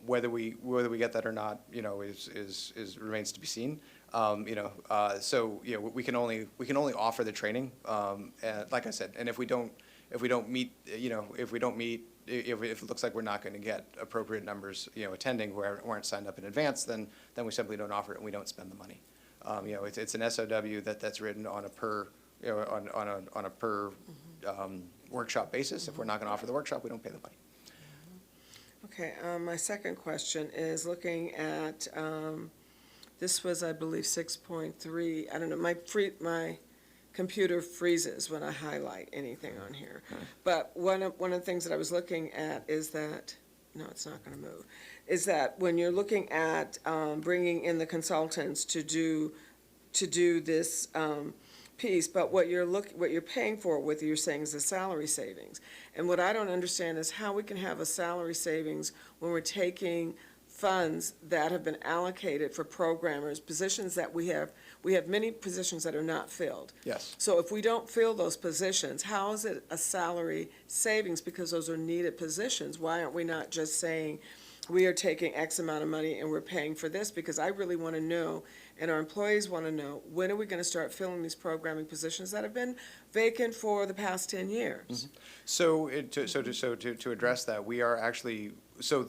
Whether we get that or not, is remains to be seen. We can only offer the training, and like I said, and if it looks like we're not going to get appropriate numbers, attending who aren't signed up in advance, then we simply don't offer it and we don't spend the money. It's an SOW that's written on a per workshop basis. If we're not going to offer the workshop, we don't pay the money. Okay, my second question is looking at, this was, I believe, 6.3. I don't know, my computer freezes when I highlight anything on here. But one of the things that I was looking at is that, no, it's not going to move, is that when you're looking at bringing in the consultants to do this piece, but what you're paying for with, you're saying, is the salary savings. And what I don't understand is how we can have a salary savings when we're taking funds that have been allocated for programmers, positions that we have many positions that are not filled. Yes. So if we don't fill those positions, how is it a salary savings? Because those are needed positions. Why aren't we not just saying, we are taking X amount of money and we're paying for this? Because I really want to know, and our employees want to know, when are we going to start filling these programming positions that have been vacant for the past 10 years? So to address that, we are actually,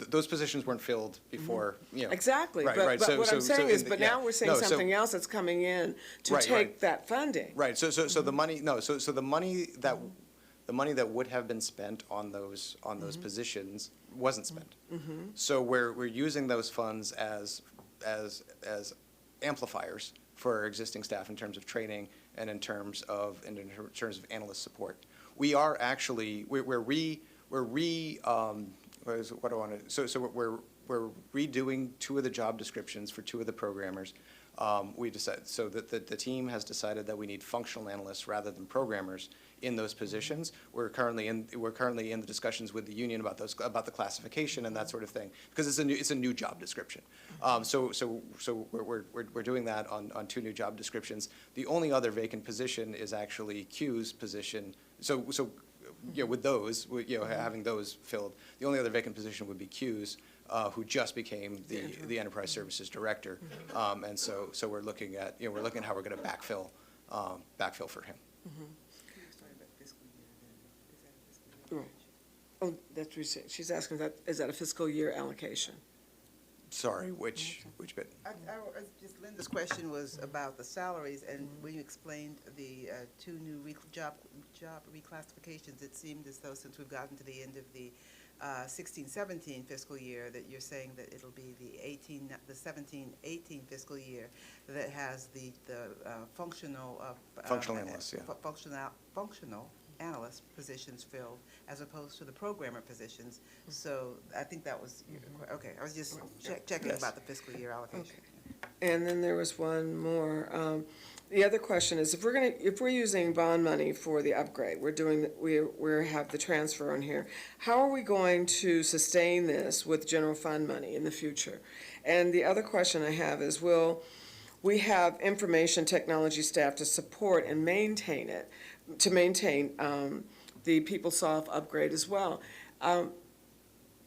those positions weren't filled before, Exactly, Right, but right. what I'm saying is, but now we're saying No, something else that's coming in to Right, take right. that funding. Right, so the money, the money that would have been spent on those positions wasn't spent. So we're using those funds as amplifiers for our existing staff in terms of training and in terms of analyst support. We are actually, we're redoing 2 of the job descriptions for 2 of the programmers. we decided, so that the team has decided that we need functional analysts rather than programmers in those positions. We're currently in the discussions with the union about the classification and that sort of thing, because it's a new job description. So we're doing that on 2 new job descriptions. The only other vacant position is actually Q's position. So with those, having those filled, the only other vacant position would be Q's, who just became the enterprise services director. And so we're looking at how we're going to backfill for him. Right. Oh, that's what she's asking, is that a fiscal year allocation? Sorry, which bit? Linda's question was about the salaries, and when you explained the 2 new job reclassifications, it seemed as though since we've gotten to the end of the 16-17 fiscal year, that you're saying that it'll be the 17-18 fiscal year that has the functional analysts, yeah. Functional analyst positions filled, as opposed to the programmer positions. So I think that was, okay, I was just checking about the fiscal year allocation. Okay. And then there was one more. The other question is, if we're using bond money for the upgrade, we have the transfer on here, how are we going to sustain this with general fund money in the future? And the other question I have is, will we have information technology staff to support and maintain it, to maintain the PeopleSoft upgrade as well?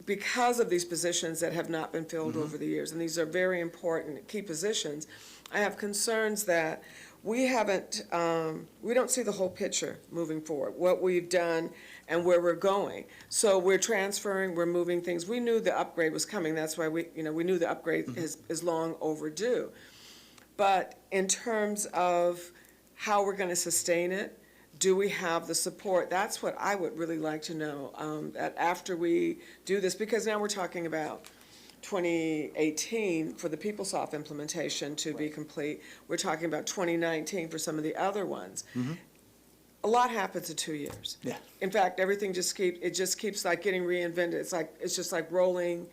Because of these positions that have not been filled over the years, and these are very important key positions, I have concerns that we don't see the whole picture moving forward, what we've done and where we're going. So we're transferring, we're moving things. We knew the upgrade was coming. That's why we knew the upgrade is long overdue. But in terms of how we're going to sustain it, do we have the support? That's what I would really like to know, that after we do this, because now we're talking about 2018 for the PeopleSoft implementation to be complete. We're talking about 2019 for some of the other ones. A lot happens in 2 years. Yeah. In fact, everything just keeps like getting reinvented. It's just like rolling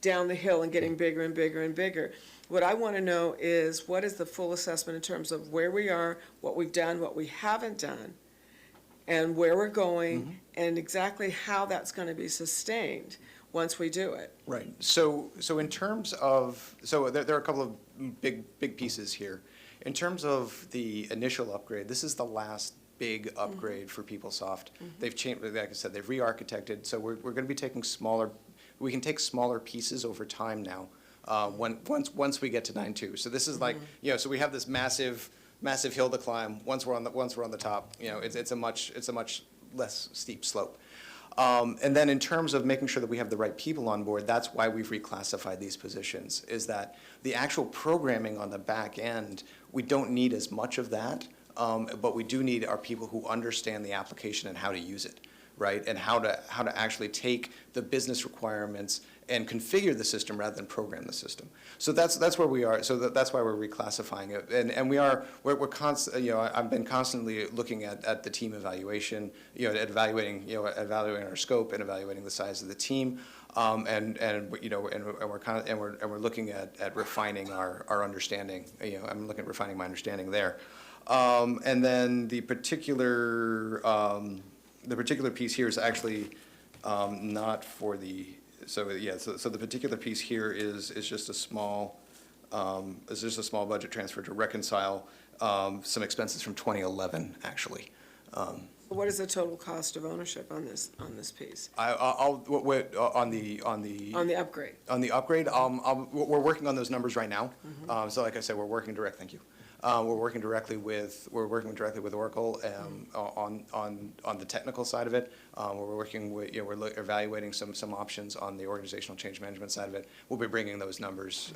down the hill and getting bigger and bigger and bigger. What I want to know is, what is the full assessment in terms of where we are, what we've done, what we haven't done, and where we're going, and exactly how that's going to be sustained once we do it. Right. So in terms of, there are a couple of big pieces here. In terms of the initial upgrade, this is the last big upgrade for PeopleSoft. They've changed, like I said, they've re-architected, so we're going to be taking we can take smaller pieces over time now, once we get to 9.2. So this is like, so we have this massive hill to climb. Once we're on the top, it's a much less steep slope. And then in terms of making sure that we have the right people on board, that's why we've reclassified these positions, is that the actual programming on the back end, we don't need as much of that, but we do need our people who understand the application and how to use it, right? And how to actually take the business requirements and configure the system rather than program the system. So that's where we are. So that's why we're reclassifying it. And we're constantly, I've been constantly looking at the team evaluation, evaluating our scope and evaluating the size of the team, and we're looking at refining our understanding. I'm looking at refining my understanding there. And then the particular piece here is actually not for the. So the particular piece here is just a small budget transfer to reconcile some expenses from 2011, actually. What is the total cost of ownership on this piece? On the upgrade. On the upgrade, we're working on those numbers right now. So like I said, we're working directly with Oracle on the technical side of it. We're working with, we're evaluating some options on the organizational change management side of it. We'll be bringing those numbers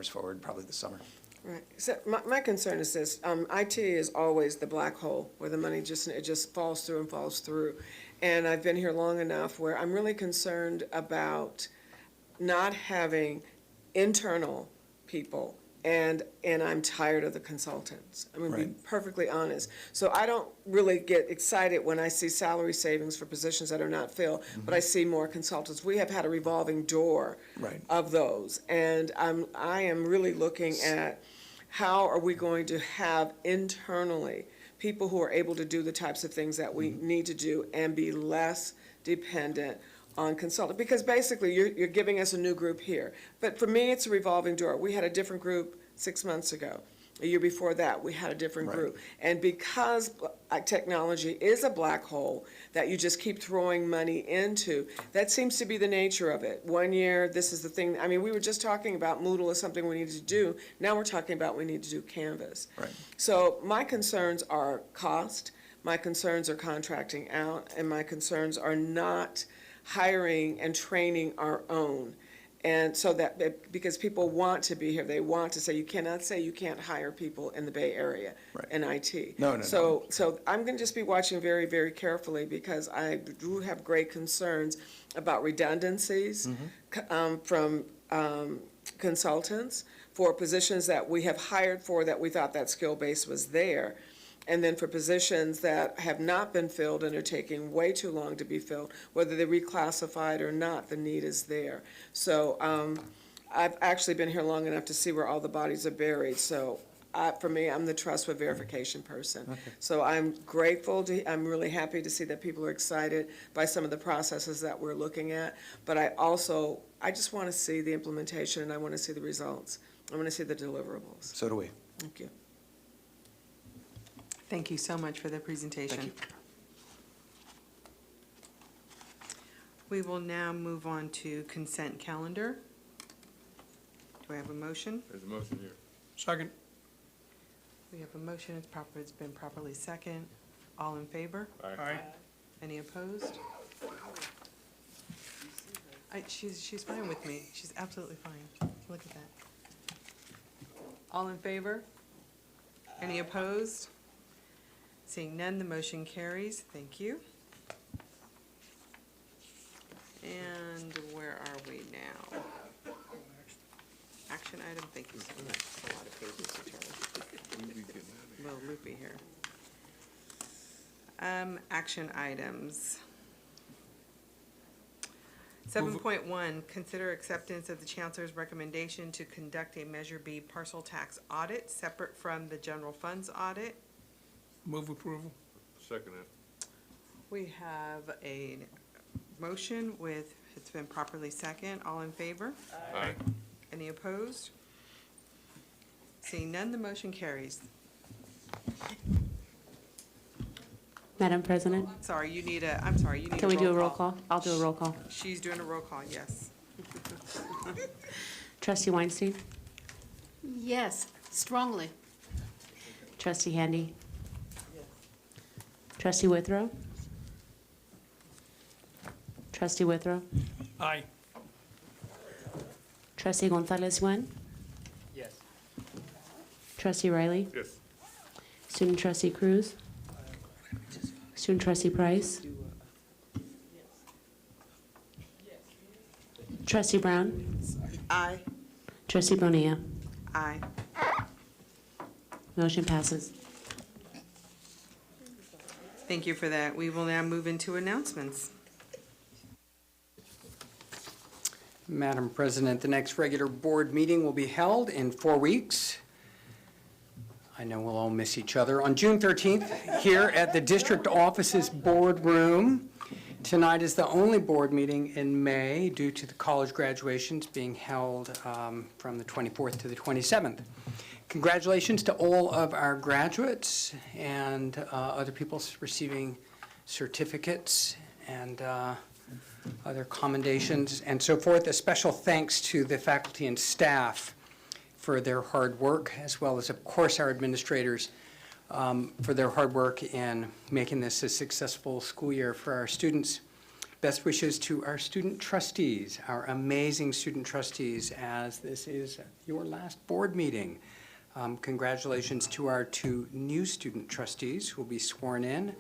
forward probably this summer. Right. So my concern is this: IT is always the black hole where the money just falls through and falls through. And I've been here long enough where I'm really concerned about not having internal people. And I'm tired of the consultants. I'm going to be perfectly honest. So I don't really get excited when I see salary savings for positions that are not filled, but I see more consultants. We have had a revolving door of those. And I am really looking at how are we going to have internally people who are able to do the types of things that we need to do and be less dependent on consultant? Because basically, you're giving us a new group here. But for me, it's a revolving door. We had a different group 6 months ago. A year before that, we had a different group. And because technology is a black hole that you just keep throwing money into, that seems to be the nature of it. 1 year, this is the thing. I mean, we were just talking about Moodle as something we need to do. Now we're talking about we need to do Canvas. Right. So my concerns are cost, my concerns are contracting out, and my concerns are not hiring and training our own. And so because people want to be here, they want to say, you cannot say you can't hire people in the Bay Area in IT. No. So I'm going to just be watching very, very carefully, because I do have great concerns about redundancies from consultants for positions that we have hired for that we thought that skill base was there. And then for positions that have not been filled and are taking way too long to be filled, whether they're reclassified or not, the need is there. So I've actually been here long enough to see where all the bodies are buried. So for me, I'm the trust with verification person. Okay. So I'm grateful I'm really happy to see that people are excited by some of the processes that we're looking at. But I just want to see the implementation, and I want to see the results. I want to see the deliverables. So do we. Thank you. Thank you so much for the presentation. Thank you. We will now move on to consent calendar. Do I have a motion? There's a motion here. Second. We have a motion, it's been properly second. All in favor? Aye. Any opposed? She's fine with me. She's absolutely fine. Look at that. All in favor? Any opposed? Seeing none, the motion carries. Thank you. And where are we now? Action item, thank you so much. That's a lot of pages to turn. A little loopy here. Action items. 7.1, consider acceptance of the Chancellor's recommendation to conduct a Measure B parcel tax audit separate from the general funds audit. Move approval. Second it. We have a motion with, it's been properly second. All in favor? Aye. Any opposed? Seeing none, the motion carries. Madam President, Sorry, you need a, I'm sorry, you need a roll call. can we do a roll call? I'll do a roll call. She's doing a roll call, yes. Trustee Weinstein, Yes, strongly. Trustee Handy, Trustee Withrow, Trustee Withrow, Aye. Trustee Gonzalez Yuan, Yes. Trustee Riley, Yes. Student Trustee Cruz, Student Trustee Price, Trustee Brown, Aye. Trustee Bonilla. Aye. Motion passes. Thank you for that. We will now move into announcements. Madam President, the next regular board meeting will be held in 4 weeks. I know we'll all miss each other. On June 13th, here at the district offices boardroom. Tonight is the only board meeting in May due to the college graduations being held from the 24th to the 27th. Congratulations to all of our graduates and other people receiving certificates and other commendations and so forth. A special thanks to the faculty and staff for their hard work, as well as, of course, our administrators for their hard work in making this a successful school year for our students. Best wishes to our student trustees, our amazing student trustees, as this is your last board meeting. Congratulations to our 2 new student trustees who will be sworn in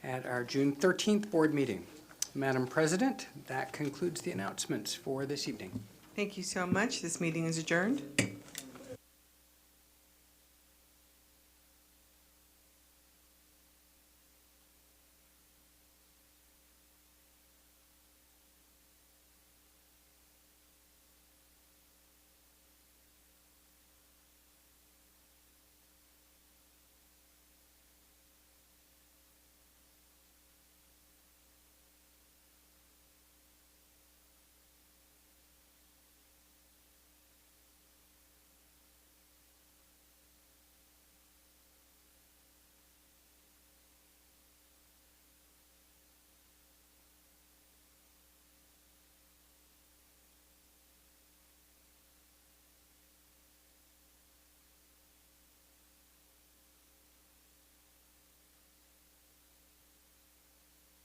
at our June 13th board meeting. Madam President, that concludes the announcements for this evening. Thank you so much. This meeting is adjourned.